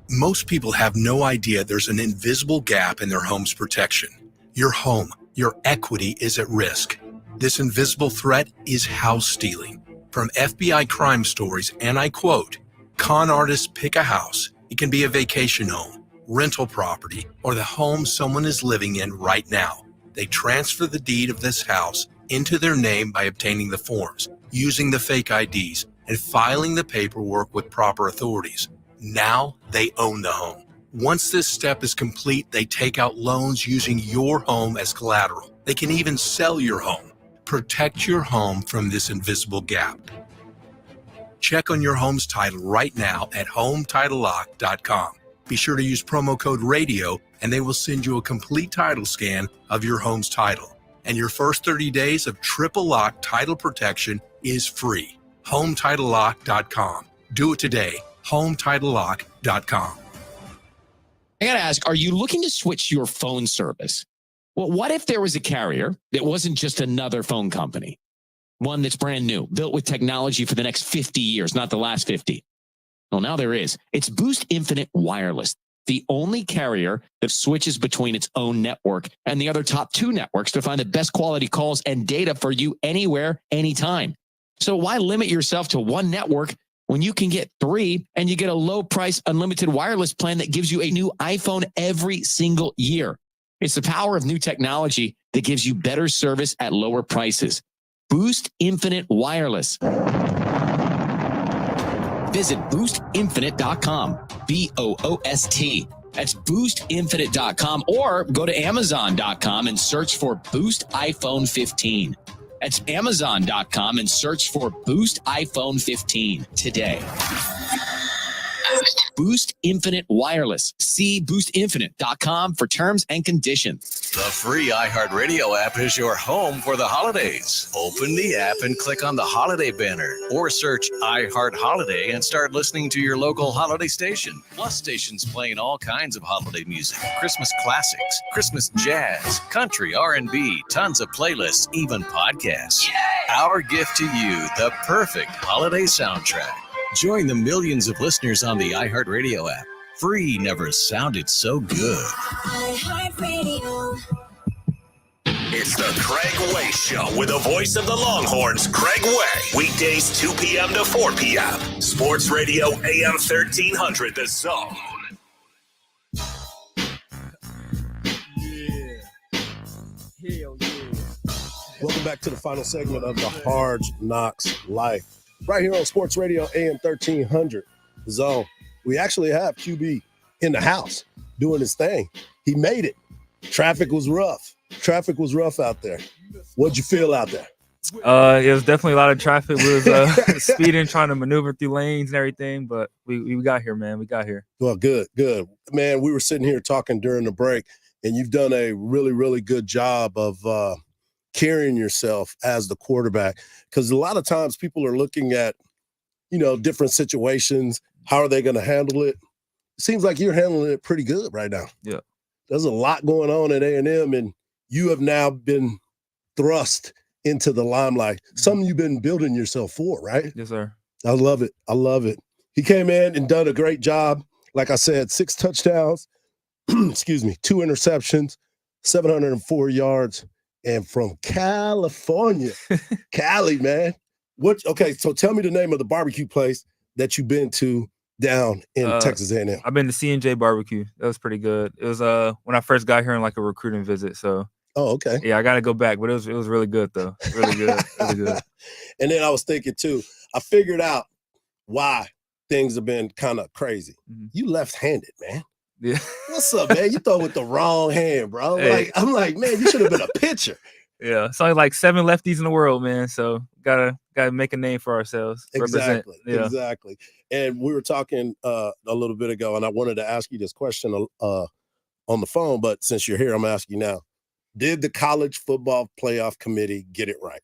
Most people have no idea there's an invisible gap in their home's protection. Your home, your equity is at risk. This invisible threat is house stealing. From FBI crime stories, and I quote, con artists pick a house. It can be a vacation home, rental property, or the home someone is living in right now. They transfer the deed of this house into their name by obtaining the forms, using the fake IDs, and filing the paperwork with proper authorities. Now they own the home. Once this step is complete, they take out loans using your home as collateral. They can even sell your home. Protect your home from this invisible gap. Check on your home's title right now at HomeTitleLock.com. Be sure to use promo code RADIO and they will send you a complete title scan of your home's title. And your first 30 days of triple lock title protection is free. HomeTitleLock.com. Do it today. HomeTitleLock.com.
I got to ask, are you looking to switch your phone service? Well, what if there was a carrier that wasn't just another phone company? One that's brand new, built with technology for the next 50 years, not the last 50. Well, now there is. It's Boost Infinite Wireless. the only carrier that switches between its own network and the other top 2 networks to find the best quality calls and data for you anywhere, anytime. So why limit yourself to one network when you can get 3 and you get a low price unlimited wireless plan that gives you a new iPhone every single year? It's the power of new technology that gives you better service at lower prices. Boost Infinite Wireless. Visit boostinfinite.com. BOOST. That's boostinfinite.com, or go to amazon.com and search for Boost iPhone 15. That's amazon.com and search for Boost iPhone 15 today. Boost Infinite Wireless. See boostinfinite.com for terms and conditions.
The free iHeartRadio app is your home for the holidays. Open the app and click on the holiday banner, or search iHeart Holiday and start listening to your local holiday station. Plus stations playing all kinds of holiday music, Christmas classics, Christmas jazz, country, R&B, tons of playlists, even podcasts. Yay! Our gift to you, the perfect holiday soundtrack. Join the millions of listeners on the iHeartRadio app. Free never sounded so good.
iHeartRadio. It's the Craig Way Show with the voice of the Longhorns, Craig Way. Weekdays 2 p.m. to 4 p.m. Sports Radio AM 1300, The Zone.
Welcome back to the final segment of the Hardge Knocks Life. Right here on Sports Radio AM 1300 Zone. We actually have QB in the house doing his thing. He made it. Traffic was rough. Traffic was rough out there. What'd you feel out there?
It was definitely a lot of traffic. We was speeding, trying to maneuver through lanes and everything, but we got here, man. We got here.
Well, good. Man, we were sitting here talking during the break, and you've done a really, really good job of carrying yourself as the quarterback, because a lot of times people are looking at, different situations. How are they going to handle it? It seems like you're handling it pretty good right now.
Yeah.
There's a lot going on at A&M, and you have now been thrust into the limelight. Something you've been building yourself for, right?
Yes, sir.
I love it. He came in and done a great job. Like I said, 6 touchdowns, 2 interceptions, 704 yards. And from California, Cali, man. Okay, so tell me the name of the barbecue place that you've been to down in Texas A&M.
I've been to C&J Barbecue. That was pretty good. It was when I first got here on like a recruiting visit. So
okay.
Yeah, I got to go back, but it was really good though. Really good, really good.
And then I was thinking too, I figured out why things have been kind of crazy. Mm-hmm. You left-handed, man.
Yeah.
What's up, man? You throw with the wrong hand, bro.
Hey.
I'm like, man, you should have been a pitcher.
Yeah, it's only like 7 lefties in the world, man. So gotta make a name for ourselves.
Exactly.
Yeah.
Exactly. And we were talking a little bit ago, and I wanted to ask you this question on the phone, but since you're here, I'm asking you now. Did the College Football Playoff Committee get it right?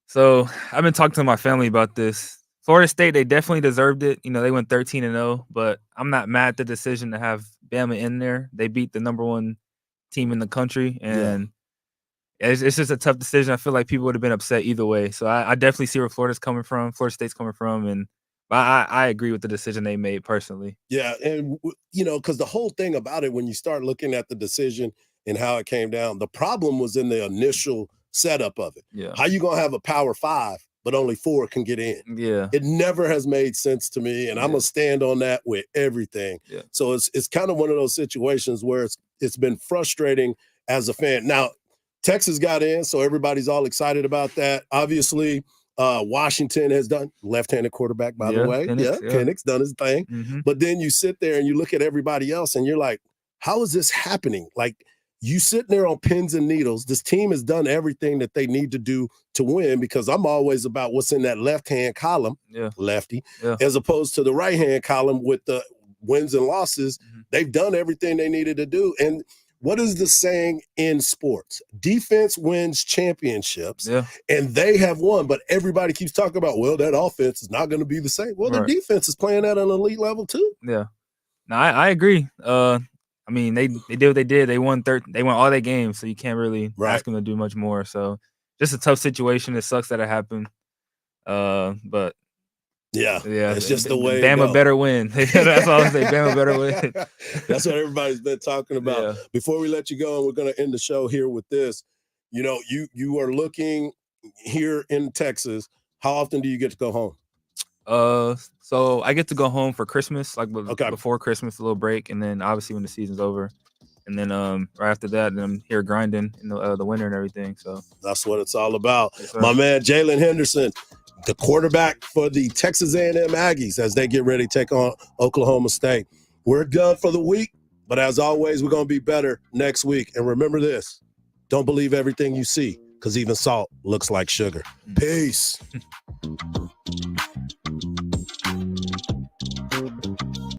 So I've been talking to my family about this. Florida State, they definitely deserved it. They went 13-0, but I'm not mad at the decision to have Bama in there. They beat the number 1 team in the country, and it's just a tough decision. I feel like people would have been upset either way. So I definitely see where Florida State's coming from, and I agree with the decision they made personally.
Yeah, and because the whole thing about it, when you start looking at the decision and how it came down, the problem was in the initial setup of it.
Yeah.
How you gonna have a Power 5? But only 4 can get in.
Yeah.
It never has made sense to me, and I'm going to stand on that with everything.
Yeah.
So it's kind of one of those situations where it's been frustrating as a fan. Now, Texas got in, so everybody's all excited about that. Obviously, Washington has done left-handed quarterback, by the way. Penix done his thing.
Mm-hmm.
But then you sit there and you look at everybody else, and you're like, how is this happening? Like, you sitting there on pins and needles. This team has done everything that they need to do to win, because I'm always about what's in that left-hand column, lefty, as opposed to the right-hand column with the wins and losses. Mm-hmm. They've done everything they needed to do. And what is the saying in sports? Defense wins championships, and they have won. But everybody keeps talking about, well, that offense is not going to be the same. Well, their defense is playing at an elite level too.
Yeah. No, I agree. I mean, they did what they did. They won all their games, so you can't really ask them to do much more. So just a tough situation. It sucks that it happened. But
Yeah,
Yeah,
it's just the way.
Bama better win. That's all I say. Bama better win.
That's what everybody's been talking about.
Yeah.
Before we let you go, and we're going to end the show here with this. You know, you are looking here in Texas. How often do you get to go home?
So I get to go home for Christmas, like before Christmas, a little break, and then obviously when the season's over, and then right after that, then I'm here grinding in the winter and everything. So
that's what it's all about.
Yes,
My man Jalen Henderson, the quarterback for the Texas A&M Aggies as they get ready to take on Oklahoma State. We're done for the week, but as always, we're going to be better next week. And remember this, don't believe everything you see, because even salt looks like sugar. Peace.